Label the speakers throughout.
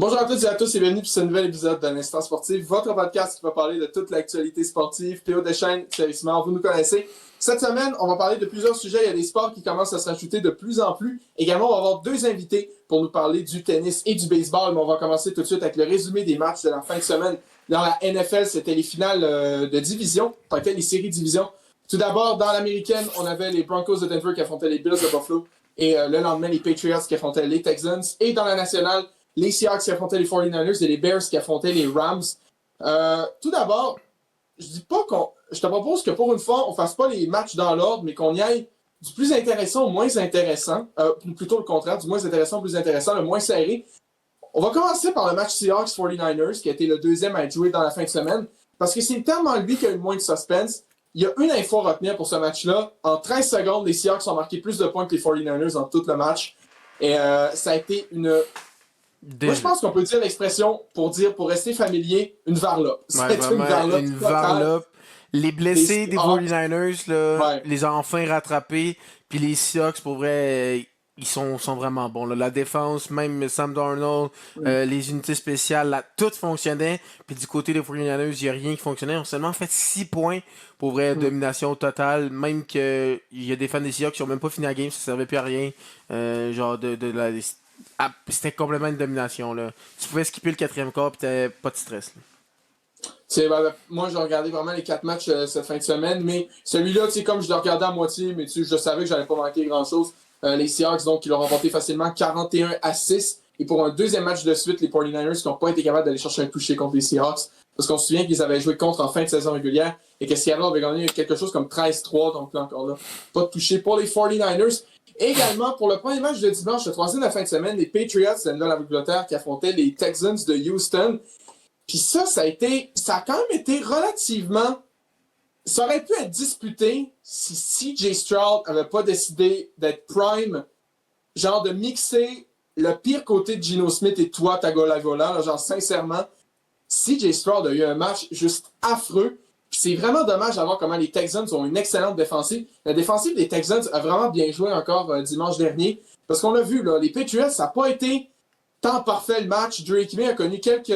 Speaker 1: Bonjour à toutes et à tous et bienvenue pour ce nouvel épisode de l'Instant Sportif, votre podcast qui va parler de toute l'actualité sportive. P.O. Deschênes, Thierry Simard, vous nous connaissez. Cette semaine, on va parler de plusieurs sujets. Il y a des sports qui commencent à se rajouter de plus en plus. Également, on va avoir deux invités pour nous parler du tennis et du baseball. Mais on va commencer tout de suite avec le résumé des matchs de la fin de semaine. Dans la NFL, c'était les finales de division, peut-être les séries division. Tout d'abord, dans l'américaine, on avait les Broncos de Denver qui affrontaient les Bills de Buffalo. Et le lendemain, les Patriots qui affrontaient les Texans. Et dans la nationale, les Seahawks qui affrontaient les 49ers et les Bears qui affrontaient les Rams. Tout d'abord, je te propose que pour une fois, on ne fasse pas les matchs dans l'ordre, mais qu'on y aille du plus intéressant au moins intéressant. Plutôt le contraire, du moins intéressant au plus intéressant, le moins serré. On va commencer par le match Seahawks-49ers, qui a été le deuxième à être joué dans la fin de semaine, parce que c'est tellement lui qui a eu le moins de suspense. Il y a une info à retenir pour ce match-là. En 13 secondes, les Seahawks ont marqué plus de points que les 49ers dans tout le match. Et ça a été une... Moi, je pense qu'on peut dire l'expression pour rester familier, une varlope.
Speaker 2: Ouais, vraiment une varlope. Les blessés des 49ers, là, les ont enfin rattrapés. Puis les Seahawks, pour vrai, ils sont vraiment bons. Là. La défense, même Sam Darnold, les unités spéciales, là, tout fonctionnait. Puis du côté des 49ers, il n'y a rien qui fonctionnait. On a seulement fait 6 points pour vraie domination totale. Même qu'il y a des fans des Seahawks qui n'ont même pas fini la game, ça ne servait plus à rien. C'était complètement une domination. Là. Tu pouvais skipper le quatrième quart et t'avais pas de stress.
Speaker 1: Moi, j'ai regardé vraiment les 4 matchs cette fin de semaine, mais celui-là, comme je le regardais à moitié, mais je savais que j'allais pas manquer grand-chose. Les Seahawks, donc, ils l'ont remporté facilement 41-6. Et pour un deuxième match de suite, les 49ers qui n'ont pas été capables d'aller chercher un touché contre les Seahawks. Parce qu'on se souvient qu'ils avaient joué contre en fin de saison régulière et que Seattle avait gagné quelque chose comme 13-3. Donc là, encore là, pas de touché pour les 49ers. Également, pour le premier match de dimanche, le troisième de la fin de semaine, les Patriots de Nouvelle-Angleterre qui affrontaient les Texans de Houston. Puis ça a quand même été relativement... Ça aurait pu être disputé si CJ Stroud n'avait pas décidé d'être prime, genre de mixer le pire côté de Geno Smith et toi, Tagovailoa, genre sincèrement, CJ Stroud a eu un match juste affreux. Puis c'est vraiment dommage de voir comment les Texans ont une excellente défensive. La défensive des Texans a vraiment bien joué encore dimanche dernier. Parce qu'on l'a vu, là, les Patriots, ça n'a pas été tant parfait le match. Drake May a connu quelques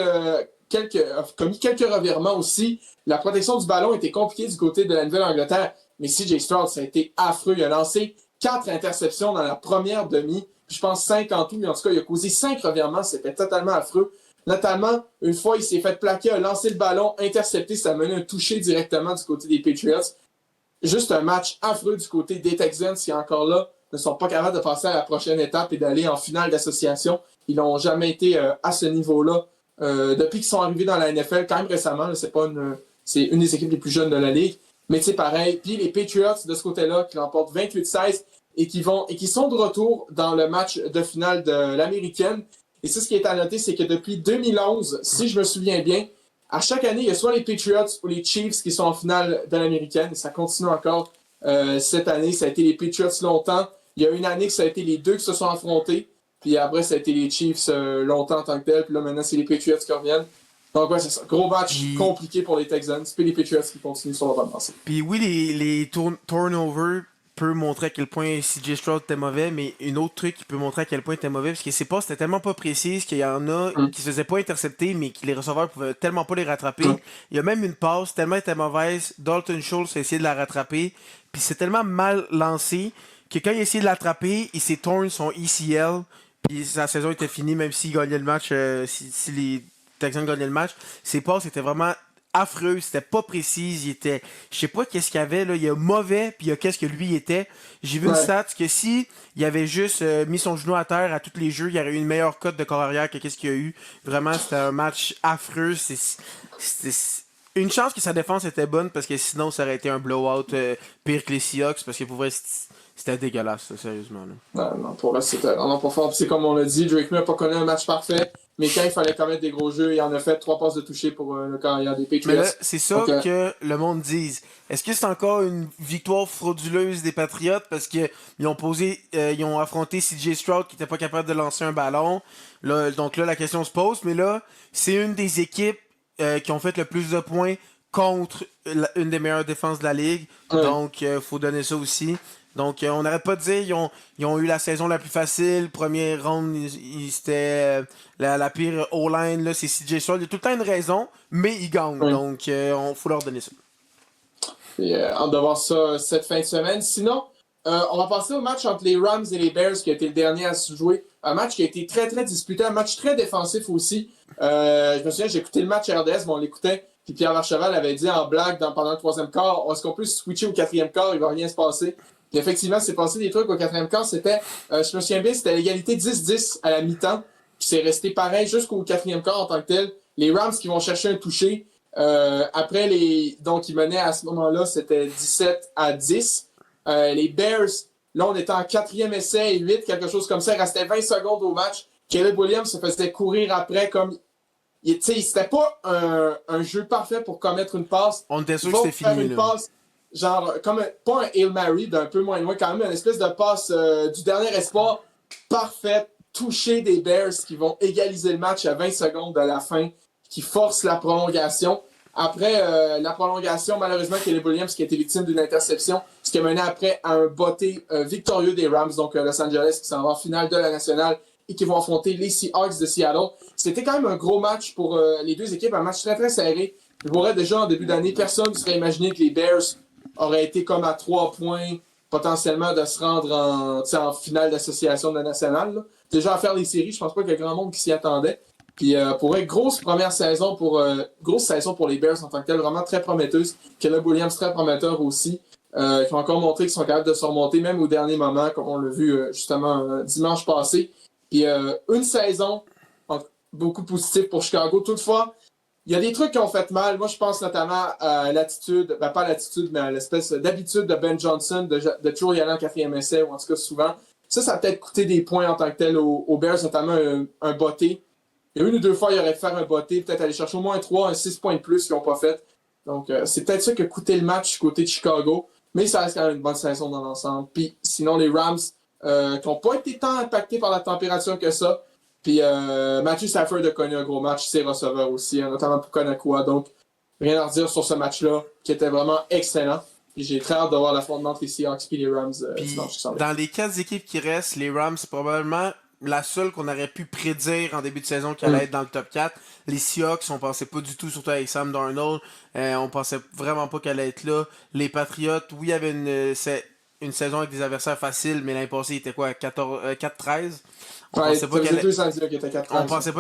Speaker 1: revirements aussi. La protection du ballon était compliquée du côté de la Nouvelle-Angleterre. Mais CJ Stroud, ça a été affreux. Il a lancé 4 interceptions dans la première demi. Puis je pense 5 en tout, mais en tout cas, il a causé 5 revirements. C'était totalement affreux. Notamment, une fois, il s'est fait plaquer, a lancé le ballon, intercepté, ça a mené un touché directement du côté des Patriots. Juste un match affreux du côté des Texans qui, encore là, ne sont pas capables de passer à la prochaine étape et d'aller en finale d'association. Ils n'ont jamais été à ce niveau-là depuis qu'ils sont arrivés dans la NFL, quand même récemment. Là, c'est une des équipes les plus jeunes de la Ligue. Mais c'est pareil. Puis les Patriots, de ce côté-là, qui remportent 28-16 et qui sont de retour dans le match de finale de l'Américaine. Et ça, ce qui est à noter, c'est que depuis 2011, si je me souviens bien, à chaque année, il y a soit les Patriots ou les Chiefs qui sont en finale de l'Américaine. Et ça continue encore cette année. Ça a été les Patriots longtemps. Il y a une année que ça a été les deux qui se sont affrontés. Puis après, ça a été les Chiefs longtemps en tant que tel. Puis là, maintenant, c'est les Patriots qui reviennent. Donc, ouais, c'est ça. Gros match compliqué pour les Texans. Puis les Patriots qui continuent sur leur bonne lancée.
Speaker 2: Puis oui, les turnovers peut montrer à quel point CJ Stroud était mauvais, mais une autre truc qui peut montrer à quel point il était mauvais, parce que ses passes étaient tellement pas précises qu'il y en a qui se faisaient pas intercepter, mais que les receveurs pouvaient tellement pas les rattraper. Il y a même une passe tellement était mauvaise, Dalton Schultz a essayé de la rattraper, puis c'est tellement mal lancé que quand il a essayé de l'attraper, il s'est torn son ECL, puis sa saison était finie, même s'il gagnait le match, si les Texans gagnaient le match. Ses passes étaient vraiment affreux, c'était pas précis, il était, je sais pas qu'est-ce qu'il y avait là, il y a mauvais puis il y a qu'est-ce que lui était. J'ai vu une stat que si il avait juste mis son genou à terre à tous les jeux, il y aurait eu une meilleure cote de corps arrière que qu'est-ce qu'il y a eu. Vraiment, c'était un match affreux, c'était une chance que sa défense était bonne parce que sinon ça aurait été un blowout pire que les Seahawks parce que pour vrai c'était dégueulasse, là, sérieusement. Là.
Speaker 1: Non, pour l'instant, c'était vraiment pas fort. Puis c'est comme on l'a dit, Drake May n'a pas connu un match parfait, mais quand il fallait commettre des gros jeux, il en a fait 3 passes de toucher pour le carrière des Patriots.
Speaker 2: Mais là, c'est ça donc, que le monde dise. Est-ce que c'est encore une victoire frauduleuse des Patriots parce qu'ils ont affronté CJ Stroud qui n'était pas capable de lancer un ballon. Là, donc là, la question se pose, mais là, c'est une des équipes qui ont fait le plus de points contre une des meilleures défenses de la ligue. Donc, faut donner ça aussi. Donc, on n'arrête pas de dire ils ont eu la saison la plus facile. Premier round, c'était la pire O-line, là, c'est CJ Stroud. Il y a tout le temps une raison, mais ils gagnent.
Speaker 1: Oui.
Speaker 2: Donc, on faut leur donner ça.
Speaker 1: Et, hâte de voir ça cette fin de semaine. Sinon, on va passer au match entre les Rams et les Bears, qui a été le dernier à se jouer. Un match qui a été très, très disputé, un match très défensif aussi. Je me souviens, j'ai écouté le match RDS, mais on l'écoutait. Puis Pierre Marcheval avait dit en blague pendant le troisième quart, est-ce qu'on peut switcher au quatrième quart, il va rien se passer. Puis effectivement, c'est passé des trucs au quatrième quart. C'était, je me souviens bien, c'était l'égalité 10-10 à la mi-temps. Puis c'est resté pareil jusqu'au quatrième quart en tant que tel. Les Rams qui vont chercher un toucher. Après, donc ils menaient à ce moment-là, c'était 17-10. Les Bears, là, on était en quatrième essai et 8, quelque chose comme ça. Il restait 20 secondes au match. Caleb Williams se faisait courir après comme... C'était pas un jeu parfait pour commettre une passe.
Speaker 2: On était sûr que c'était fini.
Speaker 1: Une passe, genre, pas un Hail Mary d'un peu moins loin, quand même, une espèce de passe du dernier espoir parfaite, toucher des Bears qui vont égaliser le match à 20 secondes de la fin, qui force la prolongation. Après la prolongation, malheureusement, Caleb Williams qui a été victime d'une interception, ce qui a mené après à un botté victorieux des Rams, donc Los Angeles, qui s'en va en finale de la nationale et qui vont affronter les Seahawks de Seattle. C'était quand même un gros match pour les deux équipes, un match très très serré. Je pourrais déjà en début d'année, personne ne serait imaginé que les Bears auraient été comme à 3 points potentiellement de se rendre en finale d'association de la nationale. Là. Déjà à faire les séries, je pense pas qu'il y a grand monde qui s'y attendait. Puis pour une grosse première saison grosse saison pour les Bears en tant que tel, vraiment très prometteuse. Caleb Williams très prometteur aussi. Qui ont encore montré qu'ils sont capables de se remonter, même au dernier moment, comme on l'a vu justement dimanche passé. Puis une saison beaucoup positive pour Chicago. Toutefois, il y a des trucs qui ont fait mal. Moi, je pense notamment à l'attitude, pas l'attitude, mais à l'espèce d'habitude de Ben Johnson, de toujours y aller en quatrième essai, ou en tout cas souvent. Ça a peut-être coûté des points en tant que tel aux Bears, notamment un botté. Il y a une ou deux fois, il aurait pu faire un botté, peut-être aller chercher au moins un 6 points de plus qu'ils n'ont pas fait. Donc, c'est peut-être ça qui a coûté le match côté de Chicago. Mais ça reste quand même une bonne saison dans l'ensemble. Puis sinon, les Rams, qui n'ont pas été tant impactés par la température que ça. Puis Matthew Stafford a connu un gros match, ses receveurs aussi, notamment pour Konakua. Donc, rien à redire sur ce match-là, qui était vraiment excellent. Puis j'ai très hâte de voir l'affrontement entre les Seahawks et les Rams dimanche.
Speaker 2: Dans les 4 équipes qui restent, les Rams, c'est probablement la seule qu'on aurait pu prédire en début de saison qui allait être dans le top 4. Les Seahawks, on pensait pas du tout, surtout avec Sam Darnold. On pensait vraiment pas qu'elle allait être là. Les Patriots, oui, il y avait une saison avec des adversaires faciles, mais l'année passée, il était quoi, 4-13? On pensait pas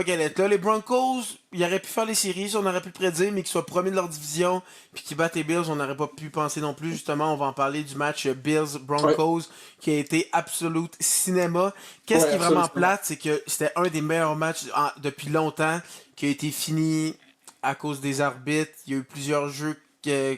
Speaker 2: qu'elle allait être là. Les Broncos, ils auraient pu faire les séries, on aurait pu le prédire, mais qu'ils soient premiers de leur division, puis qu'ils battent les Bills, on n'aurait pas pu penser non plus. Justement, on va en parler du match Bills-Broncos, qui a été absolute cinéma. Qu'est-ce qui est vraiment plate, c'est que c'était un des meilleurs matchs depuis longtemps, qui a été fini à cause des arbitres. Il y a eu plusieurs jeux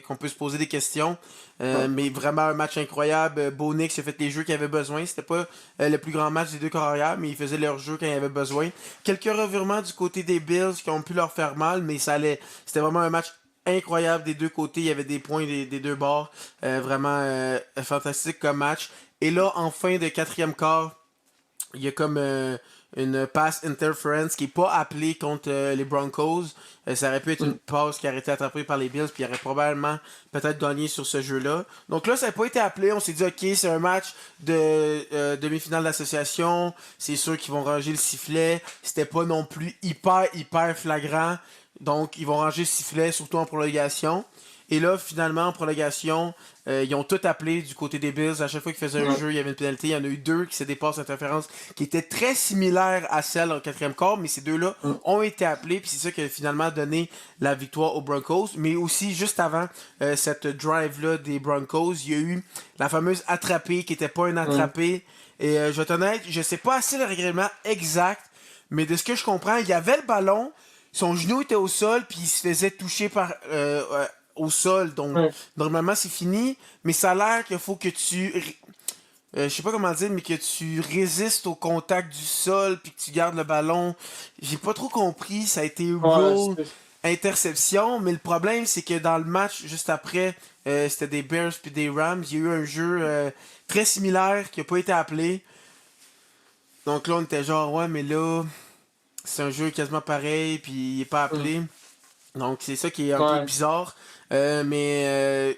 Speaker 2: qu'on peut se poser des questions. Mais vraiment un match incroyable. Bo Nix a fait les jeux qu'il avait besoin. C'était pas le plus grand match des deux carrières, mais ils faisaient leur jeu quand il y avait besoin. Quelques revirements du côté des Bills qui ont pu leur faire mal, mais c'était vraiment un match incroyable des deux côtés. Il y avait des points des deux bords. Vraiment fantastique comme match. Et là, en fin de quatrième quart, il y a comme une pass interference qui n'est pas appelée contre les Broncos. Ça aurait pu être une passe qui aurait été attrapée par les Bills, puis il aurait probablement peut-être gagné sur ce jeu-là. Donc là, ça n'a pas été appelé. On s'est dit, OK, c'est un match de demi-finale d'association. C'est sûr qu'ils vont ranger le sifflet. C'était pas non plus hyper flagrant. Donc, ils vont ranger le sifflet, surtout en prolongation. Et là, finalement, en prolongation, ils ont tout appelé du côté des Bills. À chaque fois qu'ils faisaient un jeu, il y avait une pénalité. Il y en a eu 2 qui s'est des passes d'interférence qui étaient très similaires à celles au quatrième quart, mais ces 2-là ont été appelés. Puis c'est ça qui a finalement donné la victoire aux Broncos. Mais aussi, juste avant cette drive-là des Broncos, il y a eu la fameuse attrapée qui n'était pas une attrapée. Et je vais être honnête, je sais pas assez le règlement exact, mais de ce que je comprends, il y avait le ballon, son genou était au sol, puis il se faisait toucher au sol, donc normalement c'est fini, mais ça a l'air qu'il faut que tu je sais pas comment dire, mais que tu résistes au contact du sol puis que tu gardes le ballon. J'ai pas trop compris, ça a été rule interception, mais le problème c'est que dans le match juste après, c'était des Bears puis des Rams, il y a eu un jeu très similaire qui a pas été appelé. Donc là on était genre ouais mais là c'est un jeu quasiment pareil puis il est pas appelé. Donc c'est ça qui est un peu bizarre. Mais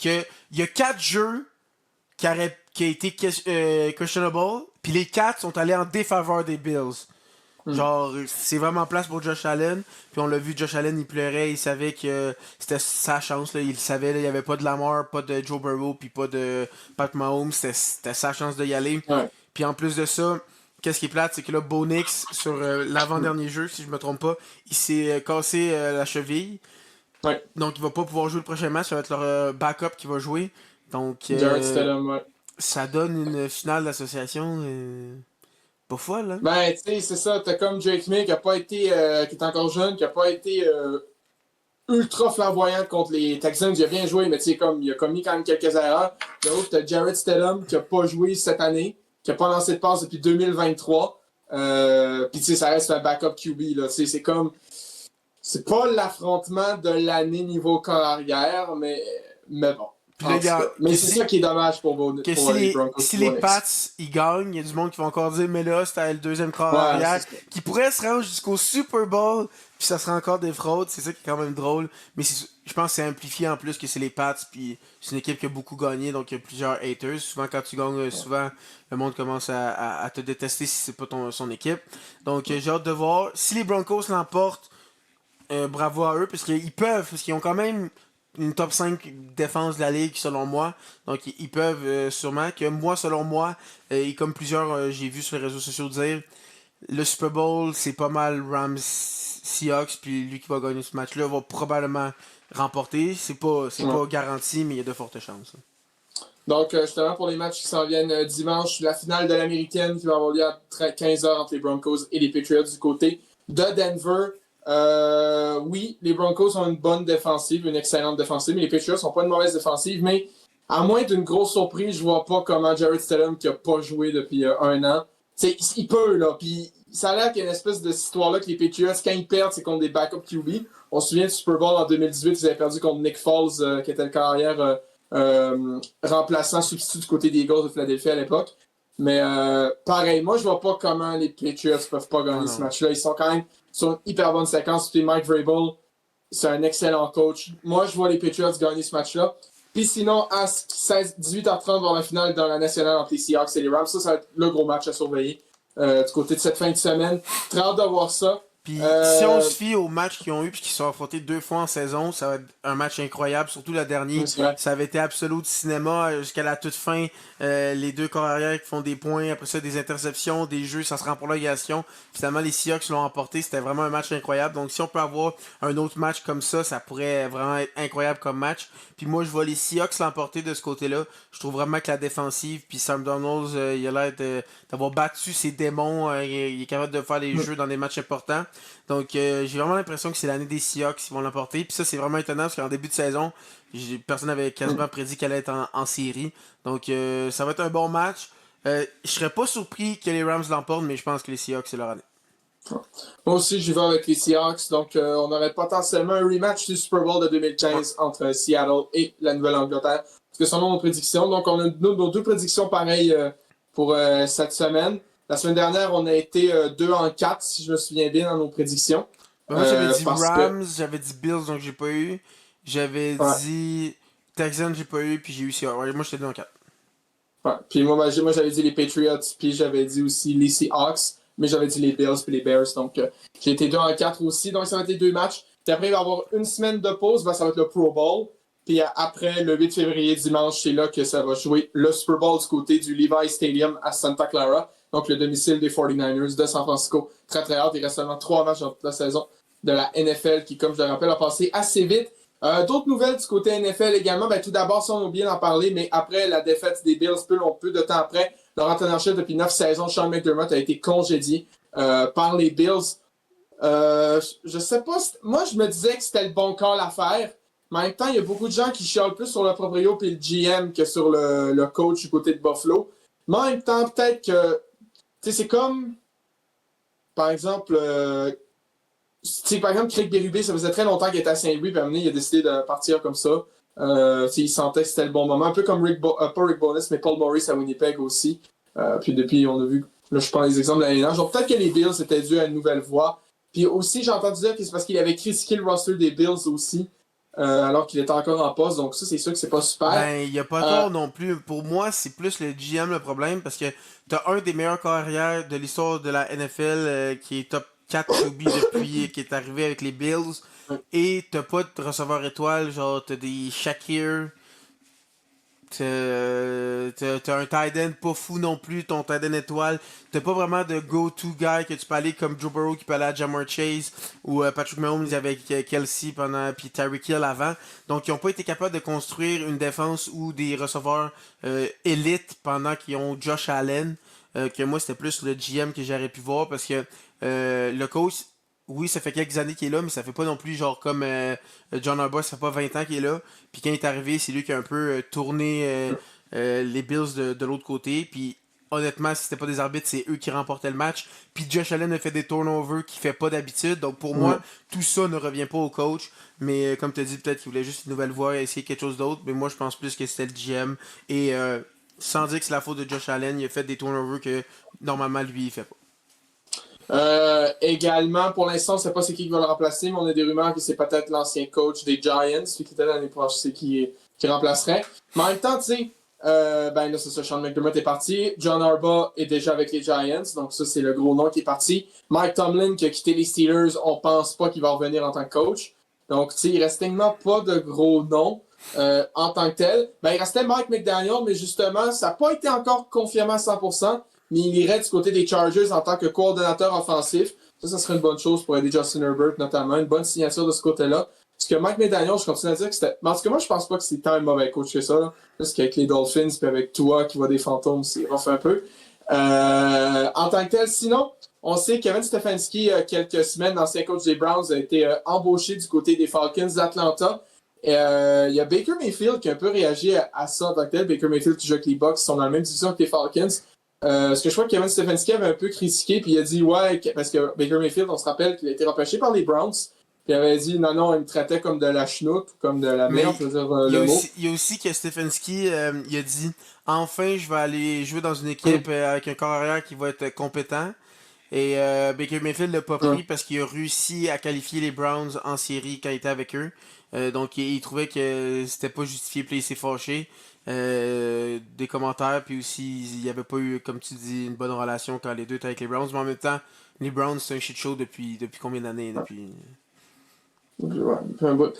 Speaker 2: il y a 4 jeux qui a été questionable, puis les 4 sont allés en défaveur des Bills. Genre, c'est vraiment place pour Josh Allen. Puis on l'a vu, Josh Allen, il pleurait, il savait que c'était sa chance. Là. Il savait, là, il n'y avait pas de Lamar, pas de Joe Burrow, puis pas de Pat Mahomes. C'était sa chance d'y aller.
Speaker 1: Ouais.
Speaker 2: Puis en plus de ça, qu'est-ce qui est plate, c'est que là, Bo Nix, sur l'avant-dernier jeu, si je me trompe pas, il s'est cassé la cheville.
Speaker 1: Ouais.
Speaker 2: Donc il va pas pouvoir jouer le prochain match. Ça va être leur backup qui va jouer. Donc
Speaker 1: Jared Stidham, ouais.
Speaker 2: ça donne une finale d'association pas folle, hein?
Speaker 1: Ben, tu sais, c'est ça. T'as comme Drake May qui a pas été, qui est encore jeune, qui a pas été ultra flamboyant contre les Texans. Il a bien joué, mais tu sais, comme il a commis quand même quelques erreurs. De l'autre, t'as Jared Stidham qui a pas joué cette année, qui a pas lancé de passe depuis 2023. Puis tu sais, ça reste un backup QB, là. Tu sais, c'est comme. C'est pas l'affrontement de l'année niveau corps arrière, mais bon.
Speaker 2: Les gars,
Speaker 1: mais c'est ça qui est dommage pour les Broncos.
Speaker 2: Si les Pats ils gagnent, il y a du monde qui va encore dire mais là c'était le deuxième corps
Speaker 1: Ouais,
Speaker 2: arrière qui pourrait se rendre jusqu'au Super Bowl puis ça sera encore des fraudes, c'est ça qui est quand même drôle, mais je pense que c'est amplifié en plus que c'est les Pats puis c'est une équipe qui a beaucoup gagné donc il y a plusieurs haters, souvent quand tu gagnes souvent le monde commence à te détester si c'est pas son équipe. Donc j'ai hâte de voir si les Broncos l'emportent. Bravo à eux parce qu'ils peuvent, parce qu'ils ont quand même une top 5 défense de la ligue selon moi. Donc ils peuvent sûrement que moi selon moi, et comme plusieurs j'ai vu sur les réseaux sociaux dire, le Super Bowl c'est pas mal Rams Seahawks puis lui qui va gagner ce match-là va probablement remporter. C'est pas garanti mais il y a de fortes chances.
Speaker 1: Donc justement pour les matchs qui s'en viennent dimanche, la finale de l'américaine qui va avoir lieu à 15h entre les Broncos et les Patriots du côté de Denver. Oui, les Broncos ont une bonne défensive, une excellente défensive, mais les Patriots n'ont pas une mauvaise défensive, mais à moins d'une grosse surprise, je vois pas comment Jared Stidham, qui a pas joué depuis un an, il peut, là, puis ça a l'air qu'il y a une espèce de cette histoire-là que les Patriots, quand ils perdent, c'est contre des backup QB. On se souvient du Super Bowl en 2018, ils avaient perdu contre Nick Foles, qui était le carrière remplaçant, substitut du côté des Eagles de Philadelphie à l'époque. Mais pareil, moi je vois pas comment les Patriots peuvent pas gagner ce match-là. Ils sont quand même sur une hyper bonne séquence. Puis Mike Vrabel, c'est un excellent coach. Moi je vois les Patriots gagner ce match-là. Puis sinon, à 18h30 dans la finale dans la nationale entre les Seahawks et les Rams, ça va être le gros match à surveiller du côté de cette fin de semaine. Très hâte de voir ça.
Speaker 2: Puis si on se fie aux matchs qu'ils ont eu puis qu'ils se sont affrontés 2 fois en saison, ça va être un match incroyable, surtout le dernier. Ça avait été absolu de cinéma jusqu'à la toute fin. Les deux corps arrière qui font des points, après ça des interceptions, des jeux, ça se rend pour l'égalisation. Finalement les Seahawks l'ont emporté, c'était vraiment un match incroyable. Donc si on peut avoir un autre match comme ça pourrait vraiment être incroyable comme match. Puis moi je vois les Seahawks l'emporter de ce côté-là. Je trouve vraiment que la défensive, puis Sam Darnold, il a l'air d'avoir battu ses démons, il est capable de faire des jeux dans des matchs importants. Donc j'ai vraiment l'impression que c'est l'année des Seahawks qui vont l'emporter. Puis ça c'est vraiment étonnant parce qu'en début de saison, personne n'avait quasiment prédit qu'elle allait être en série. Donc ça va être un bon match. Je serais pas surpris que les Rams l'emportent, mais je pense que les Seahawks c'est leur année.
Speaker 1: Moi aussi j'y vais avec les Seahawks. Donc on aurait potentiellement un rematch du Super Bowl de 2015 entre Seattle et la Nouvelle-Angleterre. Parce que ce sont nos prédictions. Donc on a nos deux prédictions pareilles pour cette semaine. La semaine dernière, on a été 2-4, si je me souviens bien, dans nos prédictions.
Speaker 2: Moi, j'avais dit Rams, j'avais dit Bills, donc j'ai pas eu. J'avais dit Texans, j'ai pas eu, puis j'ai eu Seahawks. Ouais, moi, j'étais 2-4.
Speaker 1: Ouais. Puis moi, j'avais dit les Patriots, puis j'avais dit aussi les Seahawks, mais j'avais dit les Bills puis les Bears. Donc, j'ai été 2-4 aussi. Donc, ça va être les deux matchs. Puis après, il va y avoir une semaine de pause. Ça va être le Pro Bowl. Puis après, le 8 février, dimanche, c'est là que ça va jouer le Super Bowl du côté du Levi Stadium à Santa Clara. Donc, le domicile des 49ers de San Francisco. Très, très hâte. Il reste seulement 3 matchs dans toute la saison de la NFL qui, comme je le rappelle, a passé assez vite. D'autres nouvelles du côté NFL également. Ben, tout d'abord, ça, on a oublié d'en parler, mais après la défaite des Bills, peu de temps après, leur entraîneur-chef depuis 9 saisons, Sean McDermott, a été congédié par les Bills. Je sais pas, moi, je me disais que c'était le bon call à faire. Mais en même temps, il y a beaucoup de gens qui chialent plus sur le proprio et le GM que sur le coach du côté de Buffalo. Mais en même temps, peut-être que tu sais, c'est comme, par exemple, par exemple, Craig Berube, ça faisait très longtemps qu'il était à Saint-Louis, puis à un moment donné, il a décidé de partir comme ça. Il sentait que c'était le bon moment. Un peu comme pas Rick Bowness, mais Paul Maurice à Winnipeg aussi. Puis depuis, on a vu, là, je prends les exemples de l'année dernière. Genre, peut-être que les Bills étaient dus à une nouvelle voie. Puis aussi, j'ai entendu dire que c'est parce qu'il avait critiqué le roster des Bills aussi. alors qu'il était encore en poste. Donc ça, c'est sûr que c'est pas super.
Speaker 2: Ben, il y a pas
Speaker 1: Euh,
Speaker 2: tort non plus. Pour moi, c'est plus le GM le problème parce que t'as un des meilleurs carrières de l'histoire de la NFL qui est top 4 QB depuis qui est arrivé avec les Bills. Et t'as pas de receveur étoile, genre t'as des Shakir, t'as un tight end pas fou non plus, ton tight end étoile. T'as pas vraiment de go-to guy que tu peux aller comme Joe Burrow qui peut aller à Jamar Chase ou Patrick Mahomes avec Kelsey pendant puis Tyreek Hill avant. Donc ils ont pas été capables de construire une défense ou des receveurs élites pendant qu'ils ont Josh Allen. Que moi c'était plus le GM que j'aurais pu voir parce que le coach oui, ça fait quelques années qu'il est là, mais ça fait pas non plus genre comme John Harbaugh, ça fait pas 20 ans qu'il est là. Puis quand il est arrivé, c'est lui qui a un peu tourné les Bills de l'autre côté. Puis honnêtement, si c'était pas des arbitres, c'est eux qui remportaient le match. Puis Josh Allen a fait des turnovers qu'il fait pas d'habitude. Donc pour moi, tout ça ne revient pas au coach. Mais comme tu as dit, peut-être qu'il voulait juste une nouvelle voie et essayer quelque chose d'autre. Mais moi, je pense plus que c'était le GM. Et sans dire que c'est la faute de Josh Allen, il a fait des turnovers que normalement lui, il fait pas.
Speaker 1: Également, pour l'instant, on ne sait pas c'est qui va le remplacer, mais on a des rumeurs que c'est peut-être l'ancien coach des Giants, celui qui était l'année prochaine, c'est qui remplacerait. Mais en même temps, tu sais, ben là, c'est ça, Sean McDermott est parti. John Harbaugh est déjà avec les Giants, donc ça, c'est le gros nom qui est parti. Mike Tomlin, qui a quitté les Steelers, on pense pas qu'il va revenir en tant que coach. Donc, tu sais, il reste tellement pas de gros noms en tant que tel. Ben, il restait Mike McDaniel, mais justement, ça n'a pas été encore confirmé à 100%. Mais il irait du côté des Chargers en tant que coordonnateur offensif. Ça serait une bonne chose pour aider Justin Herbert, notamment. Une bonne signature de ce côté-là. Parce que Mike McDaniel, je continue à dire que c'était. Mais en tout cas, moi, je pense pas que c'est tant un mauvais coach que ça. Là. Parce qu'avec les Dolphins, puis avec Tua qui voit des fantômes, c'est rough un peu. En tant que tel, sinon, on sait que Kevin Stefanski, il y a quelques semaines, l'ancien coach des Browns, a été embauché du côté des Falcons d'Atlanta. Il y a Baker Mayfield qui a un peu réagi à ça en tant que tel. Baker Mayfield qui joue avec les Bucks, ils sont dans la même division que les Falcons. Parce que je crois que Kevin Stefanski avait un peu critiqué, puis il a dit ouais, parce que Baker Mayfield, on se rappelle qu'il a été repêché par les Browns, puis il avait dit non, il me traitait comme de la chenoute, comme de la
Speaker 2: Mais
Speaker 1: merde, je veux dire le mot.
Speaker 2: il y a aussi que Stefanski, il a dit enfin, je vais aller jouer dans une équipe avec un corps arrière qui va être compétent. Et Baker Mayfield l'a pas pris parce qu'il a réussi à qualifier les Browns en série quand il était avec eux. Donc il trouvait que c'était pas justifié, puis il s'est fâché. Des commentaires, puis aussi il n'y avait pas eu, comme tu dis, une bonne relation quand les deux étaient avec les Browns. Mais en même temps, les Browns c'est un shit show depuis combien d'années depuis...
Speaker 1: Ouais, un bout.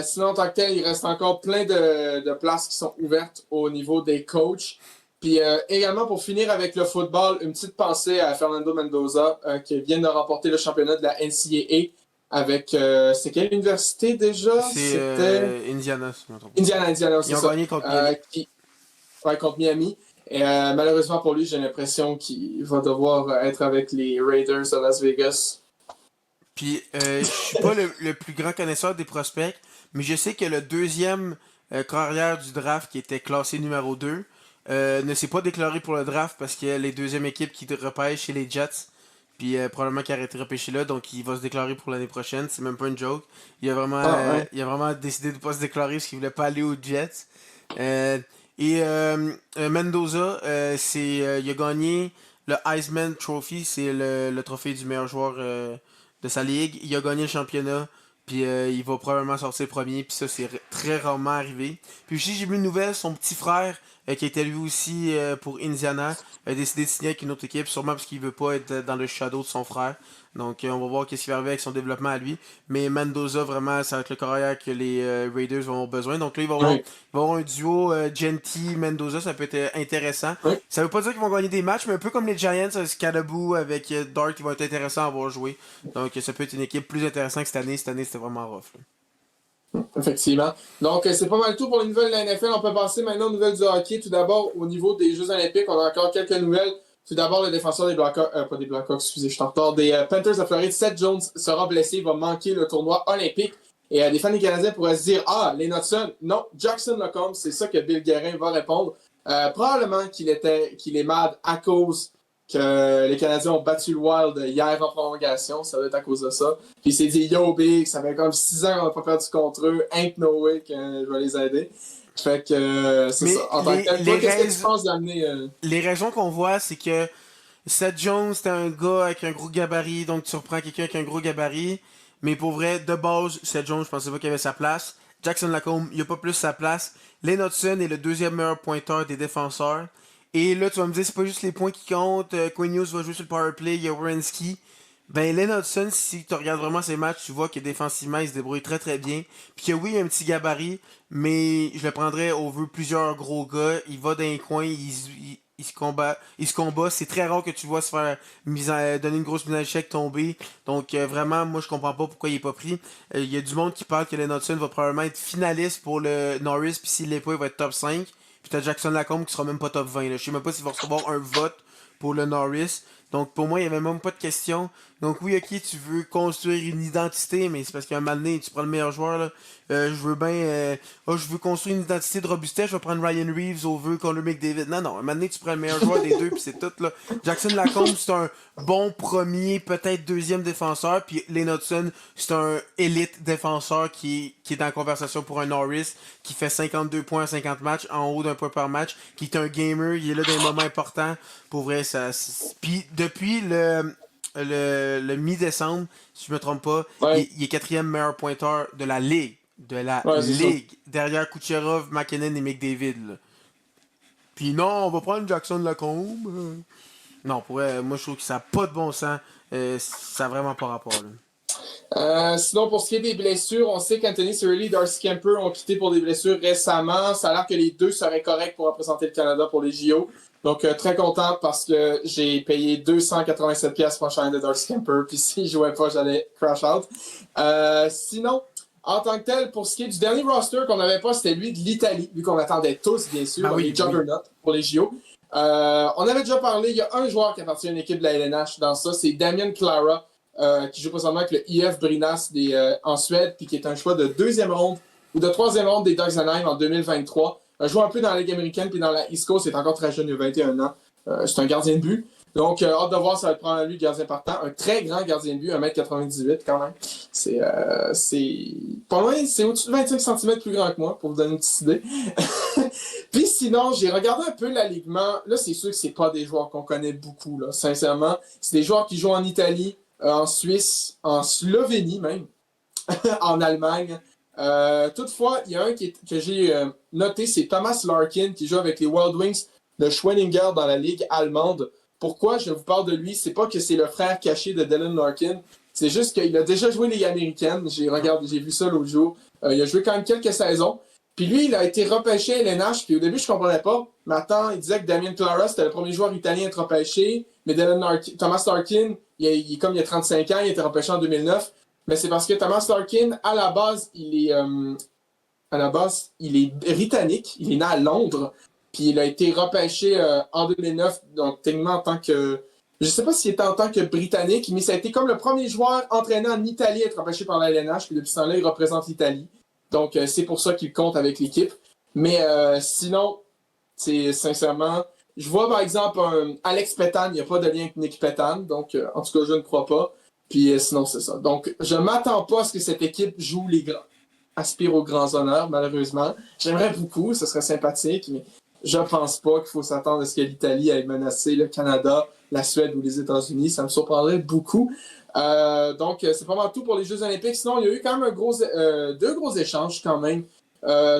Speaker 1: Sinon, en tant que tel, il reste encore plein de places qui sont ouvertes au niveau des coachs. Puis également, pour finir avec le football, une petite pensée à Fernando Mendoza qui vient de remporter le championnat de la NCAA avec, c'est quelle université déjà?
Speaker 2: C'est
Speaker 1: C'était
Speaker 2: Indiana, si je me trompe.
Speaker 1: Indiana,
Speaker 2: Ils
Speaker 1: c'est
Speaker 2: ont
Speaker 1: ça.
Speaker 2: gagné contre Miami.
Speaker 1: Ouais, contre Miami. Et malheureusement pour lui, j'ai l'impression qu'il va devoir être avec les Raiders de Las Vegas.
Speaker 2: Puis, je suis pas le plus grand connaisseur des prospects, mais je sais que le deuxième carrière du draft qui était classé numéro 2 ne s'est pas déclaré pour le draft parce que les deuxièmes équipes qui repêchent chez les Jets. Puis probablement qu'il a arrêté de repêcher là, donc il va se déclarer pour l'année prochaine. C'est même pas une joke.
Speaker 1: Ouais.
Speaker 2: Il a vraiment décidé de pas se déclarer parce qu'il voulait pas aller aux Jets. Euh, Mendoza, il a gagné le Heisman Trophy, c'est le trophée du meilleur joueur de sa ligue. Il a gagné le championnat, puis il va probablement sortir premier, puis ça c'est très rarement arrivé. Puis aussi j'ai vu une nouvelle, son petit frère, qui était lui aussi pour Indiana, a décidé de signer avec une autre équipe, sûrement parce qu'il veut pas être dans le shadow de son frère. Donc on va voir qu'est-ce qui va arriver avec son développement à lui. Mais Mendoza, vraiment, ça va être le carrière que les Raiders vont avoir besoin. Donc là, il va avoir un duo Genty-Mendoza, ça peut être intéressant.
Speaker 1: Oui.
Speaker 2: Ça veut pas dire qu'ils vont gagner des matchs, mais un peu comme les Giants, Scalaboo avec Dart, qui vont être intéressants à voir jouer. Donc ça peut être une équipe plus intéressante que cette année. Cette année, c'était vraiment rough. Là.
Speaker 1: Effectivement. Donc, c'est pas mal tout pour les nouvelles de la NFL. On peut passer maintenant aux nouvelles du hockey. Tout d'abord, au niveau des Jeux Olympiques, on a encore quelques nouvelles. Tout d'abord, le défenseur des Blackhawks, pas des Blackhawks, excusez, je suis en retard, des Panthers de Floride, Seth Jones sera blessé, il va manquer le tournoi olympique. Et des fans des Canadiens pourraient se dire, ah, les Knoxon, non, Jackson Lacombe, c'est ça que Bill Guerin va répondre. Probablement qu'il est mad à cause que les Canadiens ont battu le Wild hier en prolongation. Ça doit être à cause de ça. Puis il s'est dit, yo, Big, ça fait comme 6 ans qu'on n'a pas perdu contre eux. Ain't no way que je vais les aider. Fait que c'est
Speaker 2: Mais
Speaker 1: ça. En tant que tel, toi, qu'est-ce que tu penses d'amener
Speaker 2: les raisons qu'on voit, c'est que Seth Jones, c'était un gars avec un gros gabarit, donc tu reprends quelqu'un avec un gros gabarit. Mais pour vrai, de base, Seth Jones, je pensais pas qu'il avait sa place. Jackson Lacombe, il a pas plus sa place. Len Hudson est le deuxième meilleur pointeur des défenseurs. Et là, tu vas me dire, c'est pas juste les points qui comptent. Quinn Hughes va jouer sur le powerplay, il y a Wierenski. Ben, Len Hudson, si tu regardes vraiment ses matchs, tu vois que défensivement, il se débrouille très très bien. Puis que oui, il a un petit gabarit, mais je le prendrais au vu plusieurs gros gars. Il va dans les coins, il se combat. C'est très rare que tu vois se faire donner une grosse mise à l'échec, tomber. Donc vraiment, moi je comprends pas pourquoi il est pas pris. Il y a du monde qui parle que Len Hudson va probablement être finaliste pour le Norris, puis s'il l'est pas, il va être top 5. Puis t'as Jackson Lacombe qui sera même pas top 20. Là. Je sais même pas s'il va recevoir un vote pour le Norris. Donc pour moi, il y avait même pas de question. Donc oui, ok, tu veux construire une identité, mais c'est parce qu'à un moment donné, tu prends le meilleur joueur, là. Je veux bien... je veux construire une identité de robustesse, je vais prendre Ryan Reeves au vœu Connor McDavid. Non, non, à un moment donné, tu prends le meilleur joueur des deux, puis c'est tout, là. Jackson Lacombe, c'est un bon premier, peut-être deuxième défenseur, puis Len Hudson, c'est un élite défenseur qui est en conversation pour un Norris, qui fait 52 points à 50 matchs, en haut d'un point par match, qui est un gamer, il est là dans les moments importants. Pour vrai, ça... Puis depuis le mi-décembre, si je me trompe pas,
Speaker 1: Ouais,
Speaker 2: il est quatrième meilleur pointeur de la ligue. De la
Speaker 1: ouais, c'est ça.
Speaker 2: ligue. Derrière Kucherov, McKinnon et McDavid. Là. Puis non, on va prendre Jackson Lacombe. Non, pour vrai, moi je trouve que ça n'a pas de bon sens. Ça n'a vraiment pas rapport. Là.
Speaker 1: Sinon, pour ce qui est des blessures, on sait qu'Anthony Cirelli et Darcy Kemper ont quitté pour des blessures récemment. Ça a l'air que les deux seraient corrects pour représenter le Canada pour les JO. Donc, très content parce que j'ai payé 287$ pour changer de Darcy Kemper. Puis si je jouais pas, j'allais crash out. Sinon, en tant que tel, pour ce qui est du dernier roster qu'on n'avait pas, c'était lui de l'Italie, lui qu'on attendait tous, bien sûr,
Speaker 2: Ben oui,
Speaker 1: les Juggernauts pour les JO. On avait déjà parlé, il y a un joueur qui appartient à une équipe de la LNH dans ça, c'est Damien Clara. Qui joue présentement avec le IF Brinas en Suède, puis qui est un choix de deuxième ronde ou de troisième ronde des Ducks Anaheim en 2023. Joue un peu dans la Ligue américaine, puis dans la East Coast, c'est encore très jeune, il a 21 ans. C'est un gardien de but. Donc, hâte de voir ça va être prendre lui, gardien partant. Un très grand gardien de but, 1m98 quand même. C'est pas loin, c'est au-dessus de 25 cm plus grand que moi, pour vous donner une petite idée. Puis sinon, j'ai regardé un peu l'alignement. Là, c'est sûr que c'est pas des joueurs qu'on connaît beaucoup, là, sincèrement. C'est des joueurs qui jouent en Italie, en Suisse, en Slovénie même, en Allemagne. Toutefois, il y a un que j'ai noté, c'est Thomas Larkin qui joue avec les Wild Wings de Schwenninger dans la Ligue allemande. Pourquoi je vous parle de lui? C'est pas que c'est le frère caché de Dylan Larkin, c'est juste qu'il a déjà joué Ligue américaine. J'ai vu ça l'autre jour. Il a joué quand même quelques saisons. Puis lui, il a été repêché à LNH, puis au début, je comprenais pas. Mais attends, il disait que Damien Clara, c'était le premier joueur italien à être repêché. Mais Thomas Larkin, comme il a 35 ans, il a été repêché en 2009. Mais c'est parce que Thomas Larkin, à la base, il est britannique. Il est né à Londres. Puis il a été repêché en 2009, donc techniquement en tant que... Je sais pas s'il était en tant que Britannique, mais ça a été comme le premier joueur entraîné en Italie à être repêché par la LNH. Puis depuis ce temps-là, il représente l'Italie. Donc, c'est pour ça qu'il compte avec l'équipe. Mais sinon, c'est sincèrement... Je vois, par exemple, Alex Pétan. Il n'y a pas de lien avec Nick Pétan. Donc, en tout cas, je ne crois pas. Puis sinon, c'est ça. Donc, je ne m'attends pas à ce que cette équipe joue les grands. Aspire aux grands honneurs, malheureusement. J'aimerais beaucoup. Ce serait sympathique. Mais je ne pense pas qu'il faut s'attendre à ce que l'Italie aille menacer le Canada, la Suède ou les États-Unis. Ça me surprendrait beaucoup. Donc, c'est pas mal tout pour les Jeux Olympiques. Sinon, il y a eu quand même deux gros échanges quand même.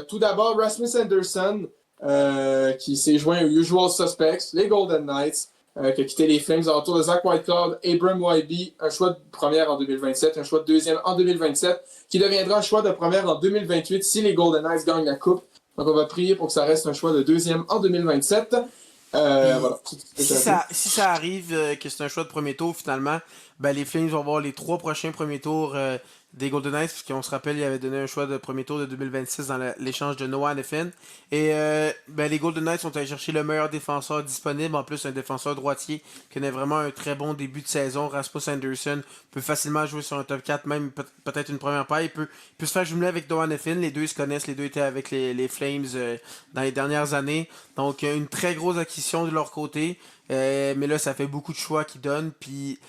Speaker 1: Tout d'abord, Rasmus Anderson, qui s'est joint aux Usual Suspects, les Golden Knights, qui a quitté les Flames en retour de Zach Whitecloud, Abram Wybe, un choix de première en 2027, un choix de deuxième en 2027, qui deviendra un choix de première en 2028 si les Golden Knights gagnent la Coupe. Donc, on va prier pour que ça reste un choix de deuxième en 2027. Voilà.
Speaker 2: Si ça arrive que c'est un choix de premier tour, finalement, ben, les Flames vont avoir les 3 prochains premiers tours des Golden Knights, puisqu'on se rappelle, il avait donné un choix de premier tour de 2026 dans l'échange de Noah Hannafin. Et ben, les Golden Knights sont allés chercher le meilleur défenseur disponible, en plus un défenseur droitier qui connaît vraiment un très bon début de saison. Rasmus Anderson peut facilement jouer sur un top 4, même peut-être une première paire. Il peut se faire jumeler avec Noah Hannafin. Les deux ils se connaissent, les deux étaient avec les Flames dans les dernières années. Donc une très grosse acquisition de leur côté. Mais là, ça fait beaucoup de choix qu'ils donnent. Puis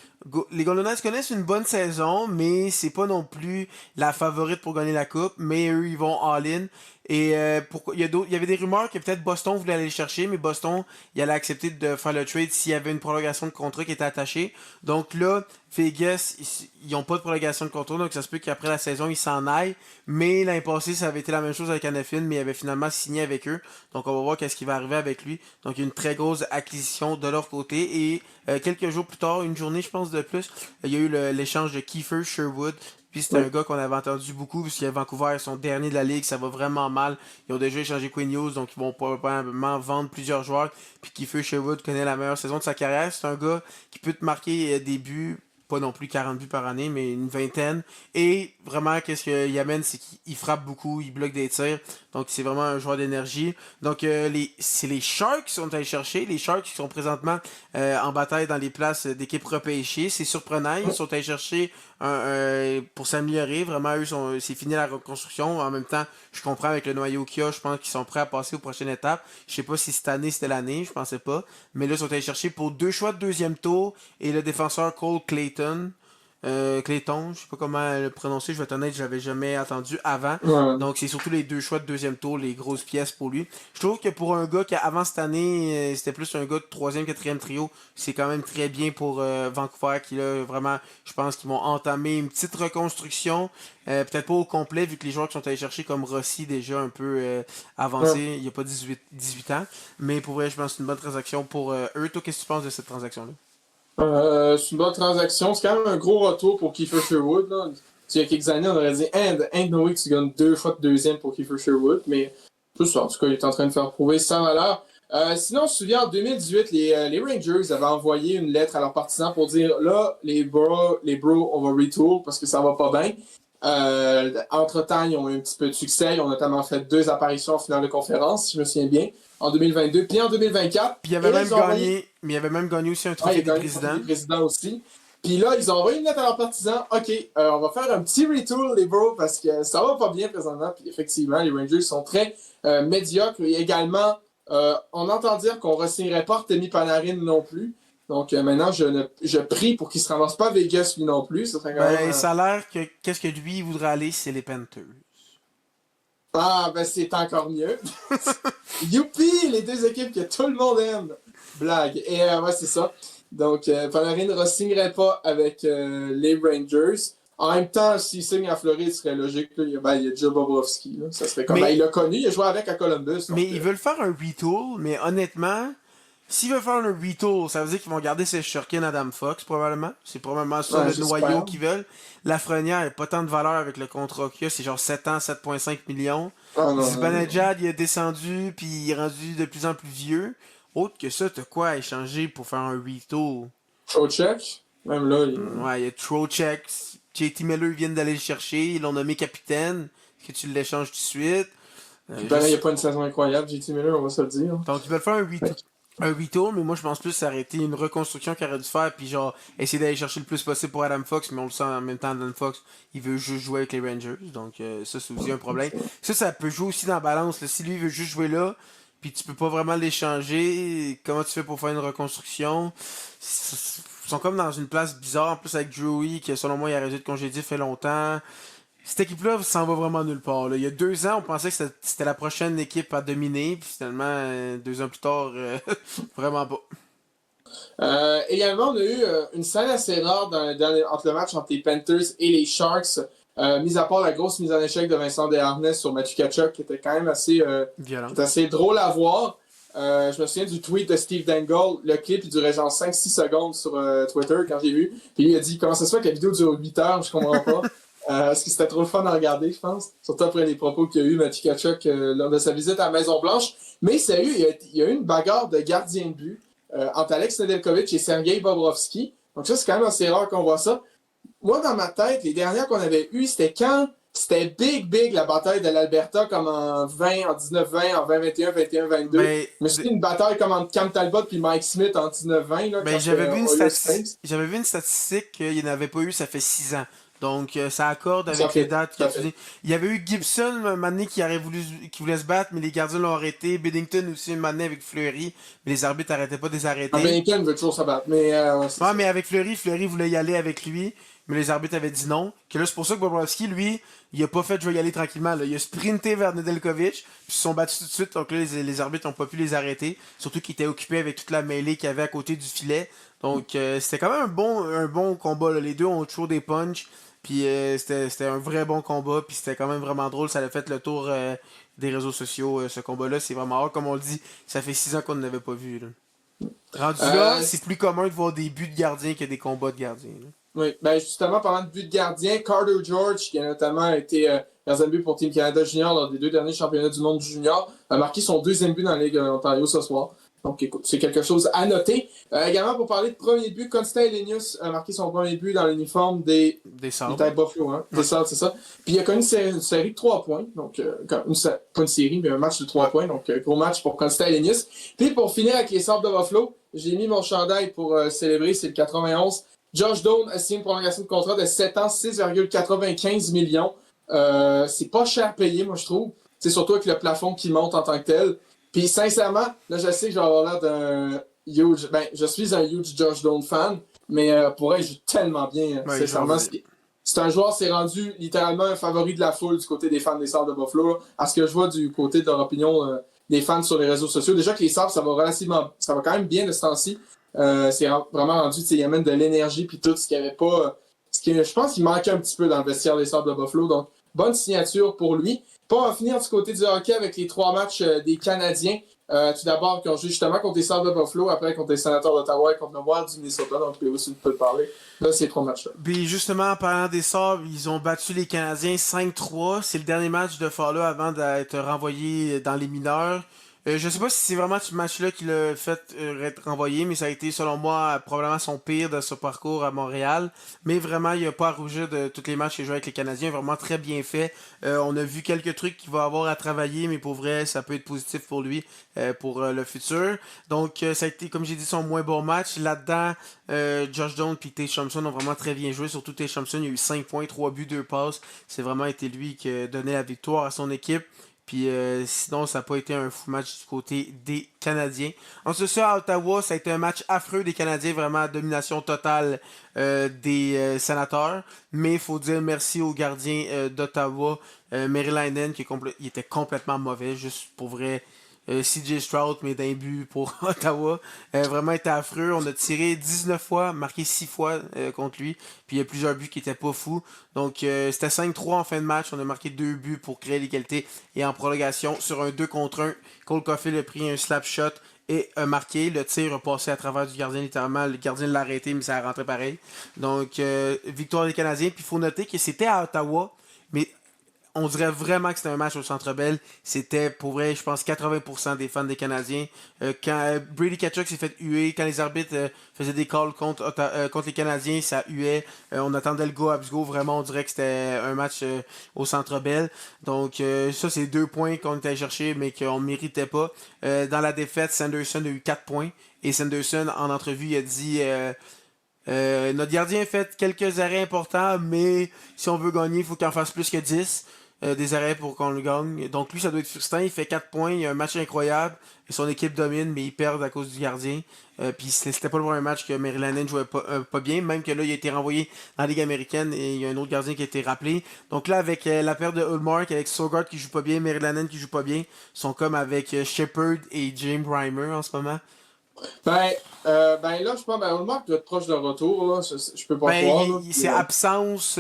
Speaker 2: les Golden Knights connaissent une bonne saison, mais c'est pas non plus la favorite pour gagner la coupe. Mais eux, ils vont all-in. Et il y avait des rumeurs que peut-être Boston voulait aller le chercher, mais Boston, il allait accepter de faire le trade s'il y avait une prolongation de contrat qui était attachée. Donc là, Vegas, ils n'ont pas de prolongation de contrat, donc ça se peut qu'après la saison, ils s'en aillent. Mais l'année passée, ça avait été la même chose avec Anaheim, mais il avait finalement signé avec eux. Donc on va voir qu'est-ce qui va arriver avec lui. Donc il y a une très grosse acquisition de leur côté. Et quelques jours plus tard, une journée je pense de plus, il y a eu l'échange de Kiefer Sherwood. Puis c'était un gars qu'on avait entendu beaucoup, parce qu'à Vancouver, ils sont derniers de la ligue, ça va vraiment mal. Ils ont déjà échangé Quinn Hughes, donc ils vont probablement vendre plusieurs joueurs. Puis Kiefer Sherwood connaît la meilleure saison de sa carrière. C'est un gars qui peut te marquer des buts, pas non plus 40 buts par année, mais une vingtaine. Et vraiment, qu'est-ce qu'il amène, c'est qu'il frappe beaucoup, il bloque des tirs. Donc c'est vraiment un joueur d'énergie. Donc c'est les Sharks qui sont allés chercher. Les Sharks qui sont présentement en bataille dans les places d'équipes repêchées. C'est surprenant. Ils sont allés chercher pour s'améliorer. Vraiment, c'est fini la reconstruction. En même temps, je comprends avec le noyau qu'il y a, je pense qu'ils sont prêts à passer aux prochaines étapes. Je sais pas si cette année c'était l'année, je pensais pas. Mais là, ils sont allés chercher pour 2 choix de deuxième tour et le défenseur Cole Clayton. Clayton, je sais pas comment le prononcer, je vais être honnête, je l'avais jamais entendu avant.
Speaker 1: Ouais.
Speaker 2: Donc c'est surtout les 2 choix de deuxième tour, les grosses pièces pour lui. Je trouve que pour un gars qui avant cette année, c'était plus un gars de troisième, quatrième trio, c'est quand même très bien pour Vancouver qui là vraiment, je pense qu'ils vont entamer une petite reconstruction. Peut-être pas au complet vu que les joueurs qui sont allés chercher comme Rossi déjà un peu
Speaker 1: Ouais.
Speaker 2: avancé, il n'y a pas 18 ans. Mais pour vrai, je pense que c'est une bonne transaction pour eux. Toi, qu'est-ce que tu penses de cette transaction-là?
Speaker 1: C'est une bonne transaction. C'est quand même un gros retour pour Kiefer Sherwood. Là. Il y a quelques années, on aurait dit ain't no way que tu gagnes 2 choix de deuxième pour Kiefer Sherwood. Mais tout ça, en tout cas, il est en train de faire prouver sa valeur. Sinon, on se souvient, en 2018, les Rangers avaient envoyé une lettre à leurs partisans pour dire là, les bros, on va retour parce que ça va pas bien. Entre-temps, ils ont eu un petit peu de succès. Ils ont notamment fait 2 apparitions en finale de conférence, si je me souviens bien, en 2022 puis en 2024.
Speaker 2: Puis il avait
Speaker 1: Et là,
Speaker 2: même
Speaker 1: ils ont envoyé
Speaker 2: gagné, mais il avait même gagné aussi un
Speaker 1: Ouais, il
Speaker 2: trophée
Speaker 1: a
Speaker 2: des
Speaker 1: gagné le trophée
Speaker 2: présidents.
Speaker 1: des présidents aussi. Puis là, ils ont envoyé une lettre à leurs partisans. OK, on va faire un petit retour, les bros, parce que ça va pas bien présentement. Puis effectivement, les Rangers sont très médiocres. Et également, on entend dire qu'on ne re-signerait pas Artemi Panarin non plus. Donc maintenant, je prie pour qu'il ne se ramasse pas à Vegas lui non plus. Ça serait quand même.
Speaker 2: Ben, ça a l'air que qu'est-ce que lui il voudrait aller, c'est les Panthers.
Speaker 1: Ah, ben c'est encore mieux. Youpi, les 2 équipes que tout le monde aime. Blague. Et ouais, c'est ça. Donc, Panarin ne re-signerait pas avec les Rangers. En même temps, s'il signe à Floride, ce serait logique. Là. Il y a déjà Bobrovski. Là. Ça serait comme. Ben,
Speaker 2: Mais,
Speaker 1: il l'a connu, il a joué avec à Columbus.
Speaker 2: mais
Speaker 1: Donc,
Speaker 2: ils veulent faire un retool, mais honnêtement, s'ils veulent faire un retool, ça veut dire qu'ils vont garder ces Shurkin Adam Fox, probablement. C'est probablement ça
Speaker 1: ouais,
Speaker 2: le noyau
Speaker 1: j'espère.
Speaker 2: qu'ils veulent. Lafrenière n'a pas tant de valeur avec le contrat qu'il y a, c'est genre 7 ans, 7,5 millions.
Speaker 1: Ah non, non, non.
Speaker 2: Zibanejad, il est descendu, puis il est rendu de plus en plus vieux. Autre que ça, t'as quoi à échanger pour faire un retool?
Speaker 1: Trocheck, même là,
Speaker 2: Ouais, il y a Trocheck. JT Miller vient d'aller le chercher. Ils l'ont nommé capitaine. Est-ce que tu l'échanges tout de suite?
Speaker 1: puis
Speaker 2: Je
Speaker 1: ben, il n'y a
Speaker 2: sais-
Speaker 1: pas une saison incroyable, JT Miller, on va se le dire.
Speaker 2: Donc, ils veulent faire
Speaker 1: Fait
Speaker 2: un retour, mais moi, je pense plus s'arrêter une reconstruction qu'il aurait dû faire, puis genre, essayer d'aller chercher le plus possible pour Adam Fox, mais on le sent en même temps, Adam Fox, il veut juste jouer avec les Rangers. Donc, ça, c'est aussi un problème. Ça peut jouer aussi dans la balance. Là. Si lui, il veut juste jouer là, puis tu peux pas vraiment l'échanger, comment tu fais pour faire une reconstruction? Ils sont comme dans une place bizarre, en plus avec Drewy, qui selon moi, il a arrêté de congédier fait longtemps. Cette équipe-là s'en va vraiment nulle part. Là. Il y a 2 ans, on pensait que c'était la prochaine équipe à dominer, puis finalement, 2 ans plus tard, vraiment pas.
Speaker 1: Également, on a eu une scène assez rare entre le match entre les Panthers et les Sharks, mis à part la grosse mise en échec de Vincent Desharnais sur Matthew Tkachuk, qui était quand même qui
Speaker 2: Violent.
Speaker 1: était assez drôle à voir. Je me souviens du tweet de Steve Dangle. Le clip, il durait genre 5-6 secondes sur Twitter quand j'ai vu. Puis il a dit comment ça se fait que la vidéo dure 8 heures, je comprends pas. Parce que c'était trop le fun à regarder, je pense. Surtout après les propos qu'il y a eu Mathieu Tkachuk lors de sa visite à la Maison-Blanche. Mais sérieux, il y a eu une bagarre de gardien de but entre Alex Nedeljkovic et Sergei Bobrovski. Donc ça, c'est quand même assez rare qu'on voit ça. Moi, dans ma tête, les dernières qu'on avait eues, c'était quand c'était big, la bataille de l'Alberta, comme en 19-20, en 20-21, 21-22.
Speaker 2: Ben,
Speaker 1: Mais c'était une bataille comme entre Cam Talbot et Mike Smith en 19-20, là,
Speaker 2: ben
Speaker 1: quand c'était au US Saints.
Speaker 2: j'avais vu une statistique qu'il n'avait pas eu, ça fait 6 ans. Donc, ça accorde
Speaker 1: Ça
Speaker 2: avec les
Speaker 1: fait,
Speaker 2: dates que
Speaker 1: ça
Speaker 2: tu
Speaker 1: fait.
Speaker 2: dis. Il y avait eu Gibson, un moment donné, qui voulait se battre, mais les gardiens l'ont arrêté. Biddington aussi, un moment donné, avec Fleury, mais les arbitres n'arrêtaient pas de les arrêter.
Speaker 1: American veut toujours se battre, mais ouais, c'est
Speaker 2: Ouais,
Speaker 1: ça.
Speaker 2: mais avec Fleury voulait y aller avec lui. mais les arbitres avaient dit non. Que là, c'est pour ça que Bobrovski, lui, il a pas fait je vais y aller tranquillement. Là. Il a sprinté vers Nedeljkovic, puis ils se sont battus tout de suite, donc là, les arbitres n'ont pas pu les arrêter. Surtout qu'ils étaient occupés avec toute la mêlée qu'il y avait à côté du filet. Donc c'était quand même un bon combat. Là. Les deux ont toujours des punchs. Puis c'était un vrai bon combat, puis c'était quand même vraiment drôle. Ça a fait le tour des réseaux sociaux, ce combat-là. C'est vraiment rare, comme on le dit. Ça fait 6 ans qu'on ne l'avait pas vu. Là. Rendu là, c'est plus commun de voir des buts de gardiens que des combats de gardiens. Là.
Speaker 1: Oui, ben justement, parlant de but de gardien, Carter George, qui a notamment été gardien de but pour Team Canada Junior lors des 2 derniers championnats du monde junior, a marqué son 2e but dans la Ligue Ontario ce soir. Donc, écoute, c'est quelque chose à noter. Également, pour parler de premier but, Constant Elenius a marqué son premier but dans l'uniforme des
Speaker 2: Sabres.
Speaker 1: Buffalo, hein? Des Sabres, c'est ça. Puis il a connu une série de 3 points. Donc, pas une série, mais un match de 3 points. Donc, gros match pour Constant Elenius. Puis pour finir avec les Sabres de Buffalo, j'ai mis mon chandail pour célébrer, c'est le 91. Josh Doan a signé une prolongation de contrat de 7 ans, 6,95 millions. C'est pas cher payé, moi, je trouve. C'est surtout avec le plafond qui monte en tant que tel. Puis sincèrement, là, je sais que je vais avoir l'air d'un huge... Ben, je suis un huge Josh Doan fan, mais pour elle, il joue tellement bien.
Speaker 2: Ouais,
Speaker 1: sincèrement, c'est un joueur qui s'est rendu littéralement un favori de la foule du côté des fans des Sabres de Buffalo. Là. À ce que je vois du côté de leur opinion des fans sur les réseaux sociaux. Déjà que les Sabres, ça va quand même bien de ce temps-ci. C'est vraiment rendu, il amène de l'énergie puis tout, ce qu'il n'y avait pas... je pense qu'il manquait un petit peu dans le vestiaire des Sabres de Buffalo. Donc, bonne signature pour lui. Puis on va finir du côté du hockey avec les 3 matchs des Canadiens. Tout d'abord, qui ont joué justement contre les Sabres de Buffalo, après contre les Sénateurs d'Ottawa et contre le Wild du Minnesota. Donc, aussi, tu peux le parler. Là, c'est 3 matchs-là.
Speaker 2: Puis justement, en parlant des Sabres, ils ont battu les Canadiens 5-3. C'est le dernier match de Fowler avant d'être renvoyé dans les mineurs. Je sais pas si c'est vraiment ce match-là qui l'a fait être renvoyé, mais ça a été, selon moi, probablement son pire de son parcours à Montréal. Mais vraiment, il a pas à rougir de tous les matchs qu'il a joué avec les Canadiens. Vraiment très bien fait. On a vu quelques trucs qu'il va avoir à travailler, mais pour vrai, ça peut être positif pour lui, pour le futur. Donc, ça a été, comme j'ai dit, son moins bon match. Là-dedans, Josh Doan et Tage Thompson ont vraiment très bien joué. Surtout Tage Thompson, il a eu 5 points, 3 buts, 2 passes. C'est vraiment été lui qui a donné la victoire à son équipe. Puis sinon, ça n'a pas été un fou match du côté des Canadiens. Ensuite, ça, à Ottawa, ça a été un match affreux des Canadiens, vraiment domination totale des Sénateurs. Mais il faut dire merci au gardien d'Ottawa, Merilainen, il était complètement mauvais, juste pour vrai. CJ Stroud met d'un but pour Ottawa. Vraiment était affreux. On a tiré 19 fois, marqué 6 fois contre lui. Puis il y a plusieurs buts qui étaient pas fous. Donc c'était 5-3 en fin de match. On a marqué 2 buts pour créer l'égalité. Et en prolongation, sur un 2 contre 1, Cole Caulfield a pris un slap shot et a marqué. Le tir a passé à travers du gardien littéralement. Le gardien l'a arrêté, mais ça a rentré pareil. Donc victoire des Canadiens. Puis il faut noter que c'était à Ottawa. Mais on dirait vraiment que c'était un match au Centre Bell. C'était, pour vrai, je pense, 80% des fans des Canadiens. Quand Brady Tkachuk s'est fait huer, quand les arbitres faisaient des calls contre les Canadiens, ça huait. On attendait le go à go. Vraiment, on dirait que c'était un match au Centre Bell. Donc, ça, c'est 2 points qu'on était chercher, mais qu'on ne méritait pas. Dans la défaite, Sanderson a eu 4 points. Et Sanderson, en entrevue, il a dit... notre gardien a fait quelques arrêts importants, mais si on veut gagner, il faut qu'il en fasse plus que 10 des arrêts pour qu'on le gagne. Donc lui, ça doit être frustrant. Il fait 4 points, il a un match incroyable. Et son équipe domine, mais ils perdent à cause du gardien. Puis c'était pas le premier match que Merilainen jouait pas bien. Même que là, il a été renvoyé dans la Ligue américaine et il y a un autre gardien qui a été rappelé. Donc là, avec la perte de Ullmark, avec Sogard qui joue pas bien, Merilainen qui joue pas bien, ils sont comme avec Shepard et James Reimer en ce moment.
Speaker 1: Ben là, je pense que Ulmark doit être proche de retour. Là. Je peux pas croire.
Speaker 2: C'est absence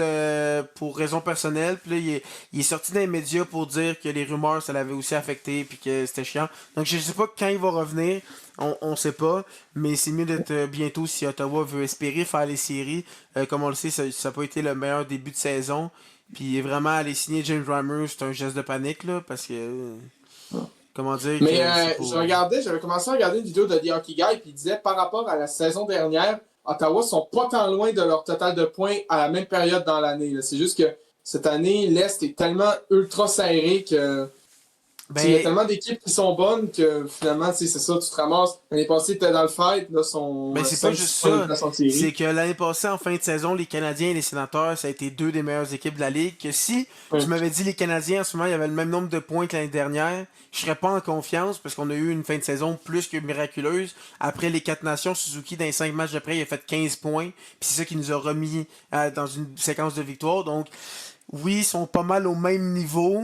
Speaker 2: pour raison personnelle. Puis là, il est sorti dans les médias pour dire que les rumeurs, ça l'avait aussi affecté puis que c'était chiant. Donc je sais pas quand il va revenir. On sait pas. Mais c'est mieux d'être bientôt si Ottawa veut espérer faire les séries. Comme on le sait, ça n'a pas été le meilleur début de saison. Puis vraiment, aller signer James Reimer, c'est un geste de panique là, parce que... Comment dire
Speaker 1: mais j'avais commencé à regarder une vidéo de The Hockey Guy, puis il disait par rapport à la saison dernière, Ottawa sont pas tant loin de leur total de points à la même période dans l'année. C'est juste que cette année, l'Est est tellement ultra serré que Il y a
Speaker 2: Ben,
Speaker 1: tellement d'équipes qui sont bonnes que finalement, c'est ça, tu te ramasses. L'année passée, tu étais dans le fight, là, sont
Speaker 2: ben c'est pas
Speaker 1: 5-6
Speaker 2: juste
Speaker 1: points de
Speaker 2: ça.
Speaker 1: place en
Speaker 2: C'est
Speaker 1: série.
Speaker 2: que l'année passée, en fin de saison, les Canadiens et les Sénateurs, ça a été deux des meilleures équipes de la Ligue. Que si tu
Speaker 1: Ouais.
Speaker 2: m'avais dit les Canadiens, en ce moment, il y avait le même nombre de points que l'année dernière, je serais pas en confiance parce qu'on a eu une fin de saison plus que miraculeuse. Après les 4 nations, Suzuki, dans les 5 matchs d'après, il a fait 15 points. Puis c'est ça qui nous a remis dans une séquence de victoires. Donc, oui, ils sont pas mal au même niveau.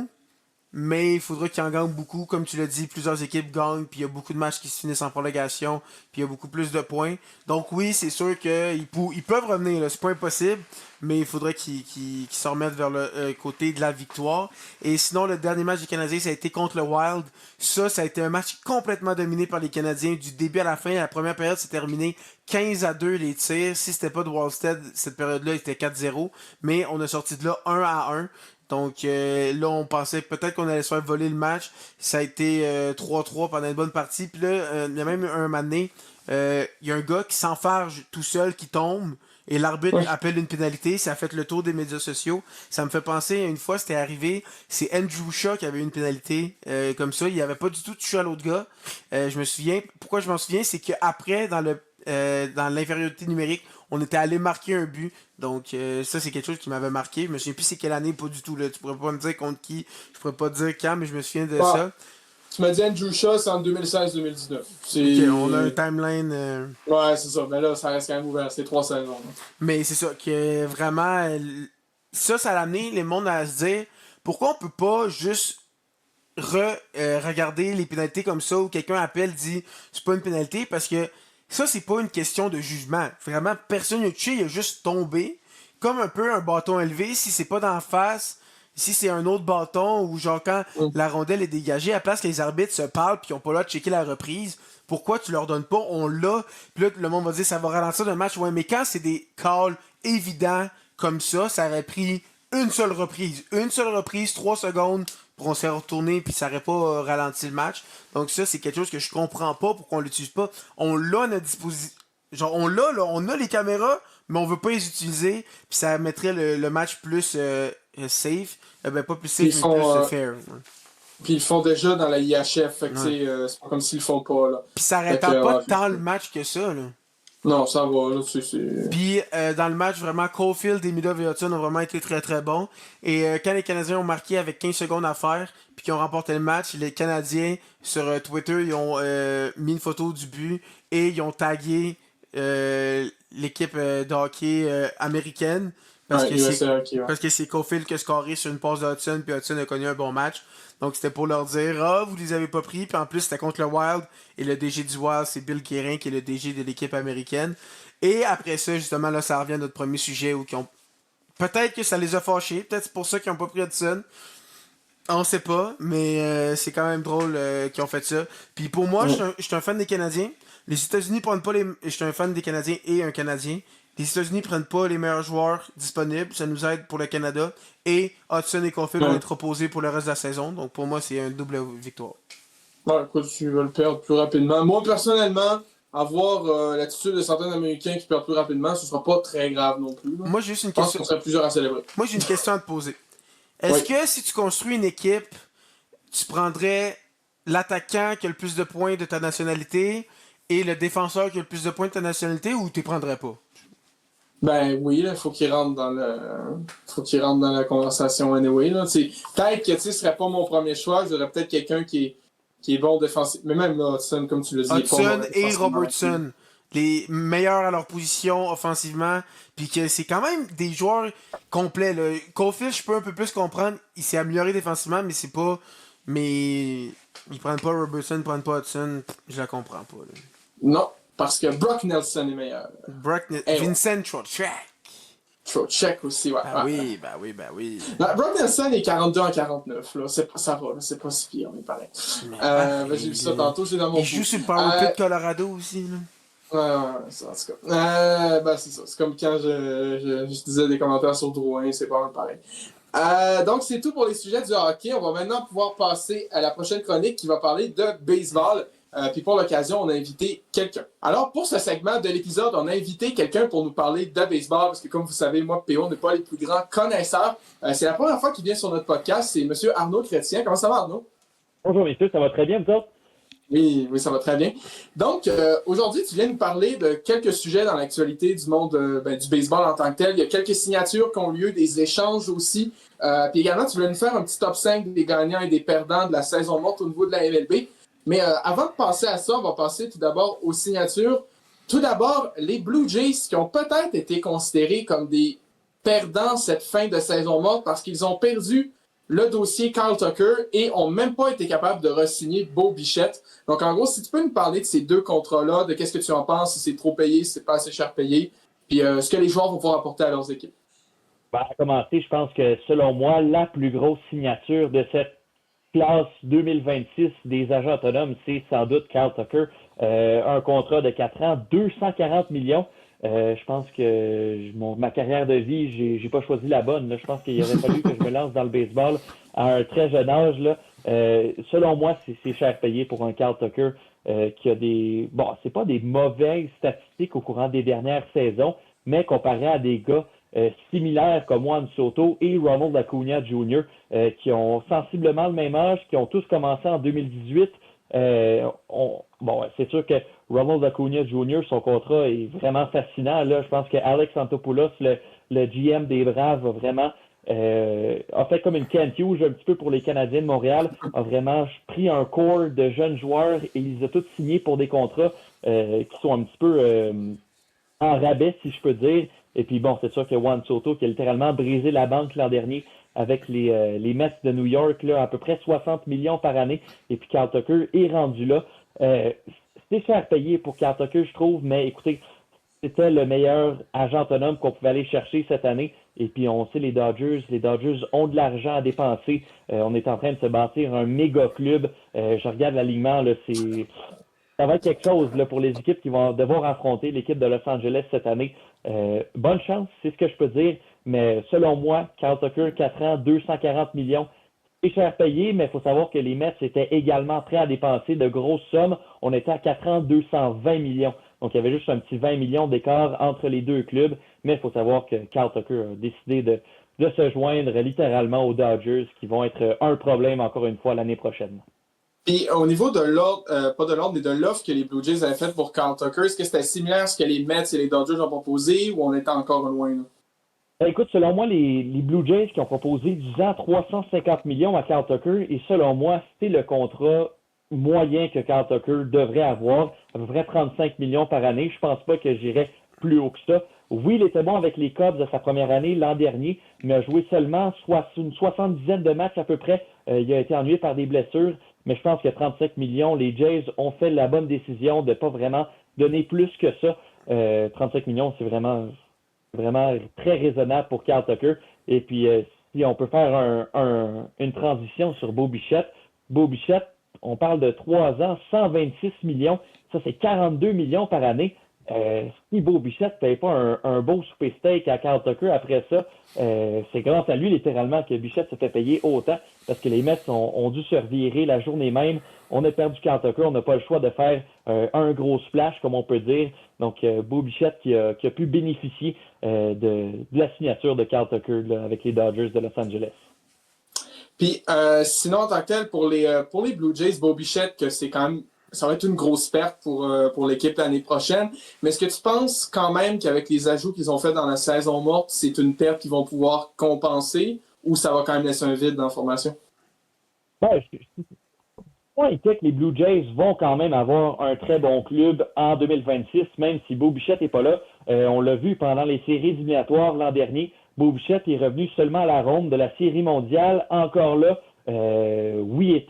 Speaker 2: Mais il faudra qu'ils en gagnent beaucoup. Comme tu l'as dit, plusieurs équipes gagnent, puis il y a beaucoup de matchs qui se finissent en prolongation, puis il y a beaucoup plus de points. Donc oui, c'est sûr qu'ils peuvent revenir, là. C'est pas impossible, mais il faudrait qu'ils se remettent vers le côté de la victoire. Et sinon, le dernier match des Canadiens, ça a été contre le Wild. Ça a été un match complètement dominé par les Canadiens du début à la fin. La première période s'est terminée 15-2 les tirs. Si c'était pas de Wallstead, cette période-là était 4-0. Mais on a sorti de là 1-1. Donc là, on pensait peut-être qu'on allait se faire voler le match. Ça a été 3-3 pendant une bonne partie. Puis là, il y a même un moment donné, il y a un gars qui s'enfarge tout seul, qui tombe. Et l'arbitre
Speaker 1: Ouais.
Speaker 2: appelle une pénalité. Ça a fait le tour des médias sociaux. Ça me fait penser à une fois, c'était arrivé. C'est Andrew Shaw qui avait eu une pénalité comme ça. Il n'avait pas du tout touché à l'autre gars. Je me souviens. Pourquoi je m'en souviens? C'est qu'après, dans l'infériorité numérique, on était allé marquer un but. Donc, ça, c'est quelque chose qui m'avait marqué. Je me souviens plus c'est quelle année, pas du tout. Là. Tu pourrais pas me dire contre qui. Je pourrais pas te dire quand, mais je me souviens de
Speaker 1: Ah,
Speaker 2: ça.
Speaker 1: tu m'as dit Andrew Shaw, c'est en 2016-2019.
Speaker 2: Ok, on a un timeline.
Speaker 1: Ouais, c'est ça. Mais là, ça reste quand même ouvert. C'est 3 saisons, là.
Speaker 2: Mais c'est ça, que vraiment. Ça l'a amené les mondes à se dire pourquoi on peut pas juste regarder les pénalités comme ça où quelqu'un appelle, dit c'est pas une pénalité parce que ça, c'est pas une question de jugement. Vraiment, personne n'a touché, il a juste tombé. Comme un peu un bâton élevé, si c'est pas d'en face, si c'est un autre bâton ou genre quand
Speaker 1: Mm.
Speaker 2: la rondelle est dégagée, à la place que les arbitres se parlent puis qu'ils ont pas là de checker la reprise, pourquoi tu leur donnes pas, on l'a, puis là le monde va dire ça va ralentir le match, ouais, mais quand c'est des calls évidents comme ça aurait pris une seule reprise, 3 secondes pour on s'est retourné puis ça aurait pas ralenti le match. Donc ça, c'est quelque chose que je comprends pas pourquoi on l'utilise pas. On l'a à notre disposition. Genre, on l'a, là, on a les caméras, mais on veut pas les utiliser, puis ça mettrait le match plus safe. Ben, pas plus
Speaker 1: Puis
Speaker 2: safe, mais plus fair. Ouais.
Speaker 1: puis ils le font déjà dans la IHF. Fait que
Speaker 2: Ouais.
Speaker 1: c'est pas comme s'ils le font pas, là.
Speaker 2: Puis ça
Speaker 1: Fait que,
Speaker 2: n'arrêtera pas
Speaker 1: ouais,
Speaker 2: tant le match que ça, là.
Speaker 1: non, ça va, là. C'est...
Speaker 2: Puis dans le match, vraiment, Caulfield et Midov et Hudson ont vraiment été très très bons. Et quand les Canadiens ont marqué avec 15 secondes à faire, puis qu'ils ont remporté le match, les Canadiens, sur Twitter, ils ont mis une photo du but et ils ont tagué l'équipe de hockey américaine. Parce
Speaker 1: Ouais,
Speaker 2: que c'est
Speaker 1: USA, ok, ouais.
Speaker 2: parce que c'est Caulfield qui a scoré sur une passe de Hudson, puis Hudson a connu un bon match. Donc c'était pour leur dire ah, vous les avez pas pris, puis en plus c'était contre le Wild, et le DG du Wild, c'est Bill Guérin, qui est le DG de l'équipe américaine. Et après ça, justement, là, ça revient à notre premier sujet où peut-être que ça les a fâchés, peut-être c'est pour ça qu'ils ont pas pris Hudson. On sait pas, mais c'est quand même drôle qu'ils ont fait ça. Puis pour moi,
Speaker 1: Ouais.
Speaker 2: je suis un fan des Canadiens. Les États-Unis prennent pas les. Je suis un fan des Canadiens et un Canadien. Les États-Unis prennent pas les meilleurs joueurs disponibles. Ça nous aide pour le Canada. Et Hudson et Caulfield vont
Speaker 1: Ouais.
Speaker 2: être opposés pour le reste de la saison. Donc pour moi, c'est un double victoire.
Speaker 1: Ouais, écoute, tu vas le perdre plus rapidement. Moi, personnellement, avoir l'attitude de certains Américains qui perdent plus rapidement, ce sera pas très grave non plus, là.
Speaker 2: Moi, j'ai juste une
Speaker 1: Je pense
Speaker 2: question.
Speaker 1: qu'on serait plusieurs à célébrer.
Speaker 2: Moi, j'ai une question à te poser. Est-ce
Speaker 1: Oui.
Speaker 2: que si tu construis une équipe, tu prendrais l'attaquant qui a le plus de points de ta nationalité et le défenseur qui a le plus de points de ta nationalité ou tu les prendrais pas?
Speaker 1: Ben oui, il faut qu'il rentre dans la conversation anyway. Là. Peut-être que ce serait pas mon premier choix, j'aurais peut-être quelqu'un qui est bon défensif. Mais même là, Hudson, comme tu le dis, il est pas
Speaker 2: Hudson
Speaker 1: mauvais
Speaker 2: et
Speaker 1: défensivement non plus.
Speaker 2: Robertson, les meilleurs à leur position offensivement, puis que c'est quand même des joueurs complets. Là. Caulfield, je peux un peu plus comprendre, il s'est amélioré défensivement, mais c'est pas. Mais ils prennent pas Robertson, ils prennent pas Hudson, je la comprends pas. Là.
Speaker 1: Non, parce que Brock Nelson est meilleur. Ouais.
Speaker 2: Vincent Trocheck.
Speaker 1: Check aussi, ouais.
Speaker 2: Ben
Speaker 1: Ouais.
Speaker 2: oui, ben oui, ben oui.
Speaker 1: Ben, Brock Nelson est 42 en 49, là. Ça va, là. C'est pas si pire, mais pareil. Ben, j'ai vu ça tantôt, j'ai dans mon
Speaker 2: Il joue sur le Power Play de Colorado aussi. Là.
Speaker 1: Ouais, ça, en tout cas. Ben, c'est ça. C'est comme quand je disais des commentaires sur Drouin, c'est pas mal pareil. Donc, c'est tout pour les sujets du hockey. On va maintenant pouvoir passer à la prochaine chronique qui va parler de baseball. Puis pour l'occasion, on a invité quelqu'un. Alors, pour ce segment de l'épisode, on a invité quelqu'un pour nous parler de baseball, parce que comme vous savez, moi et PO, on n'est pas les plus grands connaisseurs. C'est la première fois qu'il vient sur notre podcast, c'est M. Arnaud Chrétien. Comment ça va, Arnaud?
Speaker 3: Bonjour messieurs, ça va très bien, vous autres?
Speaker 1: Oui, oui, ça va très bien. Donc, aujourd'hui, tu viens nous parler de quelques sujets dans l'actualité du monde du baseball en tant que tel. Il y a quelques signatures qui ont lieu, des échanges aussi. Puis également, tu voulais nous faire un petit top 5 des gagnants et des perdants de la saison morte au niveau de la MLB. Mais avant de passer à ça, on va passer tout d'abord aux signatures. Tout d'abord, les Blue Jays qui ont peut-être été considérés comme des perdants cette fin de saison morte parce qu'ils ont perdu le dossier Carl Tucker et ont même pas été capables de re-signer Beau Bichette. Donc, en gros, si tu peux nous parler de ces deux contrats-là, de qu'est-ce que tu en penses, si c'est trop payé, si c'est pas assez cher payé, puis ce que les joueurs vont pouvoir apporter à leurs équipes.
Speaker 3: Ben, à commencer, je pense que selon moi, la plus grosse signature de cette classe 2026 des agents autonomes, c'est sans doute Carl Tucker. Un contrat de 4 ans, 240 millions. Je pense que ma carrière de vie, j'ai pas choisi la bonne. Là. Je pense qu'il aurait fallu que je me lance dans le baseball à un très jeune âge. Là. Selon moi, c'est cher payé pour un Carl Tucker qui a des... Bon, c'est pas des mauvaises statistiques au courant des dernières saisons, mais comparé à des gars similaires comme Juan Soto et Ronald Acuna Jr., qui ont sensiblement le même âge, qui ont tous commencé en 2018. Bon, c'est sûr que Ronald Acuna Jr., son contrat est vraiment fascinant. Là, je pense que Alex Antopoulos, le GM des Braves, a fait comme une Kent Hughes un petit peu pour les Canadiens de Montréal, a vraiment pris un corps de jeunes joueurs et ils ont tous signé pour des contrats qui sont un petit peu en rabais, si je peux dire. Et puis bon, c'est sûr que Juan Soto, qui a littéralement brisé la banque l'an dernier avec les Mets de New York, là, à peu près 60 millions par année. Et puis Carl Tucker est rendu là. C'est cher payé pour Carl Tucker, je trouve, mais écoutez, c'était le meilleur agent autonome qu'on pouvait aller chercher cette année. Et puis, on sait, les Dodgers ont de l'argent à dépenser. On est en train de se bâtir un méga club. Je regarde l'alignement, là, ça va être quelque chose là, pour les équipes qui vont devoir affronter l'équipe de Los Angeles cette année. Bonne chance, c'est ce que je peux dire. Mais selon moi, Carl Tucker, 4 ans, 240 millions, c'est cher payé, mais il faut savoir que les Mets étaient également prêts à dépenser de grosses sommes. On était à 4 ans, 220 millions. Donc, il y avait juste un petit 20 millions d'écart entre les deux clubs. Mais il faut savoir que Carl Tucker a décidé de se joindre littéralement aux Dodgers, qui vont être un problème encore une fois l'année prochaine.
Speaker 1: Puis au niveau de l'ordre, pas de l'ordre, mais de l'offre que les Blue Jays avaient faite pour Carl Tucker, est-ce que c'était similaire à ce que les Mets et les Dodgers ont proposé ou on était encore loin là?
Speaker 3: Écoute, selon moi, les Blue Jays qui ont proposé 10 ans, 350 millions à Carl Tucker, et selon moi, c'est le contrat moyen que Carl Tucker devrait avoir, à peu près 35 millions par année. Je pense pas que j'irais plus haut que ça. Oui, il était bon avec les Cubs de sa première année l'an dernier, mais a joué seulement une 70aine de matchs à peu près. Il a été ennuyé par des blessures, mais je pense que 35 millions, les Jays ont fait la bonne décision de pas vraiment donner plus que ça. 35 millions, c'est vraiment très raisonnable pour Carl Tucker. Et puis, si on peut faire une transition sur Beau Bichette, Beau Bichette, on parle de 3 ans, 126 millions. Ça, c'est 42 millions par année. Si Beau Bichette ne paye pas un beau souper steak à Carl Tucker après ça, c'est grâce à lui, littéralement, que Bichette se fait payer autant parce que les Mets ont dû se revirer la journée même. On a perdu Carl Tucker, on n'a pas le choix de faire un gros splash, comme on peut dire. Donc, Beau Bichette qui a pu bénéficier de la signature de Carl Tucker là, avec les Dodgers de Los Angeles.
Speaker 1: Puis sinon, en tant que tel, pour les Blue Jays, Beau Bichette, que c'est quand même ça va être une grosse perte pour l'équipe l'année prochaine. Mais est-ce que tu penses quand même qu'avec les ajouts qu'ils ont fait dans la saison morte, c'est une perte qu'ils vont pouvoir compenser ou ça va quand même laisser un vide dans la formation?
Speaker 3: Ouais, je suis pas inquiet que les Blue Jays vont quand même avoir un très bon club en 2026, même si Beau Bichette n'est pas là. On l'a vu pendant les séries éliminatoires l'an dernier. Beau Bichette est revenu seulement à la ronde de la série mondiale. Encore là, oui,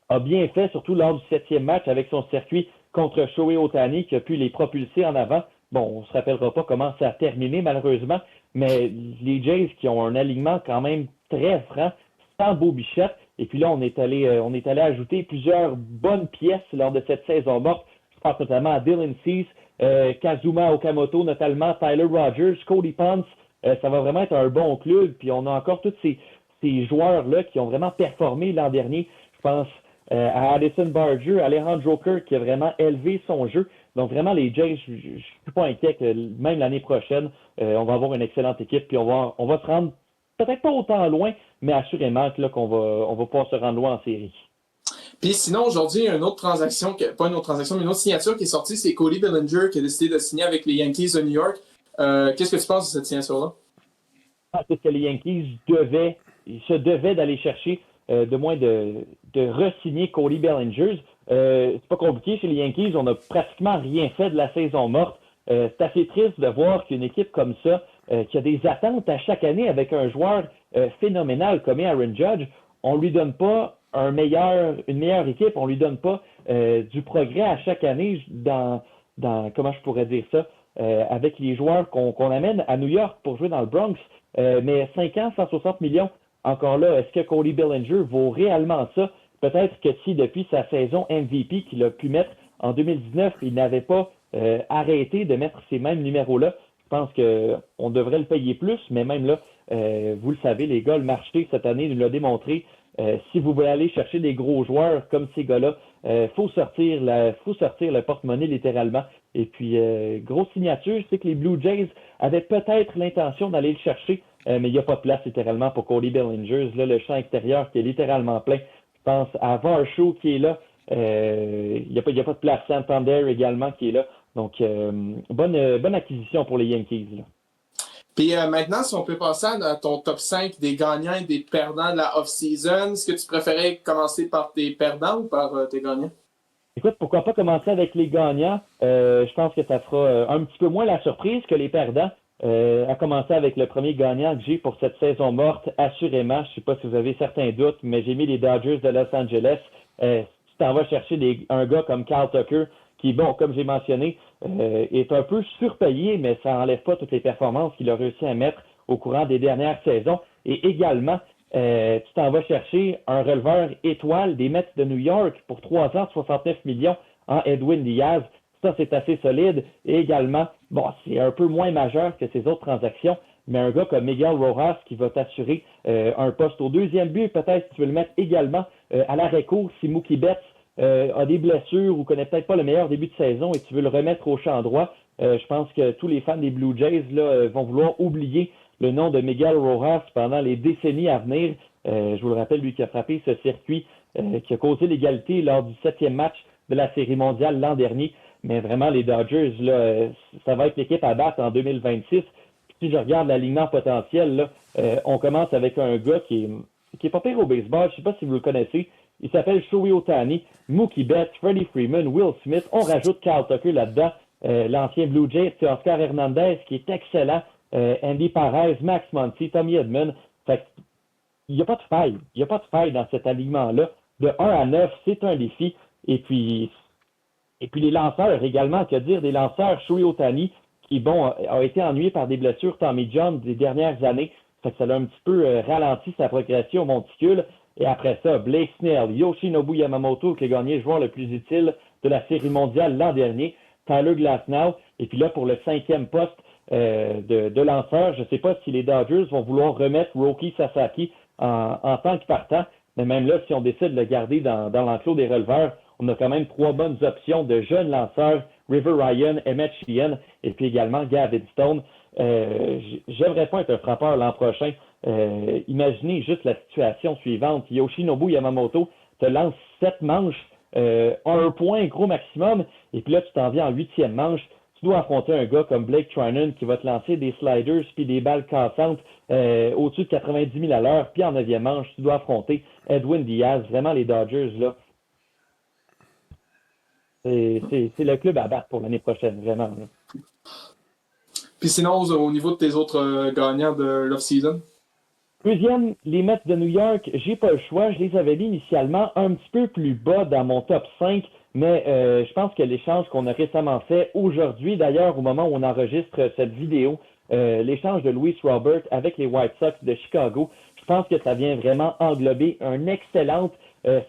Speaker 3: a bien fait, surtout lors du 7e match avec son circuit contre Shohei Ohtani qui a pu les propulser en avant. Bon, on ne se rappellera pas comment ça a terminé malheureusement, mais les Jays qui ont un alignement quand même très franc, sans Beau Bichette, et puis là on est allé ajouter plusieurs bonnes pièces lors de cette saison morte. Je pense notamment à Dylan Cease, Kazuma Okamoto, notamment Tyler Rogers, Cody Ponce. Ça va vraiment être un bon club, puis on a encore tous ces joueurs-là qui ont vraiment performé l'an dernier. Je pense à Addison Barger, Alejandro Kirk qui a vraiment élevé son jeu. Donc vraiment, les Jays, je ne suis pas inquiet que même l'année prochaine, on va avoir une excellente équipe puis on va se rendre peut-être pas autant loin, mais assurément que là, on va pouvoir se rendre loin en série.
Speaker 1: Puis sinon, aujourd'hui, il y a une autre transaction, pas une autre transaction, mais une autre signature qui est sortie, c'est Cody Bellinger qui a décidé de signer avec les Yankees de New York. Qu'est-ce que tu penses de cette signature-là?
Speaker 3: C'est ce que les Yankees se devaient d'aller chercher, de moins de re-signer Cody Bellinger. C'est pas compliqué chez les Yankees, on n'a pratiquement rien fait de la saison morte. C'est assez triste de voir qu'une équipe comme ça, qui a des attentes à chaque année avec un joueur phénoménal comme Aaron Judge, on lui donne pas une meilleure équipe, on lui donne pas du progrès à chaque année dans comment je pourrais dire ça, avec les joueurs qu'on amène à New York pour jouer dans le Bronx. Mais 5 ans, 160 millions, encore là, est-ce que Cody Bellinger vaut réellement ça? Peut-être que si depuis sa saison MVP qu'il a pu mettre en 2019, il n'avait pas arrêté de mettre ces mêmes numéros-là, je pense qu'on devrait le payer plus, mais même là, vous le savez, les gars, le marché cette année nous l'a démontré. Si vous voulez aller chercher des gros joueurs comme ces gars-là, faut sortir le porte-monnaie littéralement. Et puis, grosse signature, je sais que les Blue Jays avaient peut-être l'intention d'aller le chercher, mais il n'y a pas de place littéralement pour Cody Bellinger. Là, le champ extérieur qui est littéralement plein. Je pense à Varsho qui est là. Il n'y a pas de place. Santander également qui est là. Donc, bonne acquisition pour les Yankees. Là.
Speaker 1: Puis maintenant, si on peut passer à ton top 5 des gagnants et des perdants de la off-season, est-ce que tu préférais commencer par tes perdants ou par tes gagnants?
Speaker 3: Écoute, pourquoi pas commencer avec les gagnants? Je pense que ça fera un petit peu moins la surprise que les perdants. À commencer avec le premier gagnant que j'ai pour cette saison morte, assurément. Je ne sais pas si vous avez certains doutes, mais j'ai mis les Dodgers de Los Angeles. Si tu t'en vas chercher un gars comme Kyle Tucker, qui, bon, comme j'ai mentionné, est un peu surpayé, mais ça n'enlève pas toutes les performances qu'il a réussi à mettre au courant des dernières saisons. Et également, tu t'en vas chercher un releveur étoile des Mets de New York pour 3 ans, 69 millions en Edwin Diaz. Ça, c'est assez solide. Et également, bon, c'est un peu moins majeur que ces autres transactions, mais un gars comme Miguel Rojas qui va t'assurer un poste au deuxième but, peut-être que tu veux le mettre également à l'arrêt-court si Mookie Betts a des blessures ou connaît peut-être pas le meilleur début de saison et tu veux le remettre au champ droit. Je pense que tous les fans des Blue Jays là, vont vouloir oublier le nom de Miguel Rojas pendant les décennies à venir. Je vous le rappelle, lui qui a frappé ce circuit, qui a causé l'égalité lors du 7e match de la Série mondiale l'an dernier. Mais vraiment, les Dodgers, là, ça va être l'équipe à battre en 2026. Puis, si je regarde l'alignement potentiel, là, on commence avec un gars qui est pas pire au baseball. Je sais pas si vous le connaissez. Il s'appelle Shohei Ohtani, Mookie Betts, Freddie Freeman, Will Smith. On rajoute Kyle Tucker là-dedans. L'ancien Blue Jay, c'est Oscar Hernandez qui est excellent. Andy Perez, Max Muncy, Tommy Edman. Fait il n'y a pas de faille. Il n'y a pas de faille dans cet alignement-là. De 1 à 9, c'est un défi. Et puis les lanceurs également, que dire des lanceurs, Shohei Ohtani, qui, bon, a été ennuyé par des blessures Tommy John des dernières années. Fait que ça a un petit peu ralenti sa progression au monticule. Et après ça, Blake Snell, Yoshinobu Yamamoto, qui a gagné le joueur le plus utile de la Série mondiale l'an dernier, Tyler Glasnow. Et puis là, pour le 5e poste de lanceur, je ne sais pas si les Dodgers vont vouloir remettre Roki Sasaki en tant que partant. Mais même là, si on décide de le garder dans l'enclos des releveurs, on a quand même 3 bonnes options de jeunes lanceurs, River Ryan, Emmett Sheehan, et puis également Gavin Stone. J'aimerais pas être un frappeur l'an prochain. Imaginez juste la situation suivante. Yoshinobu Yamamoto te lance 7 manches, 1 point gros maximum, et puis là, tu t'en viens en 8e manche. Tu dois affronter un gars comme Blake Trinan qui va te lancer des sliders puis des balles cassantes au-dessus de 90 000 à l'heure. Puis en 9e manche, tu dois affronter Edwin Diaz. Vraiment, les Dodgers, là, c'est le club à battre pour l'année prochaine, vraiment. Là.
Speaker 1: Puis sinon, au niveau de tes autres gagnants de l'off-season?
Speaker 3: Deuxième, les Mets de New York, j'ai pas le choix. Je les avais mis initialement un petit peu plus bas dans mon top 5, mais je pense que l'échange qu'on a récemment fait aujourd'hui, d'ailleurs, au moment où on enregistre cette vidéo, l'échange de Luis Robert avec les White Sox de Chicago, je pense que ça vient vraiment englober une excellente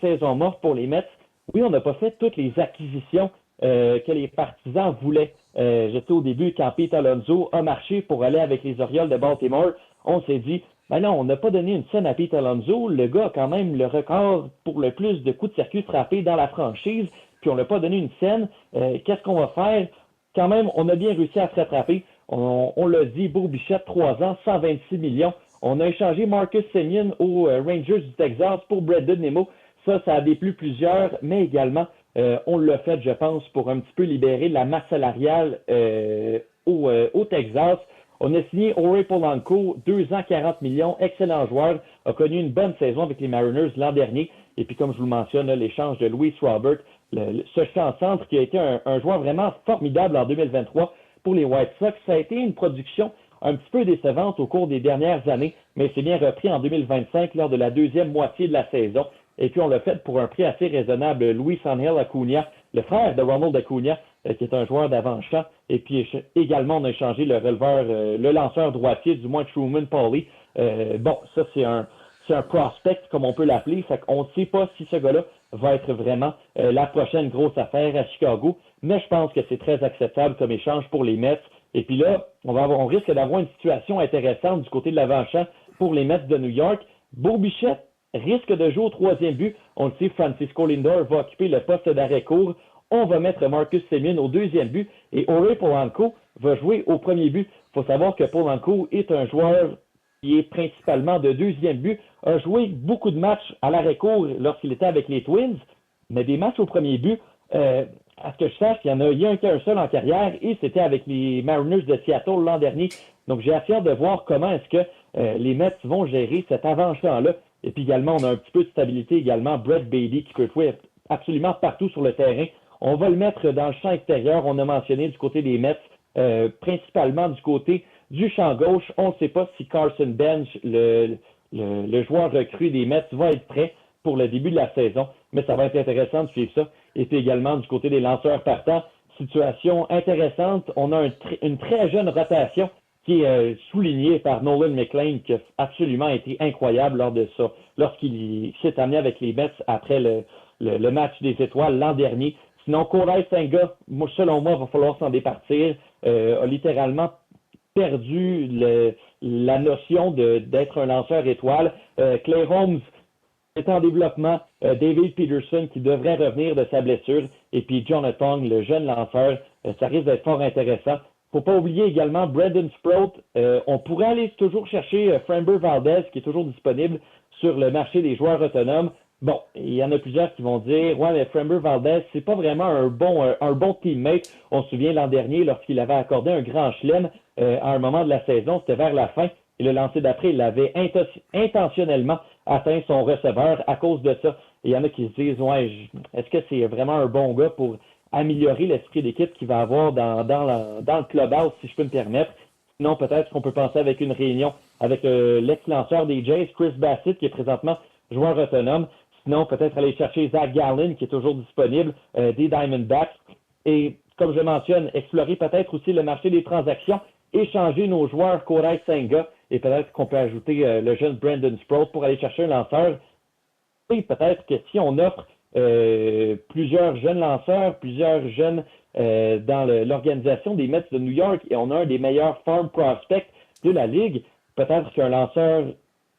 Speaker 3: saison morte pour les Mets. Oui, on n'a pas fait toutes les acquisitions que les partisans voulaient. J'étais au début quand Pete Alonso a marché pour aller avec les Orioles de Baltimore. On s'est dit, ben non, on n'a pas donné une scène à Pete Alonso. Le gars a quand même le record pour le plus de coups de circuit frappés dans la franchise, puis on n'a pas donné une scène. Qu'est-ce qu'on va faire? Quand même, on a bien réussi à se rattraper. On l'a dit, Beau Bichette, 3 ans, 126 millions. On a échangé Marcus Semien aux Rangers du Texas pour Brandon Nimmo. Ça a déplu plusieurs, mais également, on l'a fait, je pense, pour un petit peu libérer la masse salariale au Texas. On a signé Ore Polanco, 2 ans, 40 millions, excellent joueur, a connu une bonne saison avec les Mariners l'an dernier. Et puis, comme je vous le mentionne, l'échange de Luis Robert, ce champ-centre qui a été un joueur vraiment formidable en 2023 pour les White Sox. Ça a été une production un petit peu décevante au cours des dernières années, mais c'est bien repris en 2025 lors de la deuxième moitié de la saison. Et puis, on l'a fait pour un prix assez raisonnable. Luis Angel Acuna, le frère de Ronald Acuna, qui est un joueur d'avant-champ. Et puis, également, on a échangé le releveur, le lanceur droitier, du moins Truman Pauly. Bon, ça, c'est un prospect, comme on peut l'appeler. Fait qu'on ne sait pas si ce gars-là va être vraiment la prochaine grosse affaire à Chicago. Mais je pense que c'est très acceptable comme échange pour les Mets. Et puis là, on risque d'avoir une situation intéressante du côté de l'avant-champ pour les Mets de New York. Beau Bichette risque de jouer au troisième but. On le sait, Francisco Lindor va occuper le poste d'arrêt court. On va mettre Marcus Semien au deuxième but et Ore Polanco va jouer au premier but. Il faut savoir que Polanco est un joueur qui est principalement de deuxième but, a joué beaucoup de matchs à l'arrêt court lorsqu'il était avec les Twins, mais des matchs au premier but, à ce que je sache, il y a un seul en carrière et c'était avec les Mariners de Seattle l'an dernier. Donc j'ai hâte de voir comment est-ce que les Mets vont gérer cet avant-champ-là. Et puis également, on a un petit peu de stabilité également. Brett Baty qui peut jouer absolument partout sur le terrain. On va le mettre dans le champ extérieur. On a mentionné du côté des Mets, principalement du côté du champ gauche. On ne sait pas si Carson Bench, le joueur recru des Mets, va être prêt pour le début de la saison. Mais ça va être intéressant de suivre ça. Et puis également du côté des lanceurs partants, situation intéressante. On a une très jeune rotation qui est soulignée par Nolan McLean, qui a absolument été incroyable lors de ça, lorsqu'il s'est amené avec les Mets après le match des étoiles l'an dernier. Sinon, Kodai Senga, selon moi, va falloir s'en départir, a littéralement perdu la notion d'être un lanceur étoile. Clay Holmes est en développement. David Peterson qui devrait revenir de sa blessure. Et puis Jonathan, le jeune lanceur, ça risque d'être fort intéressant. Faut pas oublier également Brandon Sprout. On pourrait aller toujours chercher Framber Valdez qui est toujours disponible sur le marché des joueurs autonomes. Bon, il y en a plusieurs qui vont dire « Ouais, mais Framber Valdez, c'est pas vraiment un bon teammate. » On se souvient l'an dernier, lorsqu'il avait accordé un grand chelem à un moment de la saison, c'était vers la fin, et le lancer d'après, il avait intentionnellement atteint son receveur à cause de ça. Et il y en a qui se disent « Ouais, est-ce que c'est vraiment un bon gars pour améliorer l'esprit d'équipe qu'il va avoir dans le clubhouse, si je peux me permettre? » Sinon, peut-être qu'on peut penser avec une réunion avec l'ex-lanceur des Jays, Chris Bassett, qui est présentement joueur autonome. Sinon, peut-être aller chercher Zach Gallen, qui est toujours disponible, des Diamondbacks. Et, comme je mentionne, explorer peut-être aussi le marché des transactions, échanger nos joueurs Kodai Senga, et peut-être qu'on peut ajouter le jeune Brandon Sprout pour aller chercher un lanceur. Et peut-être que si on offre plusieurs jeunes lanceurs, plusieurs jeunes dans l'organisation des Mets de New York, et on a un des meilleurs farm prospects de la Ligue, peut-être qu'un lanceur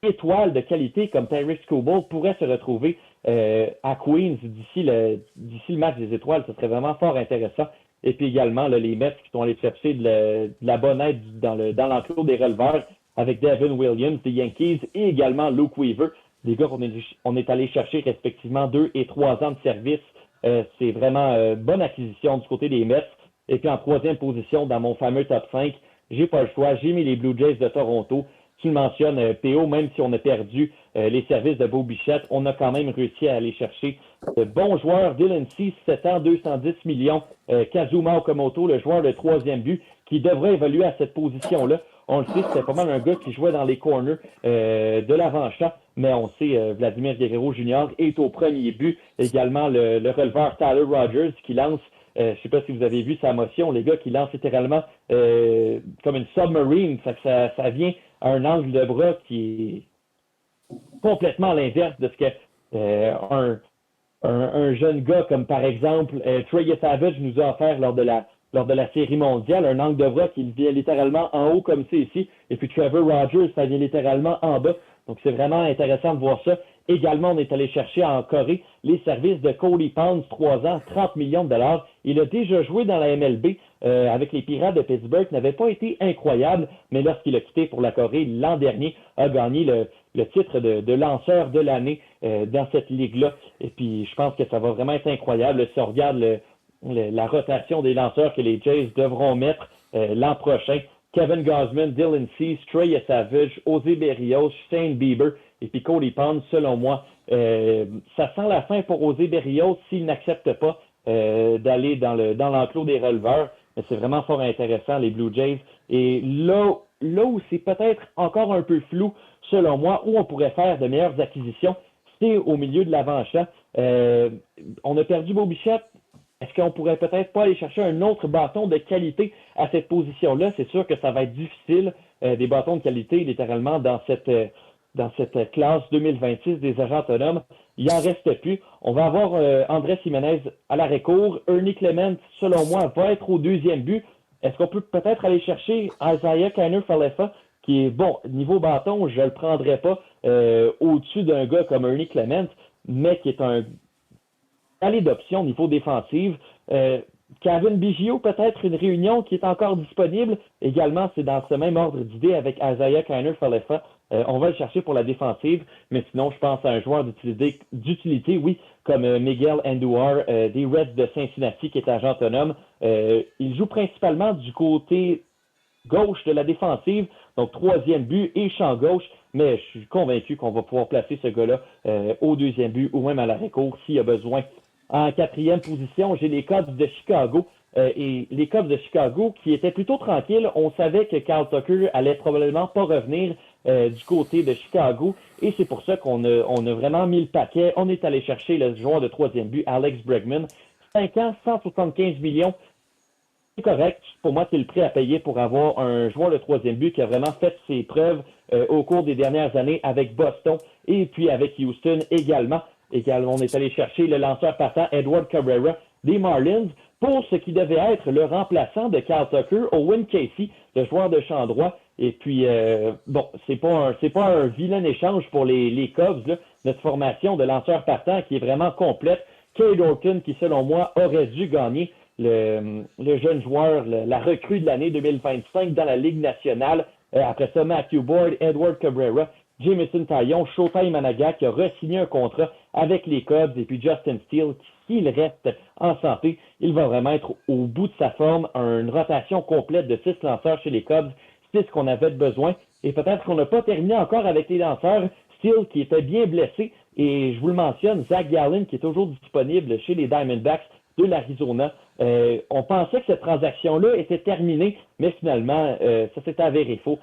Speaker 3: étoile de qualité comme Tarik Skubal pourrait se retrouver à Queens d'ici le match des étoiles. Ce serait vraiment fort intéressant. Et puis également, là, les Mets qui sont allés chercher de la bonne aide dans l'enclos des releveurs avec Devin Williams des Yankees et également Luke Weaver, des gars qu'on est allé chercher respectivement 2 et 3 ans de service. C'est vraiment bonne acquisition du côté des Mets. Et puis en troisième position, dans mon fameux top 5, j'ai pas le choix. J'ai mis les Blue Jays de Toronto. Tu le mentionnes, PO, même si on a perdu les services de Beau Bichette, on a quand même réussi à aller chercher de bons joueurs. Dylan Cease, 7 ans, 210 millions. Kazuma Okamoto, le joueur de troisième but, qui devrait évoluer à cette position-là. On le sait, c'était pas mal un gars qui jouait dans les corners de l'avant-champ, mais on sait, Vladimir Guerrero Jr. est au premier but. Également, le releveur Tyler Rogers qui lance, je sais pas si vous avez vu sa motion, les gars qui lancent littéralement comme une submarine. Ça vient à un angle de bras qui est complètement à l'inverse de ce que un jeune gars comme par exemple Trey Savage nous a offert lors de la série mondiale, un angle de bras qui vient littéralement en haut comme c'est ici, et puis Trevor Rogers, ça vient littéralement en bas. Donc, c'est vraiment intéressant de voir ça. Également, on est allé chercher en Corée les services de Cody Pounds, 3 ans, 30 millions de dollars. Il a déjà joué dans la MLB avec les Pirates de Pittsburgh, n'avait pas été incroyable, mais lorsqu'il a quitté pour la Corée l'an dernier, a gagné le titre de lanceur de l'année dans cette ligue-là. Et puis, je pense que ça va vraiment être incroyable si on regarde la rotation des lanceurs que les Jays devront mettre l'an prochain. Kevin Gausman, Dylan Cease, Trey Savage, José Berrios, Shane Bieber et puis Cody Pounds, selon moi. Ça sent la fin pour José Berrios s'il n'accepte pas d'aller dans l'enclos des releveurs. Mais c'est vraiment fort intéressant, les Blue Jays. Et là où c'est peut-être encore un peu flou, selon moi, où on pourrait faire de meilleures acquisitions, c'est au milieu de l'avant-champ. On a perdu Bo Bichette. Est-ce qu'on pourrait peut-être pas aller chercher un autre bâton de qualité à cette position-là? C'est sûr que ça va être difficile, des bâtons de qualité, littéralement, dans cette classe 2026 des agents autonomes. Il n'en reste plus. On va avoir Andrés Jiménez à l'arrêt-court. Ernie Clement, selon moi, va être au deuxième but. Est-ce qu'on peut peut-être aller chercher Isaiah Kiner-Falefa, qui est, bon, niveau bâton, je ne le prendrais pas au-dessus d'un gars comme Ernie Clement, mais qui est un allée d'options au niveau défensif. Kevin Biggio, peut-être une réunion qui est encore disponible. Également, c'est dans ce même ordre d'idée avec Isaiah Kiner-Falefa. On va le chercher pour la défensive, mais sinon, je pense à un joueur d'utilité, oui, comme Miguel Andujar des Reds de Cincinnati, qui est agent autonome. Il joue principalement du côté gauche de la défensive, donc troisième but et champ gauche, mais je suis convaincu qu'on va pouvoir placer ce gars-là au deuxième but ou même à l'arrêt-court s'il y a besoin. En quatrième position, j'ai les Cubs de Chicago. Et les Cubs de Chicago qui étaient plutôt tranquilles. On savait que Kyle Tucker allait probablement pas revenir du côté de Chicago. Et c'est pour ça qu'on a vraiment mis le paquet. On est allé chercher le joueur de troisième but, Alex Bregman. 5 ans, 175 millions. C'est correct. Pour moi, c'est le prix à payer pour avoir un joueur de troisième but qui a vraiment fait ses preuves au cours des dernières années avec Boston et puis avec Houston également. On est allé chercher le lanceur partant Edward Cabrera des Marlins pour ce qui devait être le remplaçant de Kyle Tucker, Owen Casey, le joueur de champ droit. Et puis, bon, c'est pas un vilain échange pour les Cubs, là. Notre formation de lanceur partant qui est vraiment complète. Cade Orton, qui selon moi aurait dû gagner le jeune joueur, la recrue de l'année 2025 dans la Ligue nationale. Après ça, Matthew Boyd, Edward Cabrera, Jameson Taillon, Shota Imanaga qui a re-signé un contrat avec les Cubs et puis Justin Steele, s'il reste en santé, il va vraiment être au bout de sa forme, une rotation complète de 6 lanceurs chez les Cubs, c'est ce qu'on avait besoin. Et peut-être qu'on n'a pas terminé encore avec les lanceurs. Steele qui était bien blessé, et je vous le mentionne, Zach Gallen qui est toujours disponible chez les Diamondbacks de l'Arizona. On pensait que cette transaction-là était terminée, mais finalement, ça s'est avéré faux.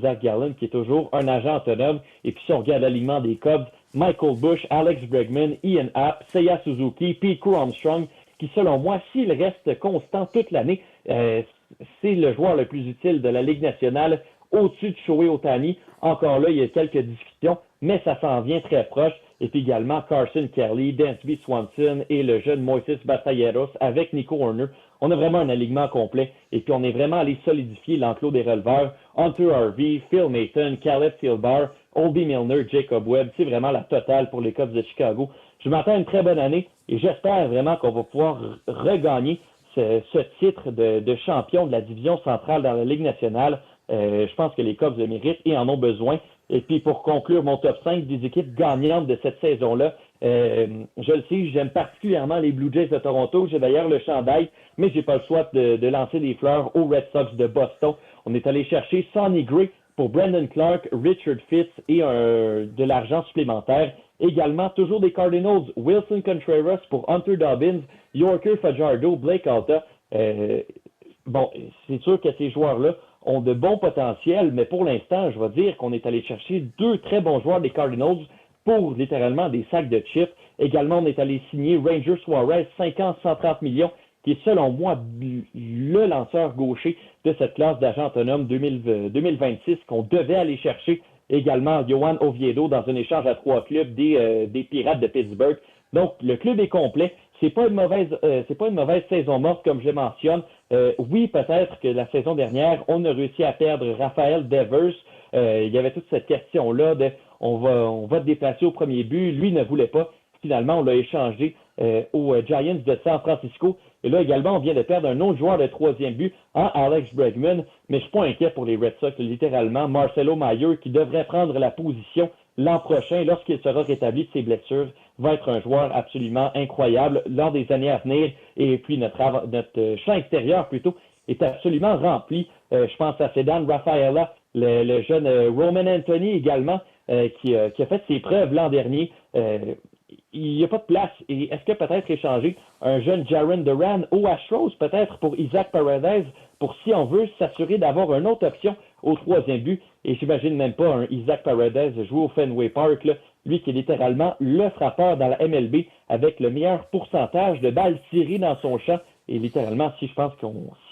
Speaker 3: Zach Gallen, qui est toujours un agent autonome. Et puis, si on regarde l'alignement des Cubs, Michael Bush, Alex Bregman, Ian Happ, Seiya Suzuki, Pete Crow Armstrong, qui, selon moi, s'il reste constant toute l'année, c'est le joueur le plus utile de la Ligue nationale, au-dessus de Shohei Ohtani. Encore là, il y a quelques discussions, mais ça s'en vient très proche. Et puis également Carson Kelly, Dansby Swanson et le jeune Moises Batalleros avec Nico Hoerner. On a vraiment un alignement complet. Et puis on est vraiment allé solidifier l'enclos des releveurs. Hunter Harvey, Phil Mason, Caleb Thielbar, Obi Milner, Jacob Webb. C'est vraiment la totale pour les Cubs de Chicago. Je m'attends à une très bonne année et j'espère vraiment qu'on va pouvoir regagner ce titre de champion de la division centrale dans la Ligue nationale. Je pense que les Cubs le méritent et en ont besoin. Et puis, pour conclure mon top 5 des équipes gagnantes de cette saison-là, je le sais, j'aime particulièrement les Blue Jays de Toronto. J'ai d'ailleurs le chandail, mais j'ai pas le choix de lancer des fleurs aux Red Sox de Boston. On est allé chercher Sonny Gray pour Brandon Clark, Richard Fitz et de l'argent supplémentaire. Également, toujours des Cardinals, Wilson Contreras pour Hunter Dobbins, Yorker Fajardo, Blake Alta. Bon, c'est sûr que ces joueurs-là ont de bons potentiels, mais pour l'instant, je vais dire qu'on est allé chercher 2 très bons joueurs des Cardinals pour littéralement des sacs de chips. Également, on est allé signer Ranger Suarez, 5 ans, 130 millions, qui est selon moi le lanceur gaucher de cette classe d'agents autonomes 2026 qu'on devait aller chercher. Également, Johan Oviedo dans un échange à 3 clubs des Pirates de Pittsburgh. Donc, le club est complet. C'est pas une mauvaise saison morte, comme je mentionne. Oui, peut-être que la saison dernière, on a réussi à perdre Raphaël Devers. Il y avait toute cette question-là de on va te déplacer au premier but. Lui ne voulait pas. Finalement, on l'a échangé aux Giants de San Francisco. Et là, également, on vient de perdre un autre joueur de troisième but, Alex Bregman. Mais je suis pas inquiet pour les Red Sox, littéralement. Marcelo Mayer, qui devrait prendre la position l'an prochain, lorsqu'il sera rétabli de ses blessures, va être un joueur absolument incroyable lors des années à venir. Et puis, notre champ extérieur, plutôt, est absolument rempli. Je pense à Ceddanne Rafaela, le jeune Roman Anthony également, qui a fait ses preuves l'an dernier. Il n'y a pas de place. Et est-ce que peut-être échanger un jeune Jarren Duran au Astros, peut-être pour Isaac Paredes, pour si on veut s'assurer d'avoir une autre option au troisième but? Et j'imagine même pas un Isaac Paredes jouer au Fenway Park, là, lui qui est littéralement le frappeur dans la MLB avec le meilleur pourcentage de balles tirées dans son champ. Et littéralement, si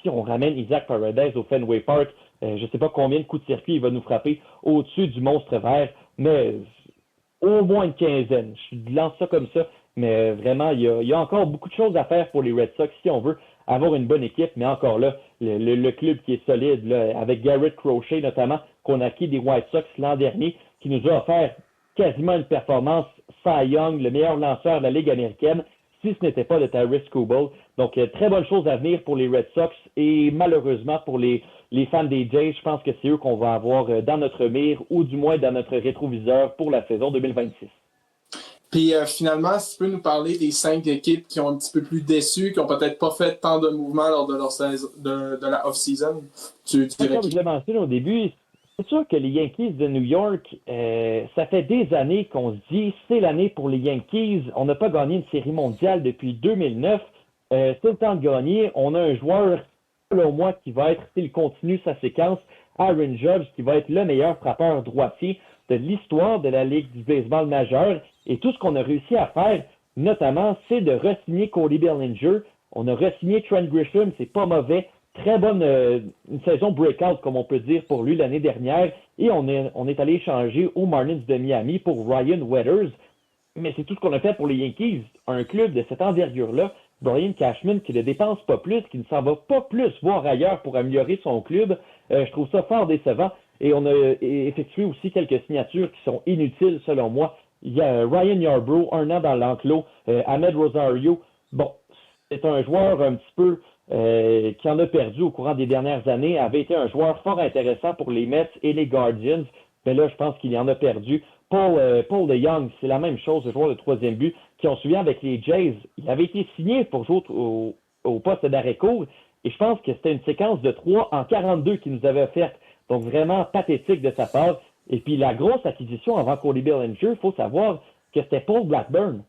Speaker 3: on ramène Isaac Paredes au Fenway Park, je ne sais pas combien de coups de circuit il va nous frapper au-dessus du monstre vert, mais au moins une quinzaine. Je lance ça comme ça, mais vraiment, il y a encore beaucoup de choses à faire pour les Red Sox si on veut avoir une bonne équipe. Mais encore là, le club qui est solide, là, avec Garrett Crochet notamment, qu'on a acquis des White Sox l'an dernier, qui nous a offert quasiment une performance Cy Young, le meilleur lanceur de la Ligue américaine, si ce n'était pas de Taris Skubal. Donc, très bonne chose à venir pour les Red Sox et malheureusement pour les fans des Jays, je pense que c'est eux qu'on va avoir dans notre mire ou du moins dans notre rétroviseur pour la saison 2026.
Speaker 1: Puis finalement, si tu peux nous parler des 5 équipes qui ont un petit peu plus déçu, qui n'ont peut-être pas fait tant de mouvements lors de leur saison, de la off-season, tu dirais
Speaker 3: comme je l'ai mentionné au début, c'est sûr que les Yankees de New York, ça fait des années qu'on se dit c'est l'année pour les Yankees. On n'a pas gagné une série mondiale depuis 2009. C'est le temps de gagner. On a un joueur, selon moi, qui va être, s'il continue sa séquence, Aaron Judge, qui va être le meilleur frappeur droitier de l'histoire de la Ligue du baseball majeur. Et tout ce qu'on a réussi à faire, notamment, c'est de re-signer Cody Bellinger. On a re-signé Trent Grisham, c'est pas mauvais. Très bonne une saison breakout, comme on peut dire, pour lui l'année dernière. Et on est allé échanger aux Marlins de Miami pour Ryan Weathers. Mais c'est tout ce qu'on a fait pour les Yankees. Un club de cette envergure-là, Brian Cashman, qui ne dépense pas plus, qui ne s'en va pas plus voir ailleurs pour améliorer son club, je trouve ça fort décevant. Et on a effectué aussi quelques signatures qui sont inutiles, selon moi. Il y a Ryan Yarbrough, 1 an dans l'enclos. Ahmed Rosario, bon, c'est un joueur un petit peu qui en a perdu au courant des dernières années, avait été un joueur fort intéressant pour les Mets et les Guardians, mais là, je pense qu'il en a perdu. Paul DeYoung, c'est la même chose, le joueur de troisième but, qui on se souvient avec les Jays, il avait été signé pour jouer au poste d'arrêt-court, et je pense que c'était une séquence de 3 en 42 qu'il nous avait offerte, donc vraiment pathétique de sa part. Et puis la grosse acquisition avant Cody Bellinger, il faut savoir que c'était Paul Blackburn.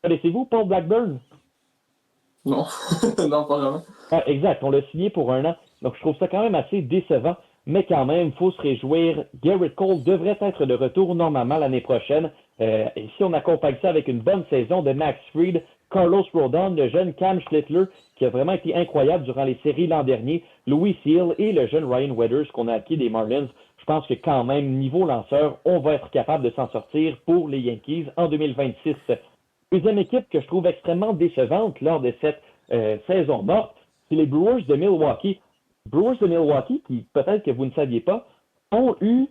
Speaker 3: Connaissez-vous Paul Blackburn?
Speaker 1: Non, non, pas vraiment.
Speaker 3: Ah, exact, on l'a signé pour 1 an. Donc, je trouve ça quand même assez décevant. Mais quand même, il faut se réjouir. Garrett Cole devrait être de retour normalement l'année prochaine. Et si on accompagne ça avec une bonne saison de Max Fried, Carlos Rodon, le jeune Cam Schlittler, qui a vraiment été incroyable durant les séries l'an dernier, Louis Seal et le jeune Ryan Weathers qu'on a acquis des Marlins, je pense que quand même, niveau lanceur, on va être capable de s'en sortir pour les Yankees en 2026. Deuxième équipe que je trouve extrêmement décevante lors de cette saison morte, c'est les Brewers de Milwaukee. Brewers de Milwaukee, qui, peut-être que vous ne saviez pas, ont eu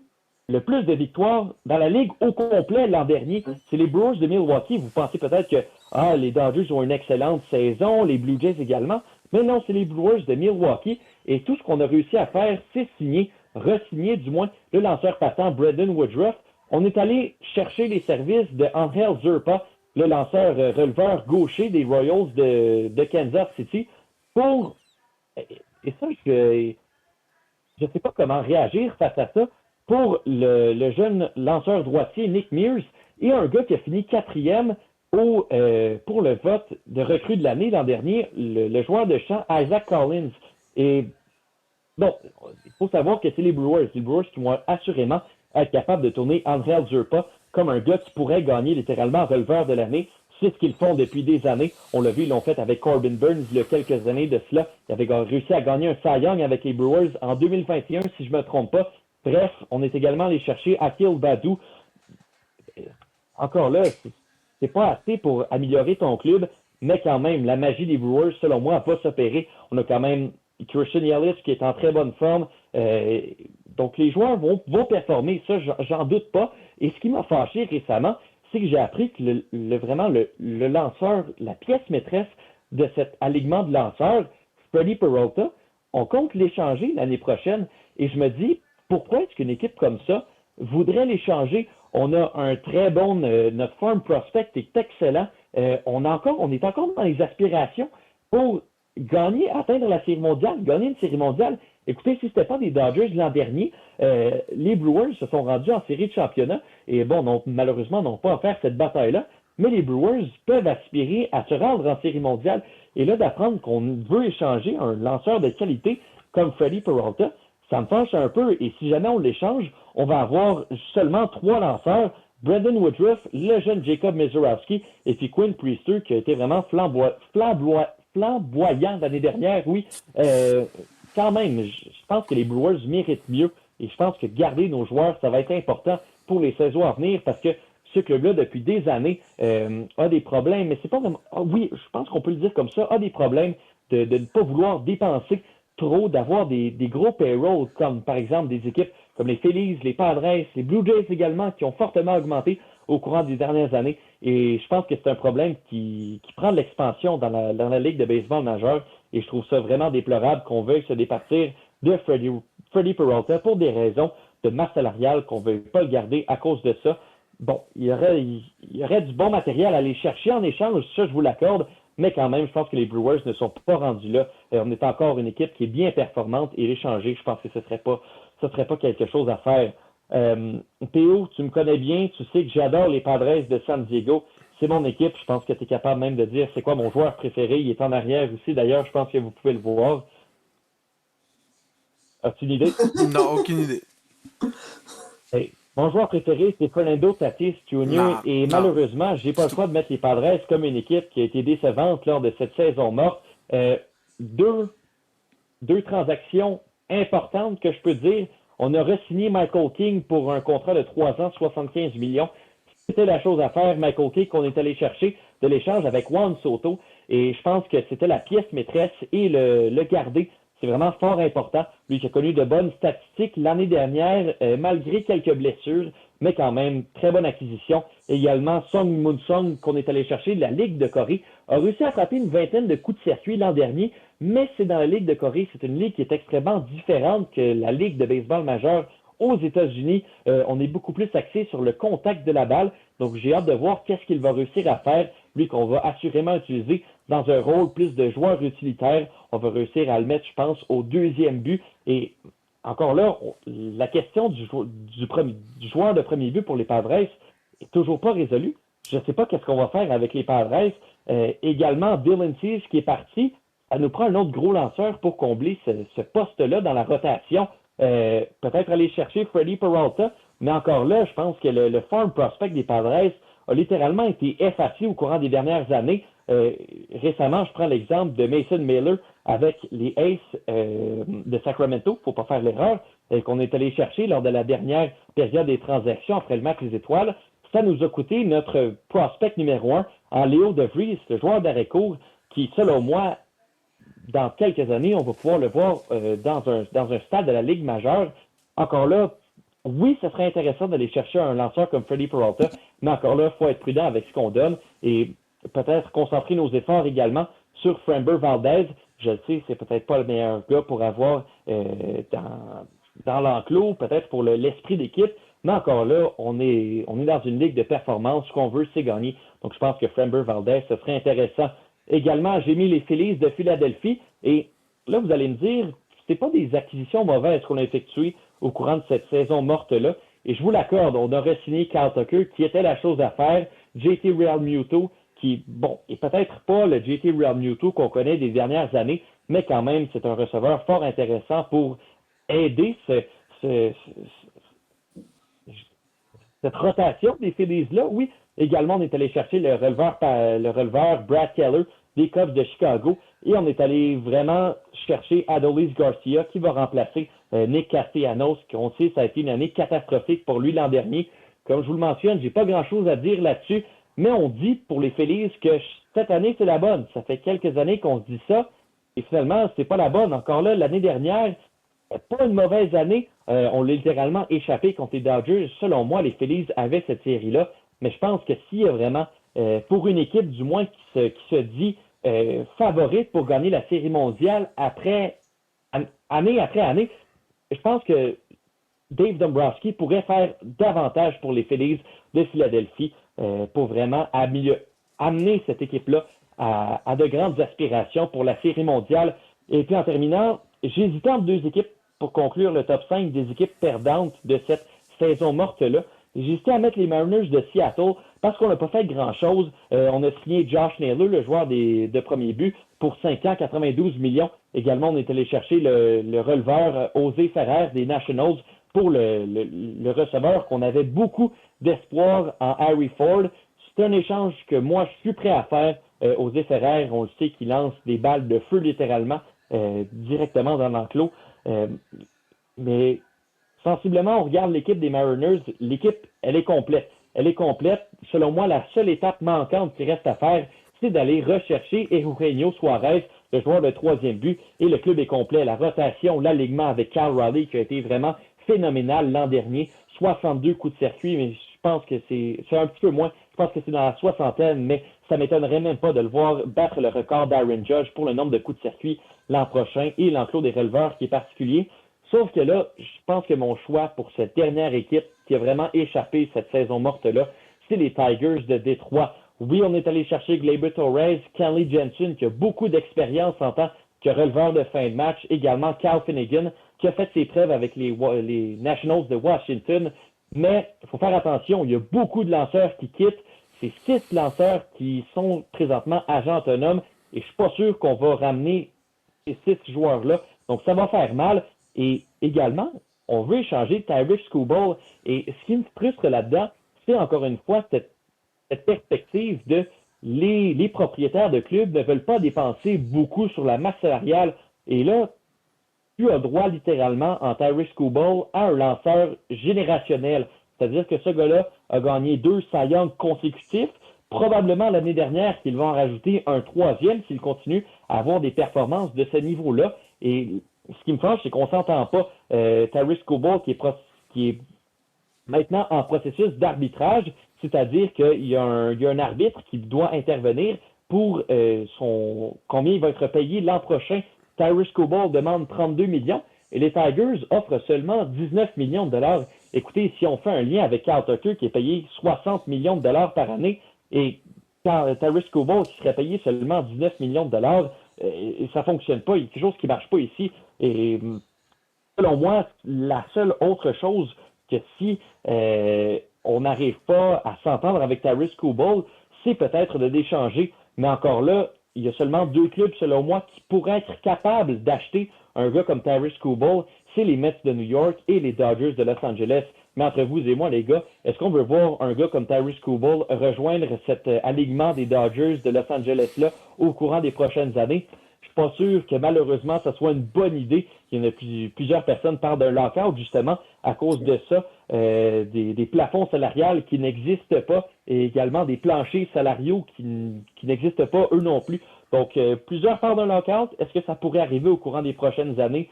Speaker 3: le plus de victoires dans la Ligue au complet l'an dernier. C'est les Brewers de Milwaukee. Vous pensez peut-être que les Dodgers ont une excellente saison, les Blue Jays également. Mais non, c'est les Brewers de Milwaukee. Et tout ce qu'on a réussi à faire, c'est signer, re-signer du moins, le lanceur partant Brendan Woodruff. On est allé chercher les services de Angel Zerpa, le lanceur releveur gaucher des Royals de Kansas City, pour... Et ça, je ne sais pas comment réagir face à ça, pour le jeune lanceur droitier Nick Mears et un gars qui a fini 4e pour le vote de recrue de l'année l'an dernier, le joueur de champ Isaac Collins. Et bon, il faut savoir que c'est les Brewers qui vont assurément être capables de tourner Angel Zerpa comme un gars qui pourrait gagner littéralement releveur de l'année. C'est ce qu'ils font depuis des années. On l'a vu, ils l'ont fait avec Corbin Burns il y a quelques années de cela. Ils avaient réussi à gagner un Cy Young avec les Brewers en 2021, si je ne me trompe pas. Bref, on est également allé chercher Akil Baddoo. Encore là, c'est pas assez pour améliorer ton club, mais quand même, la magie des Brewers, selon moi, va s'opérer. On a quand même Christian Yelich qui est en très bonne forme. Donc, les joueurs vont performer, ça, j'en doute pas. Et ce qui m'a fâché récemment, c'est que j'ai appris que vraiment le lanceur, la pièce maîtresse de cet alignement de lanceurs, Freddie Peralta, on compte l'échanger l'année prochaine. Et je me dis, pourquoi est-ce qu'une équipe comme ça voudrait l'échanger? On a un très bon, notre farm prospect est excellent. On est encore dans les aspirations pour gagner, atteindre la série mondiale, gagner une série mondiale. Écoutez, si ce n'était pas des Dodgers l'an dernier, les Brewers se sont rendus en série de championnat et bon, malheureusement, n'ont pas à faire cette bataille-là, mais les Brewers peuvent aspirer à se rendre en série mondiale. Et là, d'apprendre qu'on veut échanger un lanceur de qualité comme Freddie Peralta, ça me fâche un peu. Et si jamais on l'échange, on va avoir seulement 3 lanceurs. Brendan Woodruff, le jeune Jacob Mezorowski et puis Quinn Priester qui a été vraiment flamboyant l'année dernière. Oui, quand même, je pense que les Brewers méritent mieux et je pense que garder nos joueurs, ça va être important pour les saisons à venir parce que ce club-là, depuis des années, a des problèmes, mais c'est pas vraiment... oui, je pense qu'on peut le dire comme ça, a des problèmes de ne pas vouloir dépenser trop, d'avoir des gros payrolls, comme par exemple des équipes comme les Phillies, les Padres, les Blue Jays également, qui ont fortement augmenté au courant des dernières années. Et je pense que c'est un problème qui prend de l'expansion dans la Ligue de baseball majeure. Et je trouve ça vraiment déplorable qu'on veuille se départir de Freddie Peralta pour des raisons de masse salariale, qu'on ne veuille pas le garder à cause de ça. Bon, il y aurait du bon matériel à aller chercher en échange, ça je vous l'accorde, mais quand même, je pense que les Brewers ne sont pas rendus là. On est encore une équipe qui est bien performante et l'échanger, je pense que ce serait pas quelque chose à faire. Théo, tu me connais bien, tu sais que j'adore les Padres de San Diego. C'est mon équipe, je pense que tu es capable même de dire c'est quoi mon joueur préféré. Il est en arrière aussi, d'ailleurs, je pense que vous pouvez le voir. As-tu une idée?
Speaker 2: Non, aucune idée.
Speaker 3: Hey, mon joueur préféré, c'est Fernando Tatis Jr. Et malheureusement, j'ai pas le choix de mettre les Padres comme une équipe qui a été décevante lors de cette saison morte. Deux transactions importantes que je peux dire. On a re-signé Michael King pour un contrat de 3 ans, 75 millions. C'était la chose à faire, Michael King, qu'on est allé chercher de l'échange avec Juan Soto. Et je pense que c'était la pièce maîtresse et le garder. C'est vraiment fort important. Lui qui a connu de bonnes statistiques l'année dernière, malgré quelques blessures, mais quand même, très bonne acquisition. Également, Song Moon-Song, qu'on est allé chercher de la Ligue de Corée, a réussi à frapper une vingtaine de coups de circuit l'an dernier, mais c'est dans la Ligue de Corée, c'est une ligue qui est extrêmement différente que la Ligue de baseball majeure aux États-Unis. On est beaucoup plus axé sur le contact de la balle, donc j'ai hâte de voir qu'est-ce qu'il va réussir à faire, lui qu'on va assurément utiliser dans un rôle plus de joueur utilitaire. On va réussir à le mettre, je pense, au 2e but. Et encore là, la question du joueur de premier but pour les Padres est toujours pas résolue. Je ne sais pas qu'est-ce qu'on va faire avec les Padres. Également, Dylan Cease qui est parti, ça nous prend un autre gros lanceur pour combler ce poste-là dans la rotation. Peut-être aller chercher Freddie Peralta, mais encore là, je pense que le farm prospect des Padres a littéralement été effacé au courant des dernières années. Récemment, je prends l'exemple de Mason Miller avec les Aces de Sacramento, il ne faut pas faire l'erreur, qu'on est allé chercher lors de la dernière période des transactions après le match des Étoiles. Ça nous a coûté notre prospect numéro 1 en Leo DeVries, le joueur d'arrêt-court, qui, selon moi, dans quelques années, on va pouvoir le voir dans un stade de la Ligue majeure. Encore là, oui, ce serait intéressant d'aller chercher un lanceur comme Freddie Peralta, mais encore là, il faut être prudent avec ce qu'on donne et peut-être concentrer nos efforts également sur Framber Valdez. Je le sais, c'est peut-être pas le meilleur gars pour avoir dans l'enclos, peut-être pour l'esprit d'équipe, mais encore là, on est dans une ligue de performance. Ce qu'on veut, c'est gagner. Donc, je pense que Framber Valdez, ce serait intéressant. Également, j'ai mis les Phillies de Philadelphie et là, vous allez me dire, c'est pas des acquisitions mauvaises qu'on a effectuées au courant de cette saison morte-là. Et je vous l'accorde, on a re-signé Kyle Tucker, qui était la chose à faire. JT Realmuto, qui, bon, est peut-être pas le JT Realmuto qu'on connaît des dernières années, mais quand même, c'est un receveur fort intéressant pour aider cette rotation des Phillies-là. Oui, également, on est allé chercher le releveur Brad Keller des Cubs de Chicago et on est allé vraiment chercher Adolis Garcia qui va remplacer Nick Castellanos, qu'on sait ça a été une année catastrophique pour lui l'an dernier. Comme je vous le mentionne, j'ai pas grand-chose à dire là-dessus, mais on dit pour les Phillies que cette année, c'est la bonne. Ça fait quelques années qu'on se dit ça et finalement, c'est pas la bonne. Encore là, l'année dernière, pas une mauvaise année. On l'a littéralement échappé contre les Dodgers. Selon moi, les Phillies avaient cette série-là. Mais je pense que s'il y a vraiment, pour une équipe du moins qui se dit favorite pour gagner la série mondiale année après année, je pense que Dave Dombrowski pourrait faire davantage pour les Phillies de Philadelphie pour vraiment amener cette équipe-là à de grandes aspirations pour la série mondiale. Et puis en terminant, j'hésitais entre deux équipes pour conclure le top 5 des équipes perdantes de cette saison morte-là. J'hésitais à mettre les Mariners de Seattle parce qu'on n'a pas fait grand-chose. On a signé Josh Naylor, le joueur de premier but, pour 5 ans, 92 millions. Également, on est allé chercher le releveur José Ferrer des Nationals pour le receveur qu'on avait beaucoup d'espoir en Harry Ford. C'est un échange que moi, je suis prêt à faire. José Ferrer, on le sait qu'il lance des balles de feu littéralement directement dans l'enclos. Mais sensiblement, on regarde l'équipe des Mariners. L'équipe, elle est complète. Elle est complète. Selon moi, la seule étape manquante qui reste à faire, c'est d'aller rechercher Eugenio Suarez, le joueur de troisième but, et le club est complet. La rotation, l'alignement avec Cal Raleigh qui a été vraiment phénoménal l'an dernier. 62 coups de circuit, mais je pense que c'est un petit peu moins. Je pense que c'est dans la soixantaine, mais ça ne m'étonnerait même pas de le voir battre le record d'Aaron Judge pour le nombre de coups de circuit l'an prochain et l'enclos des releveurs qui est particulier. Sauf que là, je pense que mon choix pour cette dernière équipe qui a vraiment échappé cette saison morte-là, c'est les Tigers de Détroit. Oui, on est allé chercher Gleyber Torres, Kenley Jensen, qui a beaucoup d'expérience en tant que releveur de fin de match, également Cal Finnegan, qui a fait ses preuves avec les Nationals de Washington. Mais il faut faire attention, il y a beaucoup de lanceurs qui quittent. C'est 6 lanceurs qui sont présentement agents autonomes et je ne suis pas sûr qu'on va ramener ces 6 joueurs-là. Donc, ça va faire mal. Et également, on veut échanger Tyrese Skubal. Et ce qui me frustre là-dedans, c'est encore une fois cette perspective de les propriétaires de clubs ne veulent pas dépenser beaucoup sur la masse salariale. Et là, tu as droit littéralement en Tyrese Skubal à un lanceur générationnel. C'est-à-dire que ce gars-là a gagné 2 Cy Young consécutifs. Probablement l'année dernière qu'il va en rajouter un 3e s'il continue à avoir des performances de ce niveau-là. Et ce qui me fâche, c'est qu'on ne s'entend pas. Tyrese Skubal qui est maintenant en processus d'arbitrage, c'est-à-dire qu'il y a un arbitre qui doit intervenir pour combien il va être payé l'an prochain. Tyrese Skubal demande 32 millions et les Tigers offrent seulement 19 millions de dollars. Écoutez, si on fait un lien avec Kyle Tucker qui est payé 60 millions de dollars par année et Tyrese Skubal qui serait payé seulement 19 millions de dollars, ça ne fonctionne pas. Il y a quelque chose qui ne marche pas ici. Et selon moi, la seule autre chose que si on n'arrive pas à s'entendre avec Tyrese Skubal, c'est peut-être de l'échanger. Mais encore là, il y a seulement 2 clubs, selon moi, qui pourraient être capables d'acheter un gars comme Tyrese Skubal. C'est les Mets de New York et les Dodgers de Los Angeles. Mais entre vous et moi, les gars, est-ce qu'on veut voir un gars comme Tyrese Skubal rejoindre cet alignement des Dodgers de Los Angeles-là au courant des prochaines années? Je suis pas sûr que malheureusement, ça soit une bonne idée. Il y en a plusieurs personnes parlent d'un lockout justement à cause de ça, des plafonds salariales qui n'existent pas et également des planchers salariaux qui n'existent pas eux non plus. Donc, plusieurs parlent d'un lockout. Est-ce que ça pourrait arriver au courant des prochaines années?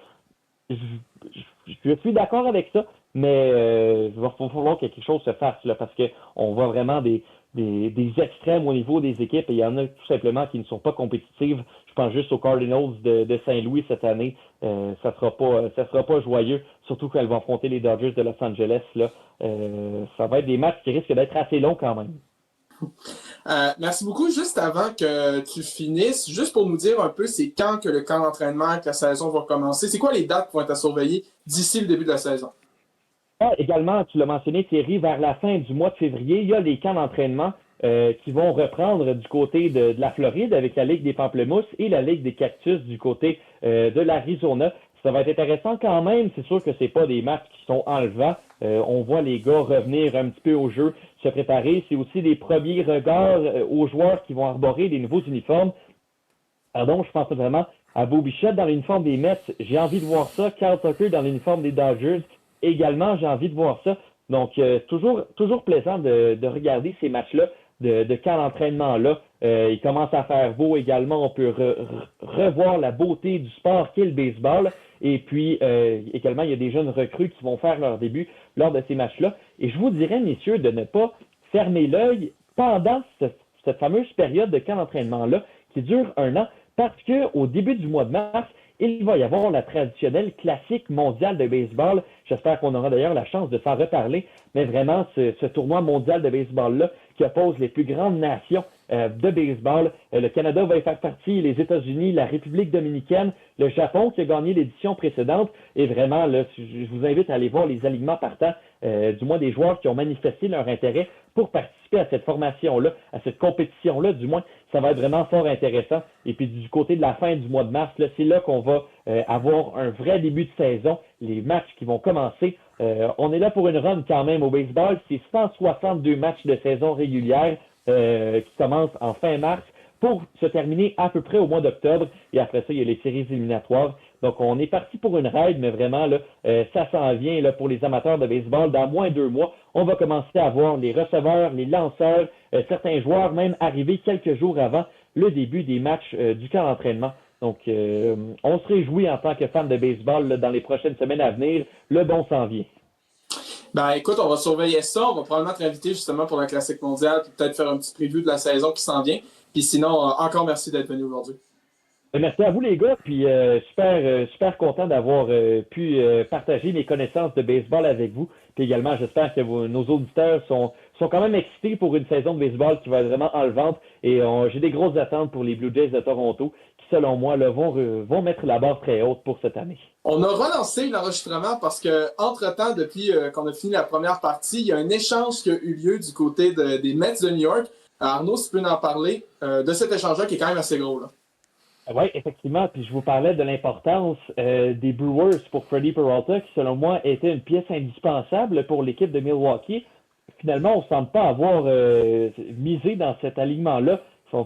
Speaker 3: Je suis d'accord avec ça, mais il va falloir que quelque chose se fasse là, parce qu'on voit vraiment des extrêmes au niveau des équipes et il y en a tout simplement qui ne sont pas compétitives. Je pense juste aux Cardinals de Saint-Louis cette année. Ça sera pas joyeux, surtout qu'elles vont affronter les Dodgers de Los Angeles. Là. Ça va être des matchs qui risquent d'être assez longs quand même.
Speaker 1: Merci beaucoup. Juste avant que tu finisses, juste pour nous dire un peu c'est quand que le camp d'entraînement, que la saison va commencer. C'est quoi les dates qui vont être à surveiller d'ici le début de la saison?
Speaker 3: Également, tu l'as mentionné, Thierry, vers la fin du mois de février, il y a les camps d'entraînement qui vont reprendre du côté de la Floride avec la Ligue des Pamplemousses et la Ligue des Cactus du côté de l'Arizona. Ça va être intéressant quand même. C'est sûr que c'est pas des matchs qui sont enlevants. On voit les gars revenir un petit peu au jeu, se préparer. C'est aussi des premiers regards aux joueurs qui vont arborer des nouveaux uniformes. Pardon, je pense vraiment à Bo Bichette dans l'uniforme des Mets. J'ai envie de voir ça. Kyle Tucker dans l'uniforme des Dodgers. Également, j'ai envie de voir ça. Donc, toujours plaisant de regarder ces matchs-là, de camp d'entraînement-là. Il commence à faire beau également. On peut revoir la beauté du sport qu'est le baseball. Et puis, également, il y a des jeunes recrues qui vont faire leur début lors de ces matchs-là. Et je vous dirais, messieurs, de ne pas fermer l'œil pendant cette fameuse période de camp d'entraînement-là qui dure 1 an, parce qu'au début du mois de mars, il va y avoir la traditionnelle classique mondiale de baseball. J'espère qu'on aura d'ailleurs la chance de s'en reparler. Mais vraiment, ce tournoi mondial de baseball-là qui oppose les plus grandes nations de baseball. Le Canada va y faire partie, les États-Unis, la République dominicaine, le Japon qui a gagné l'édition précédente. Et vraiment, là, je vous invite à aller voir les alignements partants, du moins des joueurs qui ont manifesté leur intérêt pour participer à cette formation-là, à cette compétition-là, du moins. Ça va être vraiment fort intéressant. Et puis du côté de la fin du mois de mars, là, c'est là qu'on va avoir un vrai début de saison, les matchs qui vont commencer. On est là pour une run quand même au baseball. C'est 162 matchs de saison régulière qui commencent en fin mars pour se terminer à peu près au mois d'octobre. Et après ça, il y a les séries éliminatoires. Donc, on est parti pour une ride, mais vraiment, là, ça s'en vient là, pour les amateurs de baseball. Dans moins de 2 mois, on va commencer à voir les receveurs, les lanceurs, certains joueurs même arriver quelques jours avant le début des matchs du camp d'entraînement. Donc, on se réjouit en tant que fan de baseball là, dans les prochaines semaines à venir. Le bon s'en vient.
Speaker 1: Ben écoute, on va surveiller ça. On va probablement te inviter justement pour la Classique mondiale, puis peut-être faire un petit preview de la saison qui s'en vient. Puis sinon, encore merci d'être venu aujourd'hui.
Speaker 3: Merci à vous les gars, puis super content d'avoir pu partager mes connaissances de baseball avec vous. Puis également, j'espère que nos auditeurs sont quand même excités pour une saison de baseball qui va être vraiment enlevante. Et j'ai des grosses attentes pour les Blue Jays de Toronto, qui selon moi là, vont mettre la barre très haute pour cette année.
Speaker 1: On a relancé l'enregistrement parce que, entre-temps, depuis qu'on a fini la première partie, il y a un échange qui a eu lieu du côté des Mets de New York. Arnaud, si tu peux en parler de cet échange-là qui est quand même assez gros, là.
Speaker 3: Oui, effectivement. Puis je vous parlais de l'importance des Brewers pour Freddie Peralta, qui selon moi était une pièce indispensable pour l'équipe de Milwaukee. Finalement, on ne semble pas avoir misé dans cet alignement-là.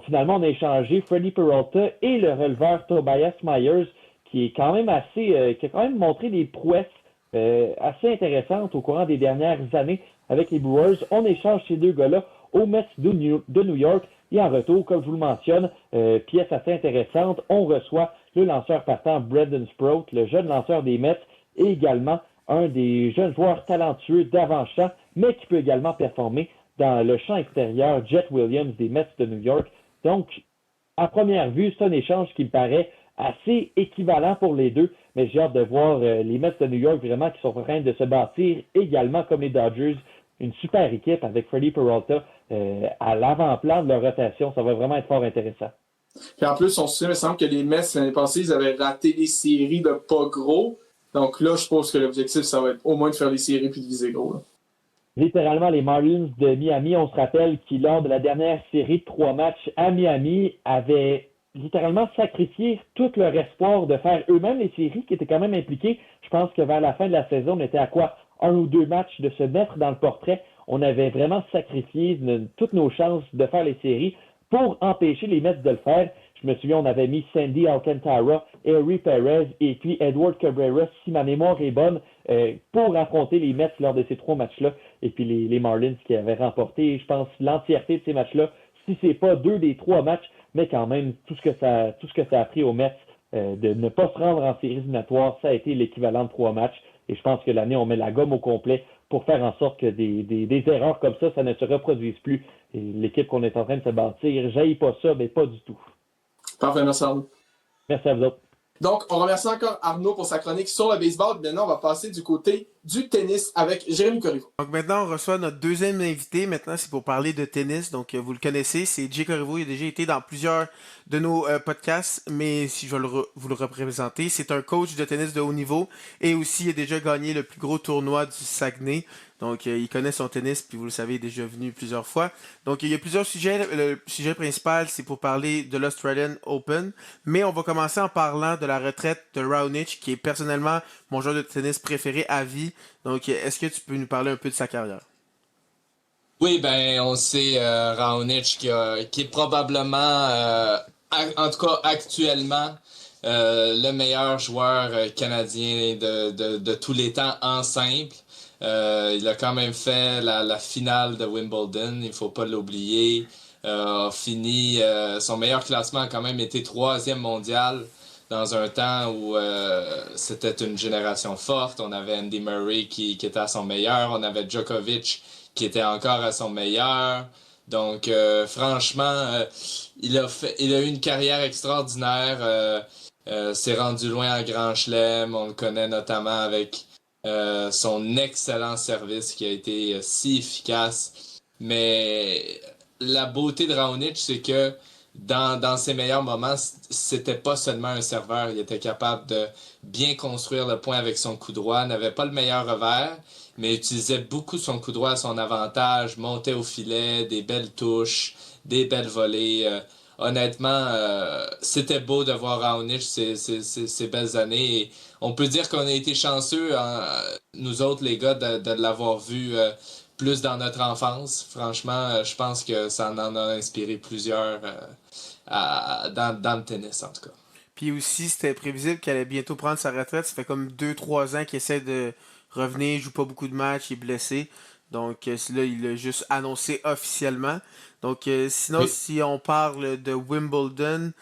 Speaker 3: Finalement, on a échangé Freddie Peralta et le releveur Tobias Myers, qui est quand même qui a quand même montré des prouesses assez intéressantes au courant des dernières années avec les Brewers. On échange ces 2 gars-là aux Mets de New York. Et en retour, comme je vous le mentionne, pièce assez intéressante, on reçoit le lanceur partant Braden Sproat, le jeune lanceur des Mets, et également un des jeunes joueurs talentueux d'avant-champ, mais qui peut également performer dans le champ extérieur, Jet Williams des Mets de New York. Donc, à première vue, c'est un échange qui me paraît assez équivalent pour les deux, mais j'ai hâte de voir les Mets de New York vraiment qui sont en train de se bâtir également comme les Dodgers. Une super équipe avec Freddie Peralta à l'avant-plan de leur rotation. Ça va vraiment être fort intéressant.
Speaker 1: Puis en plus, on se souvient, il me semble que les Mets, l'année passée, ils avaient raté les séries de pas gros. Donc là, je pense que l'objectif, ça va être au moins de faire les séries puis de viser gros, là.
Speaker 3: Littéralement, les Marlins de Miami, on se rappelle qui, lors de la dernière série de 3 matchs à Miami, avaient littéralement sacrifié tout leur espoir de faire eux-mêmes les séries qui étaient quand même impliquées. Je pense que vers la fin de la saison, on était à quoi? 1 ou 2 matchs de se mettre dans le portrait. On avait vraiment sacrifié toutes nos chances de faire les séries pour empêcher les Mets de le faire. Je me souviens, on avait mis Sandy Alcantara, Harry Perez et puis Edward Cabrera, si ma mémoire est bonne, pour affronter les Mets lors de ces 3 matchs-là. Et puis les Marlins qui avaient remporté, je pense, l'entièreté de ces matchs-là, si c'est pas 2 des 3 matchs, mais quand même, tout ce que ça a pris aux Mets de ne pas se rendre en séries éliminatoires, ça a été l'équivalent de 3 matchs. Et je pense que l'année, on met la gomme au complet pour faire en sorte que des erreurs comme ça ne se reproduisent plus. Et l'équipe qu'on est en train de se bâtir, j'haïs pas ça, mais pas du tout.
Speaker 1: Parfait, merci Arnaud.
Speaker 3: Merci à vous autres.
Speaker 1: Donc, on remercie encore Arnaud pour sa chronique sur le baseball. Maintenant, on va passer du côté du tennis avec Jérémy Corriveau.
Speaker 2: Donc maintenant, on reçoit notre deuxième invité. Maintenant, c'est pour parler de tennis. Donc, vous le connaissez, c'est Jay Corriveau. Il a déjà été dans plusieurs de nos podcasts, mais si je vais vous le représenter, c'est un coach de tennis de haut niveau et aussi il a déjà gagné le plus gros tournoi du Saguenay. Donc, il connaît son tennis, puis vous le savez, il est déjà venu plusieurs fois. Donc, il y a plusieurs sujets. Le sujet principal, c'est pour parler de l'Australian Open. Mais on va commencer en parlant de la retraite de Raonic, qui est personnellement mon joueur de tennis préféré à vie. Donc, est-ce que tu peux nous parler un peu de sa carrière?
Speaker 4: Oui, ben, on sait Raonic qui est probablement, en tout cas actuellement, le meilleur joueur canadien de tous les temps en simple. Il a quand même fait la finale de Wimbledon, il faut pas l'oublier. A fini, son meilleur classement a quand même été 3e mondial. dans un temps où c'était une génération forte. On avait Andy Murray qui était à son meilleur. On avait Djokovic qui était encore à son meilleur. Donc, franchement, il a eu une carrière extraordinaire. S'est rendu loin en Grand Chelem. On le connaît notamment avec son excellent service qui a été si efficace. Mais la beauté de Raonic, c'est que dans ses meilleurs moments, c'était pas seulement un serveur. Il était capable de bien construire le point avec son coup droit. N'avait pas le meilleur revers, mais utilisait beaucoup son coup droit à son avantage. Montait au filet, des belles touches, des belles volées. Honnêtement, c'était beau de voir Raonic ces belles années. Et on peut dire qu'on a été chanceux, nous autres, les gars, de l'avoir vu plus dans notre enfance. Franchement, je pense que ça en a inspiré plusieurs dans le tennis, en tout cas.
Speaker 2: Puis aussi, c'était prévisible qu'elle allait bientôt prendre sa retraite. Ça fait comme 2-3 ans qu'il essaie de revenir, il joue pas beaucoup de matchs, il est blessé. Donc là, il l'a juste annoncé officiellement. Donc sinon,
Speaker 4: Oui.
Speaker 2: si on parle de Wimbledon,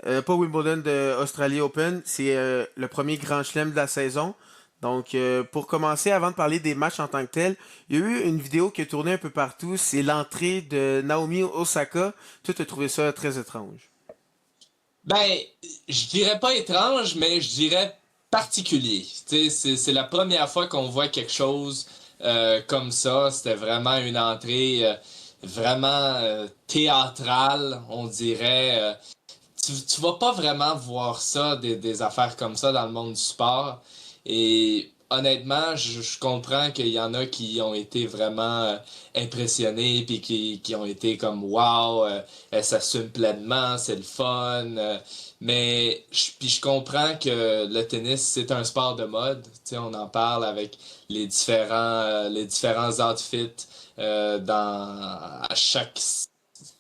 Speaker 2: pas Wimbledon, de Australia Open, c'est le premier grand chelem de la saison. Donc pour commencer, avant de parler des matchs en tant que tel, il y a eu une vidéo qui a tourné un peu partout. C'est l'entrée de Naomi Osaka. Toi, tu as trouvé ça très étrange.
Speaker 4: Ben, je dirais pas étrange, mais je dirais particulier. Tu sais, c'est la première fois qu'on voit quelque chose comme ça. C'était vraiment une entrée vraiment théâtrale, on dirait. Tu vas pas vraiment voir ça, des affaires comme ça dans le monde du sport. Et honnêtement, je comprends qu'il y en a qui ont été vraiment impressionnés, puis qui ont été comme wow, elle s'assume pleinement, c'est le fun. Mais puis je comprends que le tennis, c'est un sport de mode. Tu sais, on en parle avec les différents outfits à chaque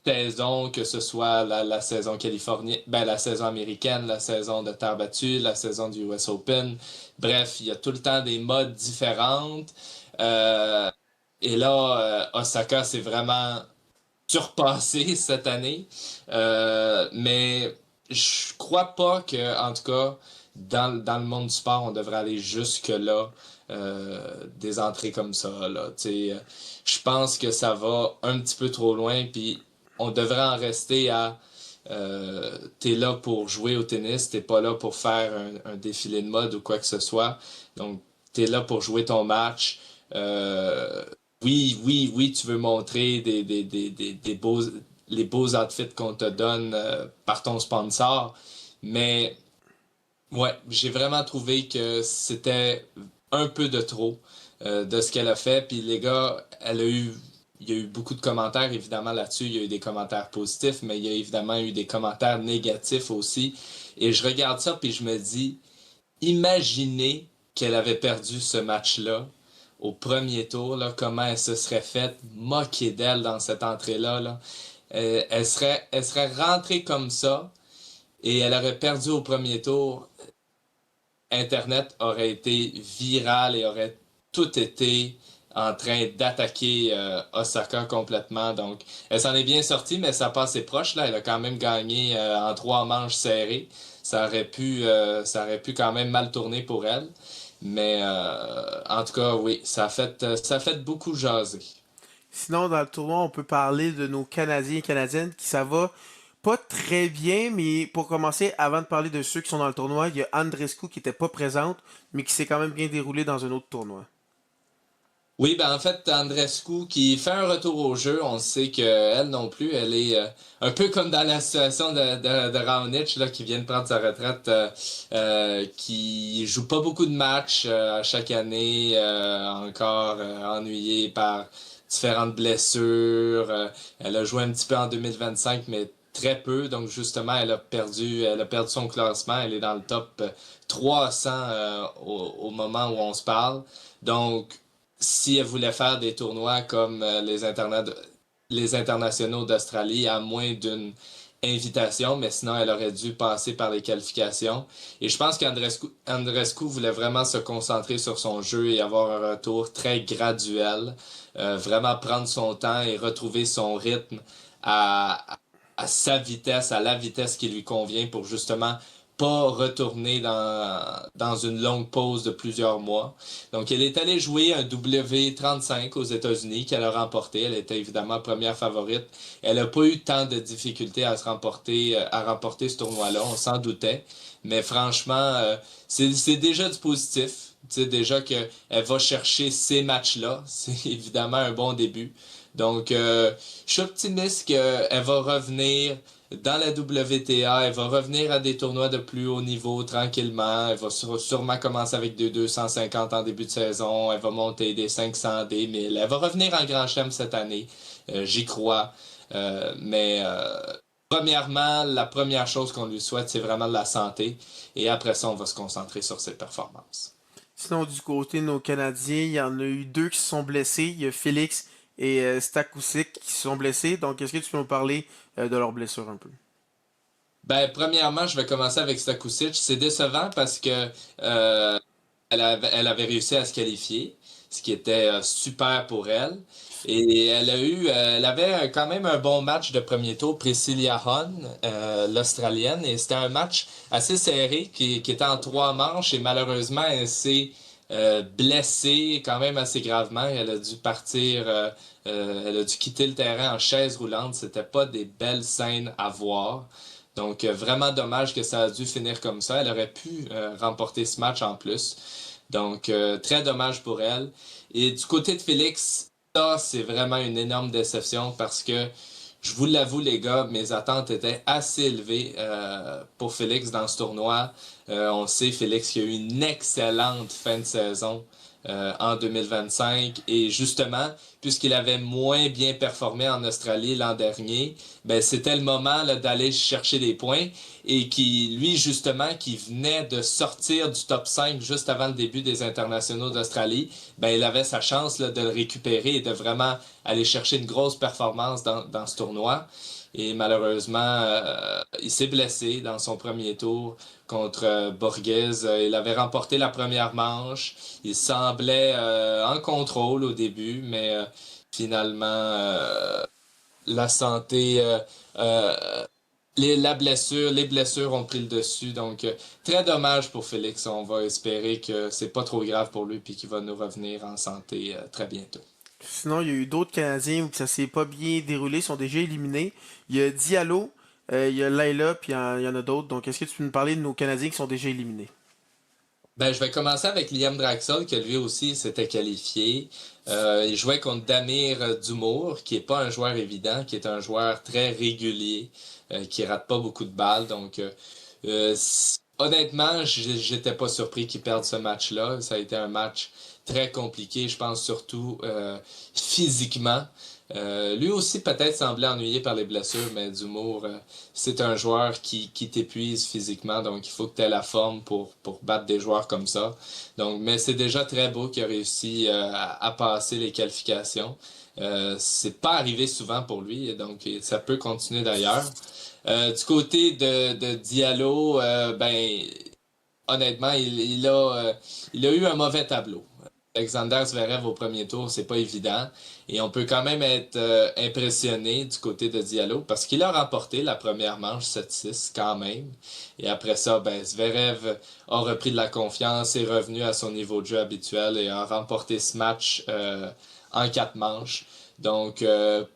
Speaker 4: saison, que ce soit la saison californienne, ben la saison américaine, la saison de terre battue, la saison du US Open. Bref, il y a tout le temps des modes différentes. Euh, et là, Osaka s'est vraiment surpassé cette année. Mais je crois pas que, en tout cas, dans le monde du sport, on devrait aller jusque-là. Des entrées comme ça, là. Tu sais, je pense que ça va un petit peu trop loin, puis on devrait en rester à t'es là pour jouer au tennis, t'es pas là pour faire un défilé de mode ou quoi que ce soit. Donc, t'es là pour jouer ton match. Euh, oui, tu veux montrer les beaux outfits qu'on te donne par ton sponsor, mais ouais, j'ai vraiment trouvé que c'était un peu de trop de ce qu'elle a fait. Puis les gars, il y a eu beaucoup de commentaires évidemment là-dessus. Il y a eu des commentaires positifs, mais il y a évidemment eu des commentaires négatifs aussi. Et je regarde ça puis je me dis, imaginez qu'elle avait perdu ce match-là au premier tour, là, comment elle se serait faite moquer d'elle dans cette entrée-là. Là. Elle serait rentrée comme ça et elle aurait perdu au premier tour. Internet aurait été viral et aurait tout été en train d'attaquer Osaka complètement. Donc, elle s'en est bien sortie, mais ça passait proche. Là. Elle a quand même gagné en 3 manches serrées. Ça aurait pu quand même mal tourner pour elle. Mais en tout cas, oui, ça a fait beaucoup jaser.
Speaker 2: Sinon, dans le tournoi, on peut parler de nos Canadiens et Canadiennes qui ça va pas très bien, mais pour commencer, avant de parler de ceux qui sont dans le tournoi, il y a Andrescu qui était pas présente, mais qui s'est quand même bien déroulé dans un autre tournoi.
Speaker 4: Oui, ben en fait, Andrescu qui fait un retour au jeu, on sait qu'elle non plus, elle est un peu comme dans la situation de Raonic, là, qui vient de prendre sa retraite, qui joue pas beaucoup de matchs à chaque année, encore ennuyée par différentes blessures. Elle a joué un petit peu en 2025, mais très peu, donc justement, elle a perdu son classement, elle est dans le top 300 au moment où on se parle. Donc, si elle voulait faire des tournois comme les internationaux d'Australie à moins d'une invitation, mais sinon elle aurait dû passer par les qualifications. Et je pense qu'Andrescu voulait vraiment se concentrer sur son jeu et avoir un retour très graduel, vraiment prendre son temps et retrouver son rythme à, à sa vitesse, à la vitesse qui lui convient pour justement pas retourner dans une longue pause de plusieurs mois. Donc, elle est allée jouer un W35 aux États-Unis qu'elle a remporté. Elle était évidemment première favorite. Elle n'a pas eu tant de difficultés à remporter ce tournoi-là. On s'en doutait. Mais franchement, c'est déjà du positif. Tu sais, déjà qu'elle va chercher ces matchs-là. C'est évidemment un bon début. Donc, je suis optimiste qu'elle va revenir dans la WTA. Elle va revenir à des tournois de plus haut niveau tranquillement. Elle va sûrement commencer avec des 250 en début de saison. Elle va monter des 500, des 1000. Elle va revenir en Grand Chelem cette année. J'y crois. Premièrement, la première chose qu'on lui souhaite, c'est vraiment de la santé. Et après ça, on va se concentrer sur ses performances.
Speaker 2: Sinon, du côté de nos Canadiens, il y en a eu deux qui se sont blessés. Il y a Félix et Stakusik qui se sont blessés. Donc, est-ce que tu peux nous parler de leurs blessures un peu?
Speaker 4: Ben, premièrement, je vais commencer avec Stakusic. C'est décevant parce que elle avait réussi à se qualifier, ce qui était super pour elle. Et elle avait quand même un bon match de premier tour, Priscilla Hon, l'Australienne, et c'était un match assez serré qui était en 3 manches et malheureusement elle s'est blessée quand même assez gravement. Elle a dû partir, elle a dû quitter le terrain en chaise roulante. C'était pas des belles scènes à voir. Donc, vraiment dommage que ça a dû finir comme ça. Elle aurait pu remporter ce match en plus. Donc, très dommage pour elle. Et du côté de Félix, ça, c'est vraiment une énorme déception parce que, je vous l'avoue, les gars, mes attentes étaient assez élevées pour Félix dans ce tournoi. On sait, Félix, qui a eu une excellente fin de saison en 2025. Et justement, puisqu'il avait moins bien performé en Australie l'an dernier, ben, c'était le moment là, d'aller chercher des points. Et qui, lui, justement, qui venait de sortir du top 5 juste avant le début des internationaux d'Australie, ben, il avait sa chance là, de le récupérer et de vraiment aller chercher une grosse performance dans ce tournoi. Et malheureusement, il s'est blessé dans son premier tour contre Borges. Il avait remporté la première manche. Il semblait en contrôle au début, mais finalement, la santé, les blessures ont pris le dessus. Donc, très dommage pour Félix. On va espérer que c'est pas trop grave pour lui et qu'il va nous revenir en santé très bientôt.
Speaker 2: Sinon, il y a eu d'autres Canadiens où ça s'est pas bien déroulé, ils sont déjà éliminés. Il y a Diallo, il y a Layla, puis il y en a d'autres. Donc, est-ce que tu peux nous parler de nos Canadiens qui sont déjà éliminés?
Speaker 4: Ben, je vais commencer avec Liam Draxel, qui lui aussi s'était qualifié. Il jouait contre Damir Dumour, qui est pas un joueur évident, qui est un joueur très régulier, qui rate pas beaucoup de balles. Donc, honnêtement, j'étais pas surpris qu'il perde ce match-là. Ça a été un match très compliqué, je pense surtout physiquement. Lui aussi peut-être semblait ennuyé par les blessures, mais Dumour, c'est un joueur qui t'épuise physiquement, donc il faut que tu aies la forme pour battre des joueurs comme ça. Donc, mais c'est déjà très beau qu'il a réussi à passer les qualifications. C'est pas arrivé souvent pour lui, donc ça peut continuer d'ailleurs. Du côté de Diallo, ben honnêtement, il a eu un mauvais tableau. Alexander Zverev au premier tour, c'est pas évident. Et on peut quand même être impressionné du côté de Diallo parce qu'il a remporté la première manche 7-6 quand même. Et après ça, ben, Zverev a repris de la confiance, est revenu à son niveau de jeu habituel et a remporté ce match en 4 manches. Donc,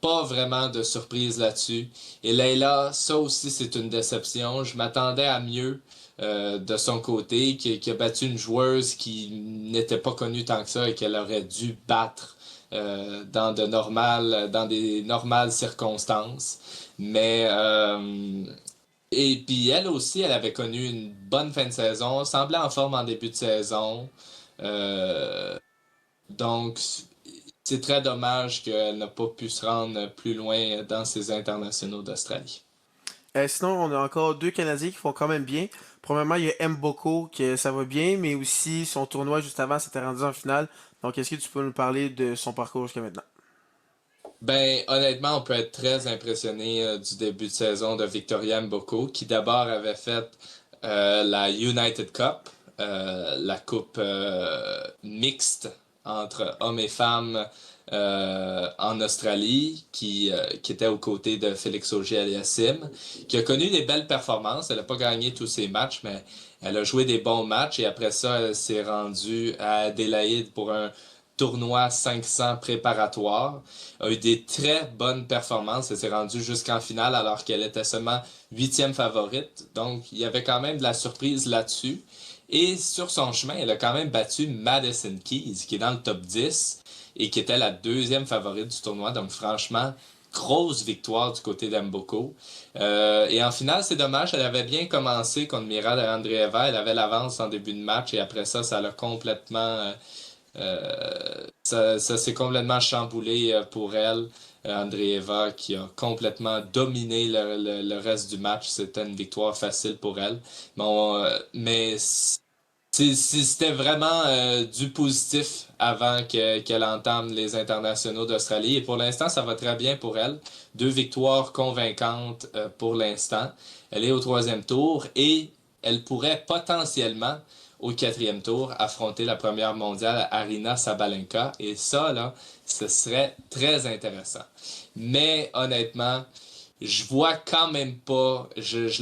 Speaker 4: pas vraiment de surprise là-dessus. Et Leila, ça aussi, c'est une déception. Je m'attendais à mieux de son côté, qui a battu une joueuse qui n'était pas connue tant que ça et qu'elle aurait dû battre dans des normales circonstances. Mais et puis elle aussi, elle avait connu une bonne fin de saison, semblait en forme en début de saison. Euh, donc c'est très dommage qu'elle n'a pas pu se rendre plus loin dans ces internationaux d'Australie.
Speaker 2: Sinon, on a encore deux Canadiens qui font quand même bien. Premièrement, il y a Mboko, que ça va bien, mais aussi son tournoi juste avant s'était rendu en finale. Donc, est-ce que tu peux nous parler de son parcours jusqu'à maintenant?
Speaker 4: Ben, honnêtement, on peut être très impressionné du début de saison de Victoria Mboko, qui d'abord avait fait la United Cup, la coupe mixte entre hommes et femmes en Australie, qui était aux côtés de Félix Auger-Aliassime, qui a connu des belles performances. Elle n'a pas gagné tous ses matchs, mais elle a joué des bons matchs et après ça, elle s'est rendue à Adélaïde pour un tournoi 500 préparatoire. A eu des très bonnes performances. Elle s'est rendue jusqu'en finale alors qu'elle était seulement 8e favorite. Donc, il y avait quand même de la surprise là-dessus. Et sur son chemin, elle a quand même battu Madison Keys, qui est dans le top 10 et qui était la 2e favorite du tournoi. Donc, franchement, grosse victoire du côté d'Mboko. Et en finale, c'est dommage, elle avait bien commencé contre Mira Andreeva. Elle avait l'avance en début de match et après ça, ça l'a complètement... ça s'est complètement chamboulé pour elle. Andreeva qui a complètement dominé le reste du match. C'était une victoire facile pour elle. Bon, mais c'était vraiment du positif avant qu'elle entame les internationaux d'Australie. Et pour l'instant, ça va très bien pour elle. 2 victoires convaincantes pour l'instant. Elle est au 3e tour et elle pourrait potentiellement, au 4e tour, affronter la première mondiale Aryna Sabalenka. Et ça, là, ce serait très intéressant. Mais honnêtement, je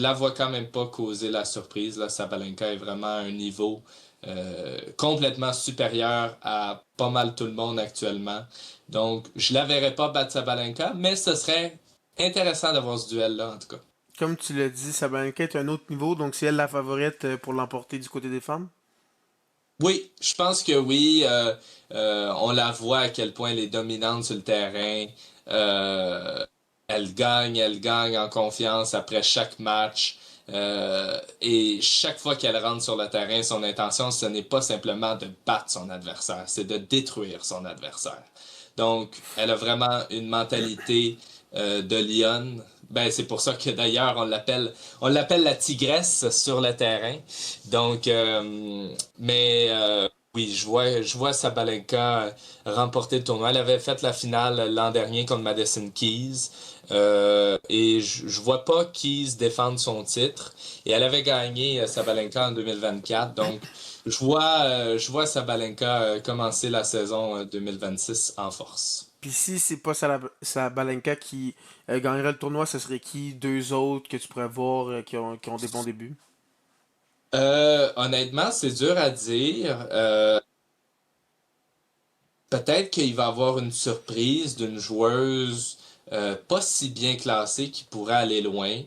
Speaker 4: la vois quand même pas causer la surprise. Là. Sabalenka est vraiment à un niveau complètement supérieur à pas mal tout le monde actuellement. Donc, je la verrais pas battre Sabalenka, mais ce serait intéressant d'avoir ce duel-là, en tout cas.
Speaker 2: Comme tu l'as dit, Sabalenka est à un autre niveau, donc c'est elle la favorite pour l'emporter du côté des femmes?
Speaker 4: Oui, je pense que oui. On la voit à quel point elle est dominante sur le terrain. Euh, elle gagne en confiance après chaque match. Et chaque fois qu'elle rentre sur le terrain, son intention, ce n'est pas simplement de battre son adversaire, c'est de détruire son adversaire. Donc, elle a vraiment une mentalité de lionne. Ben, c'est pour ça que d'ailleurs, on l'appelle la tigresse sur le terrain. Donc, oui, je vois Sabalenka remporter le tournoi. Elle avait fait la finale l'an dernier contre Madison Keys. Et je vois pas Keys défendre son titre. Et elle avait gagné Sabalenka en 2024. Donc, je vois Sabalenka commencer la saison 2026 en force.
Speaker 2: Puis si c'est pas Sabalenka qui gagnerait le tournoi, ce serait qui? Deux autres que tu pourrais voir qui ont des bons débuts?
Speaker 4: Honnêtement, c'est dur à dire. Peut-être qu'il va y avoir une surprise d'une joueuse pas si bien classée qui pourrait aller loin.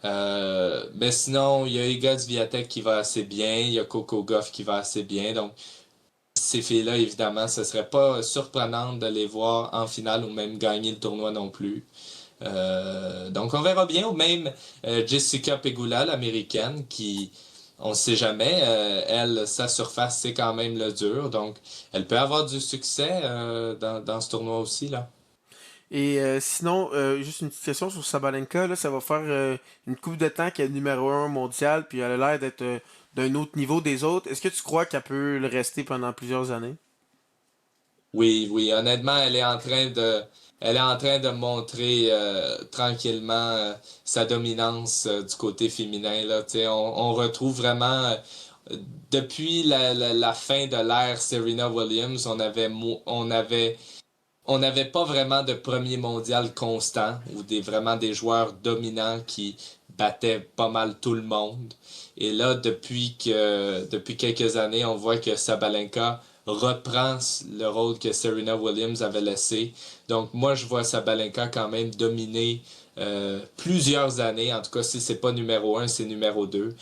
Speaker 4: Mais sinon, il y a Iga Swiatek qui va assez bien, il y a Coco Gauff qui va assez bien. Donc, ces filles-là, évidemment, ce serait pas surprenant de les voir en finale ou même gagner le tournoi non plus. Donc, on verra bien. Ou même Jessica Pegula, l'américaine, qui, on ne sait jamais, elle, sa surface, c'est quand même le dur. Donc, elle peut avoir du succès dans ce tournoi aussi, là.
Speaker 2: Et sinon, juste une petite question sur Sabalenka, là, ça va faire une coupe de temps qu'elle est numéro un mondial, puis elle a l'air d'être d'un autre niveau des autres. Est-ce que tu crois qu'elle peut le rester pendant plusieurs années?
Speaker 4: Oui, oui, honnêtement, elle est en train de montrer tranquillement sa dominance du côté féminin, là. Tu sais, on retrouve vraiment, depuis la fin de l'ère Serena Williams, on n'avait pas vraiment de premier mondial constant ou vraiment des joueurs dominants qui battaient pas mal tout le monde. Et là, depuis quelques années, on voit que Sabalenka reprend le rôle que Serena Williams avait laissé. Donc moi, je vois Sabalenka quand même dominer plusieurs années. En tout cas, si c'est pas numéro un, c'est numéro 2.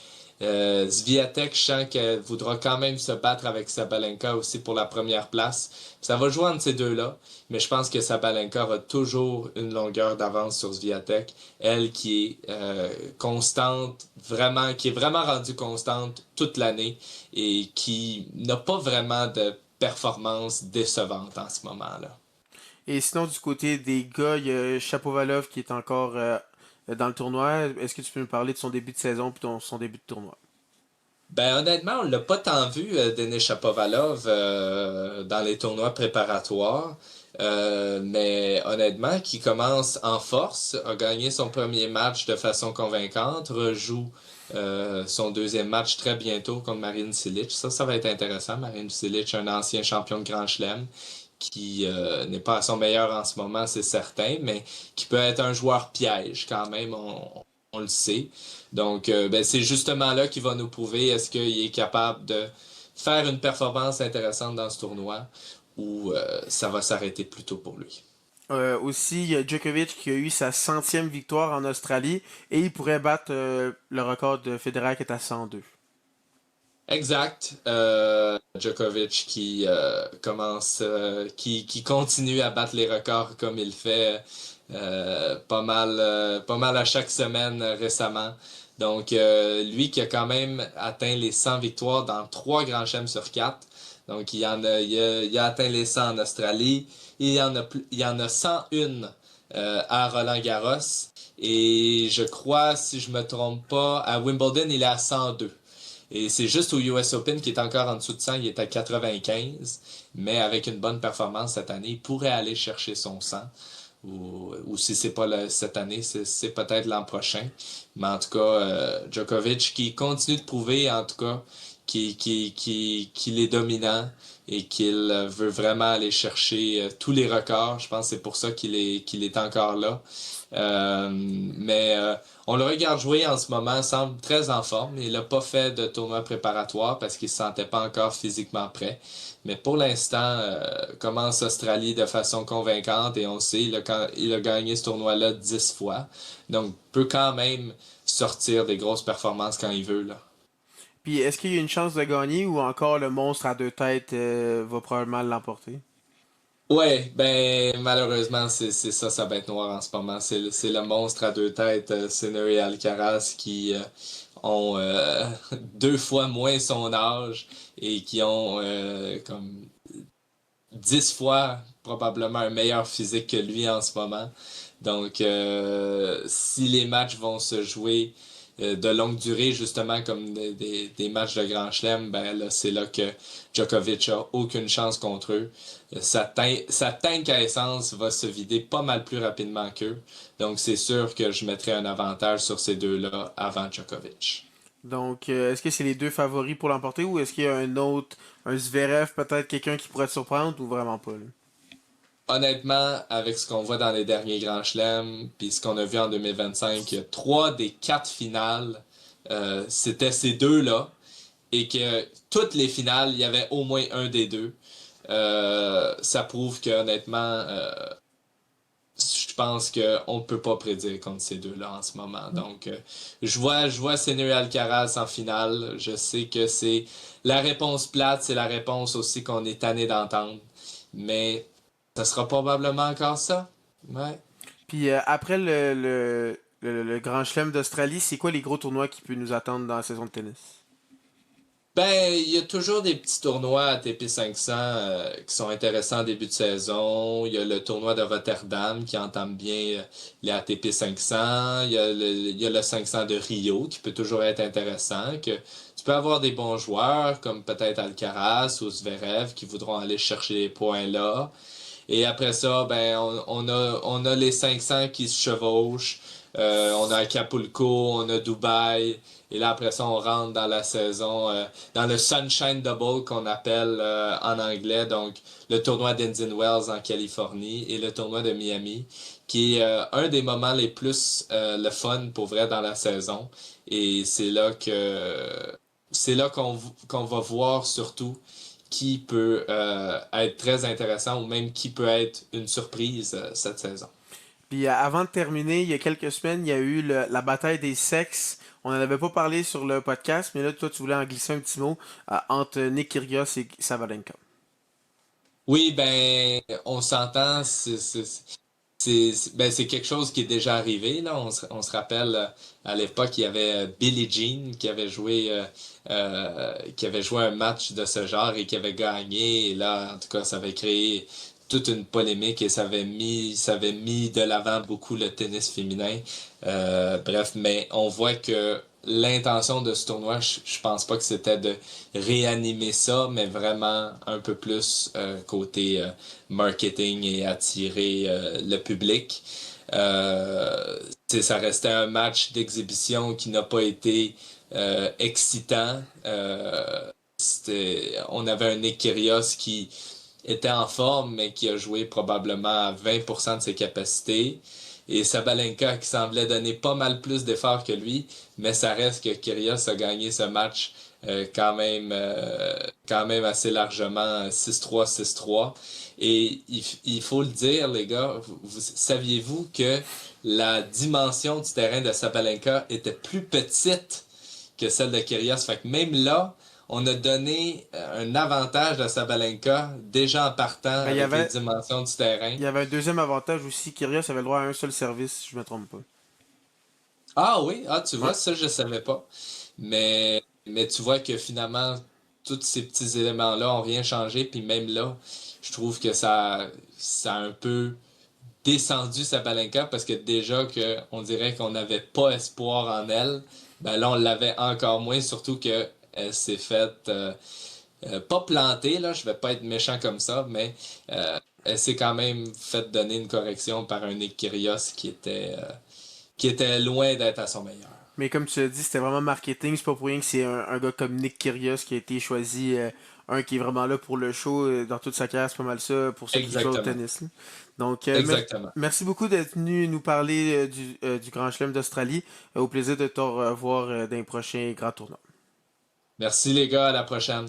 Speaker 4: Swiatek, je sens qu'elle voudra quand même se battre avec Sabalenka aussi pour la première place. Ça va jouer entre ces deux-là, mais je pense que Sabalenka aura toujours une longueur d'avance sur Swiatek. Elle qui est constante, vraiment, qui est vraiment rendue constante toute l'année et qui n'a pas vraiment de performance décevante en ce moment-là.
Speaker 2: Et sinon, du côté des gars, il y a Shapovalov qui est encore dans le tournoi. Est-ce que tu peux me parler de son début de saison puis son début de tournoi?
Speaker 4: Ben honnêtement, on l'a pas tant vu, Denis Shapovalov, dans les tournois préparatoires. Mais honnêtement, qui commence en force, a gagné son premier match de façon convaincante, rejoue son deuxième match très bientôt contre Marin Cilic. Ça va être intéressant. Marin Cilic, un ancien champion de Grand Chelem, qui n'est pas à son meilleur en ce moment, c'est certain, mais qui peut être un joueur piège quand même, on le sait. Donc, c'est justement là qu'il va nous prouver est-ce qu'il est capable de faire une performance intéressante dans ce tournoi ou ça va s'arrêter plus tôt pour lui.
Speaker 2: Aussi, il y a Djokovic qui a eu sa 100e victoire en Australie et il pourrait battre le record de Federer qui est à 102.
Speaker 4: Exact. Djokovic qui continue à battre les records comme il fait pas mal à chaque semaine récemment. Donc, lui qui a quand même atteint les 100 victoires dans 3 grands chelems sur 4. Donc, il a atteint les 100 en Australie. Il y en a 101 à Roland-Garros. Et je crois, si je me trompe pas, à Wimbledon, il est à 102. Et c'est juste au US Open qui est encore en dessous de 100, il est à 95. Mais avec une bonne performance cette année, il pourrait aller chercher son 100. Ou si c'est pas cette année, c'est peut-être l'an prochain. Mais en tout cas, Djokovic qui continue de prouver, en tout cas, qu'il est dominant et qu'il veut vraiment aller chercher tous les records. Je pense que c'est pour ça qu'il est encore là. Mais on le regarde jouer en ce moment, il semble très en forme. Il n'a pas fait de tournoi préparatoire parce qu'il ne se sentait pas encore physiquement prêt. Mais pour l'instant, commence Australie de façon convaincante et on sait, il a gagné ce tournoi-là 10 fois. Donc, peut quand même sortir des grosses performances quand il veut, là.
Speaker 2: Puis est-ce qu'il y a une chance de gagner ou encore le monstre à 2 têtes va probablement l'emporter?
Speaker 4: Ouais, ben malheureusement, c'est ça sa bête noire en ce moment. C'est le monstre à 2 têtes, Sinner et Alcaraz, qui ont 2 fois moins son âge et qui ont comme 10 fois probablement un meilleur physique que lui en ce moment. Donc, si les matchs vont se jouer de longue durée, justement comme des matchs de Grand Chelem, ben là, c'est là que Djokovic a aucune chance contre eux. Sa tank à essence va se vider pas mal plus rapidement qu'eux. Donc, c'est sûr que je mettrais un avantage sur ces deux-là avant Djokovic.
Speaker 2: Donc, est-ce que c'est les deux favoris pour l'emporter ou est-ce qu'il y a un autre, un Zverev, peut-être quelqu'un qui pourrait te surprendre ou vraiment pas, là?
Speaker 4: Honnêtement, avec ce qu'on voit dans les derniers Grands Chelems, puis ce qu'on a vu en 2025, 3 des 4 finales, c'était ces deux-là, et que toutes les finales, il y avait au moins un des deux. Ça prouve que honnêtement, je pense qu'on ne peut pas prédire contre ces deux-là en ce moment. Donc, je vois Sinner Alcaraz en finale. Je sais que c'est la réponse plate, c'est la réponse aussi qu'on est tanné d'entendre. Mais ça sera probablement encore ça. Ouais.
Speaker 2: Puis après le Grand Chelem d'Australie, c'est quoi les gros tournois qui peuvent nous attendre dans la saison de tennis?
Speaker 4: Ben, il y a toujours des petits tournois ATP 500 qui sont intéressants en début de saison. Il y a le tournoi de Rotterdam qui entame bien les ATP 500. Il y a le 500 de Rio qui peut toujours être intéressant. Que tu peux avoir des bons joueurs comme peut-être Alcaraz ou Zverev qui voudront aller chercher les points là. Et après ça, ben, on a les 500 qui se chevauchent. On a Acapulco, on a Dubaï. Et là, après ça, on rentre dans la saison, dans le Sunshine Double qu'on appelle en anglais. Donc, le tournoi d'Indian Wells en Californie et le tournoi de Miami, qui est un des moments les plus le fun pour vrai dans la saison. Et c'est là qu'on va voir surtout qui peut être très intéressant ou même qui peut être une surprise cette saison.
Speaker 2: Puis avant de terminer, il y a quelques semaines, il y a eu la bataille des sexes. On n'en avait pas parlé sur le podcast, mais là, toi, tu voulais en glisser un petit mot entre Nick Kyrgios et Sabalenka.
Speaker 4: Oui, ben, on s'entend, c'est quelque chose qui est déjà arrivé, là. On se rappelle, à l'époque, il y avait Billie Jean qui avait joué un match de ce genre et qui avait gagné. Et là, en tout cas, ça avait créé toute une polémique et ça avait mis de l'avant beaucoup le tennis féminin. Bref, mais on voit que l'intention de ce tournoi, je pense pas que c'était de réanimer ça, mais vraiment un peu plus côté marketing et attirer le public. Ça restait un match d'exhibition qui n'a pas été excitant. On avait un Nick Kyrgios qui était en forme, mais qui a joué probablement à 20% de ses capacités. Et Sabalenka qui semblait donner pas mal plus d'efforts que lui, mais ça reste que Kyrgios a gagné ce match quand même assez largement 6-3, 6-3. Et il faut le dire, les gars, saviez-vous que la dimension du terrain de Sabalenka était plus petite que celle de Kyrgios? Fait que même là, on a donné un avantage à Sabalenka déjà en partant avec les dimensions du terrain.
Speaker 2: Il y avait un deuxième avantage aussi. Kyrgios avait le droit à un seul service, si je me trompe pas.
Speaker 4: Ah oui? Ah, tu vois, ça, je savais pas. Mais tu vois que finalement, tous ces petits éléments-là ont rien changé. Puis même là, je trouve que ça a un peu descendu Sabalenka parce que déjà on dirait qu'on n'avait pas espoir en elle. Ben là, on l'avait encore moins, surtout que elle s'est faite pas planter, là, je vais pas être méchant comme ça, mais elle s'est quand même fait donner une correction par un Nick Kyrgios qui était loin d'être à son meilleur.
Speaker 2: Mais comme tu l'as dit, c'était vraiment marketing. C'est pas pour rien que c'est un gars comme Nick Kyrgios qui a été choisi, un qui est vraiment là pour le show. Dans toute sa carrière, c'est pas mal ça pour ceux qui jouent au tennis. Là. Donc, merci beaucoup d'être venu nous parler du Grand Chelem d'Australie. Au plaisir de te revoir dans les prochains grands tournois.
Speaker 4: Merci les gars, à la prochaine.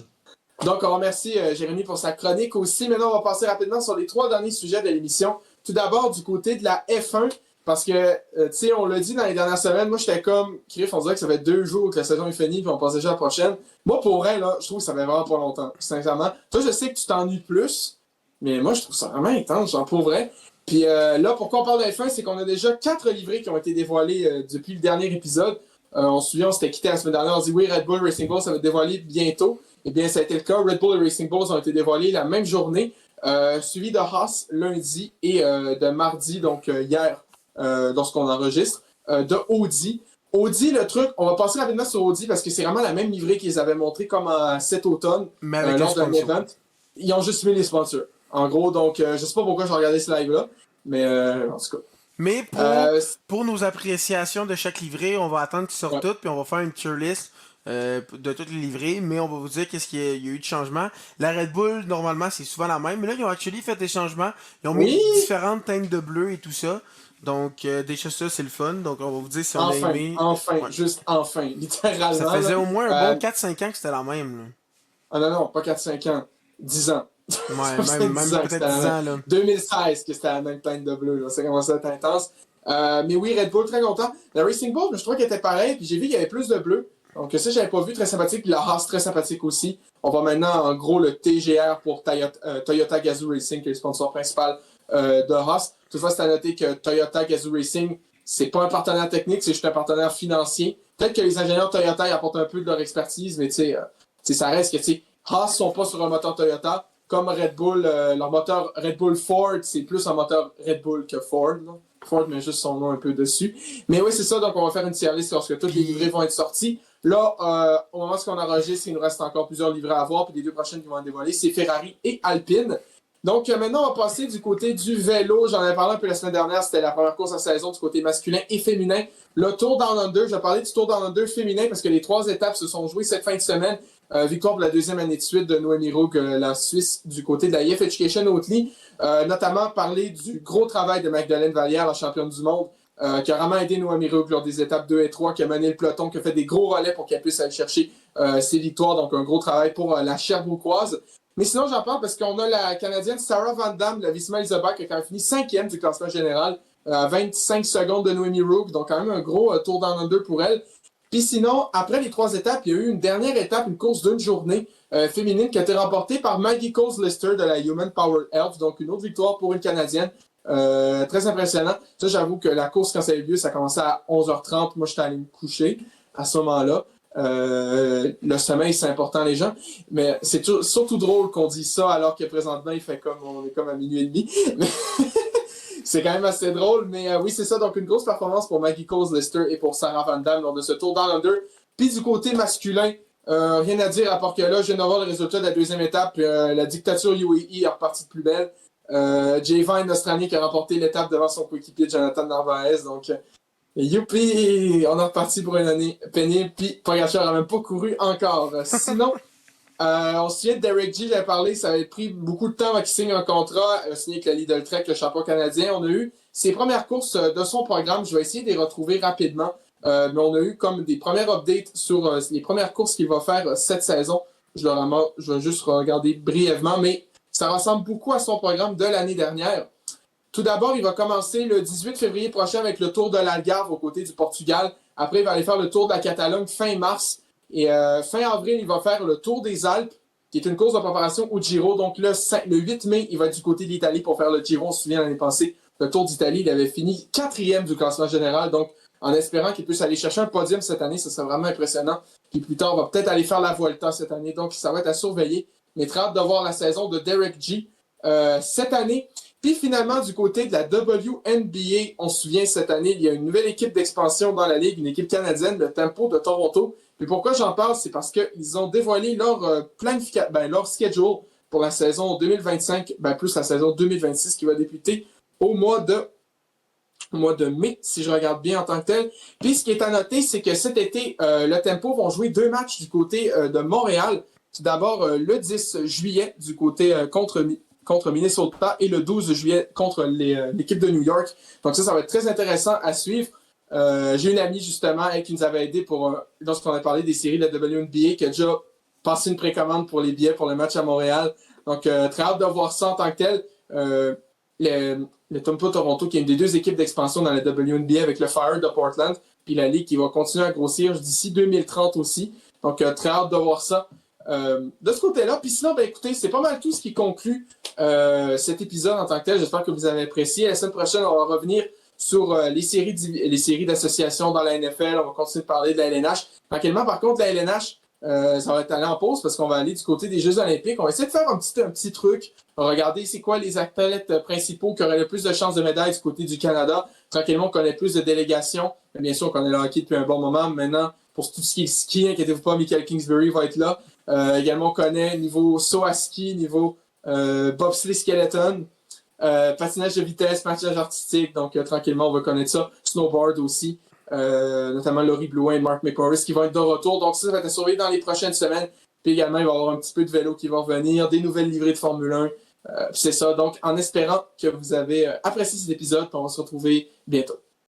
Speaker 1: Donc, on remercie Jérémy pour sa chronique aussi. Maintenant, on va passer rapidement sur les 3 derniers sujets de l'émission. Tout d'abord, du côté de la F1, parce que, tu sais, on l'a dit dans les dernières semaines, moi, j'étais comme, Criff, on dirait que ça fait 2 jours que la saison est finie, puis on passe déjà à la prochaine. Moi, pour vrai, là, je trouve que ça fait vraiment pas longtemps, sincèrement. Toi, je sais que tu t'ennuies plus, mais moi, je trouve ça vraiment intense, genre, pour vrai. Puis là, pourquoi on parle de F1, c'est qu'on a déjà 4 livrets qui ont été dévoilés depuis le dernier épisode. On se souvient, on s'était quitté la semaine dernière, on se dit oui, Red Bull Racing Bulls, ça va être dévoilé bientôt. Eh bien, ça a été le cas. Red Bull et Racing Bulls ont été dévoilés la même journée, suivi de Haas lundi et de mardi, donc hier, lorsqu'on enregistre, de Audi. Audi, le truc, on va passer rapidement sur Audi parce que c'est vraiment la même livrée qu'ils avaient montré comme cet automne lors d'un event. Ils ont juste mis les sponsors. En gros, donc, je sais pas pourquoi j'ai regardé ce live-là, mais en tout cas.
Speaker 2: Mais pour nos appréciations de chaque livret, on va attendre qu'ils sortent toutes, puis on va faire une tier list de toutes les livrées, mais on va vous dire qu'est-ce qu'il y a eu de changement. La Red Bull, normalement, c'est souvent la même, mais là, ils ont actually fait des changements. Ils ont mis différentes teintes de bleu et tout ça. Donc, déjà ça, c'est le fun. Donc, on va vous dire si on a aimé.
Speaker 1: Juste enfin, littéralement.
Speaker 2: Ça faisait au moins un bon 4-5 ans que c'était la même. Là.
Speaker 1: Ah non, pas 4-5 ans. 10 ans.
Speaker 2: Ouais, même peut-être 10 ans. Là.
Speaker 1: 2016 que c'était la même teinte de bleu. Là. Ça commençait à être intense. Mais oui, Red Bull, très content. La Racing Bull, je trouvais qu'elle était pareille. Puis j'ai vu qu'il y avait plus de bleu. Donc ça, j'avais pas vu, très sympathique. Puis la Haas, très sympathique aussi. On va maintenant, en gros, le TGR pour Toyota Gazoo Racing, qui est le sponsor principal de Haas. Toutefois, c'est à noter que Toyota Gazoo Racing, c'est pas un partenaire technique, c'est juste un partenaire financier. Peut-être que les ingénieurs Toyota y apportent un peu de leur expertise, mais tu sais, ça reste que, tu sais, Haas sont pas sur un moteur Toyota. Comme Red Bull, leur moteur Red Bull Ford, c'est plus un moteur Red Bull que Ford. Là. Ford met juste son nom un peu dessus. Mais oui, c'est ça, donc on va faire une tier list lorsque tous les livrets vont être sortis. Là, au moment où on enregistre, il nous reste encore plusieurs livrets à voir, puis les 2 prochaines qui vont être dévoilées, c'est Ferrari et Alpine. Donc maintenant, on va passer du côté du vélo. J'en avais parlé un peu la semaine dernière, c'était la première course de la saison du côté masculin et féminin. Le Tour Down Under, je vais parler du Tour Down Under féminin parce que les 3 étapes se sont jouées cette fin de semaine. Victoire pour la 2e année de suite de Noémie Roug, la Suisse, du côté de la IF Education Oatly. Notamment parler du gros travail de Magdalene Vallière, la championne du monde, qui a vraiment aidé Noémie Roug lors des étapes 2 et 3, qui a mené le peloton, qui a fait des gros relais pour qu'elle puisse aller chercher ses victoires. Donc un gros travail pour la Sherbrookeoise. Mais sinon, j'en parle parce qu'on a la Canadienne Sarah Van Damme, la Visma Isobach, qui a quand même fini 5e du classement général, à 25 secondes de Noémie Roug. Donc quand même un gros Tour Down Under pour elle. Puis sinon, après les 3 étapes, il y a eu une dernière étape, une course d'une journée féminine qui a été remportée par Maggie Coles-Lister de la Human Power Health. Donc une autre victoire pour une Canadienne. Très impressionnant. Ça, j'avoue que la course, quand ça a eu lieu, ça commençait à 11h30. Moi, j'étais allé me coucher à ce moment-là. Le sommeil, c'est important, les gens. Mais c'est surtout drôle qu'on dise ça alors que présentement, on est comme à minuit et demi. Mais c'est quand même assez drôle. Mais oui, c'est ça. Donc, une grosse performance pour Maggie Coles-Lister et pour Sarah Van Damme lors de ce Tour Down Under. Puis du côté masculin, rien à dire à part que là, je viens d'avoir le résultat de la 2e étape. La dictature UAE est repartie de plus belle. Jay Vine, l'Australien, qui a remporté l'étape devant son coéquipier Jonathan Narvaez. Donc, youpi! On est reparti pour une année pénible. Puis Pogacar n'a même pas couru encore. Sinon, On se souvient de Derek G, j'avais parlé, ça avait pris beaucoup de temps avant qu'il signe un contrat, signé avec le Lidl Trek, le champion canadien. On a eu ses premières courses de son programme, je vais essayer de les retrouver rapidement, mais on a eu comme des premières updates sur les premières courses qu'il va faire cette saison. Je vais juste regarder brièvement, mais ça ressemble beaucoup à son programme de l'année dernière. Tout d'abord, il va commencer le 18 février prochain avec le Tour de l'Algarve aux côtés du Portugal. Après, il va aller faire le Tour de la Catalogne fin mars. Et fin avril, il va faire le Tour des Alpes, qui est une course de préparation au Giro. Donc le 8 mai, il va être du côté de l'Italie pour faire le Giro. On se souvient l'année passée, le Tour d'Italie, il avait fini 4e du classement général. Donc en espérant qu'il puisse aller chercher un podium cette année, ça serait vraiment impressionnant. Puis plus tard, on va peut-être aller faire la Vuelta cette année. Donc ça va être à surveiller. Mais très hâte de voir la saison de Derek G cette année. Puis finalement, du côté de la WNBA, on se souvient cette année, il y a une nouvelle équipe d'expansion dans la ligue, une équipe canadienne, le Tempo de Toronto. Mais pourquoi j'en parle, c'est parce qu'ils ont dévoilé leur schedule pour la saison 2025, plus la saison 2026 qui va débuter au mois de mai, si je regarde bien en tant que tel. Puis ce qui est à noter, c'est que cet été, le Tempo vont jouer 2 matchs du côté de Montréal. Tout d'abord, le 10 juillet du côté contre Minnesota et le 12 juillet contre l'équipe de New York. Donc ça va être très intéressant à suivre. J'ai une amie justement qui nous avait aidé lorsqu'on a parlé des séries de la WNBA qui a déjà passé une précommande pour les billets pour le match à Montréal. Donc très hâte de voir ça en tant que tel. Le Tempo Toronto qui est une des 2 équipes d'expansion dans la WNBA avec le Fire de Portland, puis la Ligue qui va continuer à grossir d'ici 2030 aussi. Donc très hâte de voir ça. De ce côté-là. Puis sinon, écoutez, c'est pas mal tout ce qui conclut cet épisode en tant que tel. J'espère que vous avez apprécié. La semaine prochaine, on va revenir sur les séries d'associations dans la NFL. On va continuer de parler de la LNH. Tranquillement, par contre, la LNH, ça va être allé en pause parce qu'on va aller du côté des Jeux olympiques. On va essayer de faire un petit truc. On va regarder c'est quoi les athlètes principaux qui auraient le plus de chances de médailles du côté du Canada. Tranquillement, on connaît plus de délégations. Mais bien sûr, on connaît le hockey depuis un bon moment. Maintenant, pour tout ce qui est ski, inquiétez-vous pas, Michael Kingsbury va être là. Également, on connaît niveau saut à ski, niveau bobsleigh skeleton, patinage de vitesse, patinage artistique. Donc, tranquillement, on va connaître ça. Snowboard aussi, notamment Laurie Blouin et Mark McMorris qui vont être de retour. Donc, ça va être à surveiller dans les prochaines semaines. Puis également, il va y avoir un petit peu de vélo qui va revenir, des nouvelles livrées de Formule 1. Puis c'est ça. Donc, en espérant que vous avez apprécié cet épisode, on va se retrouver bientôt.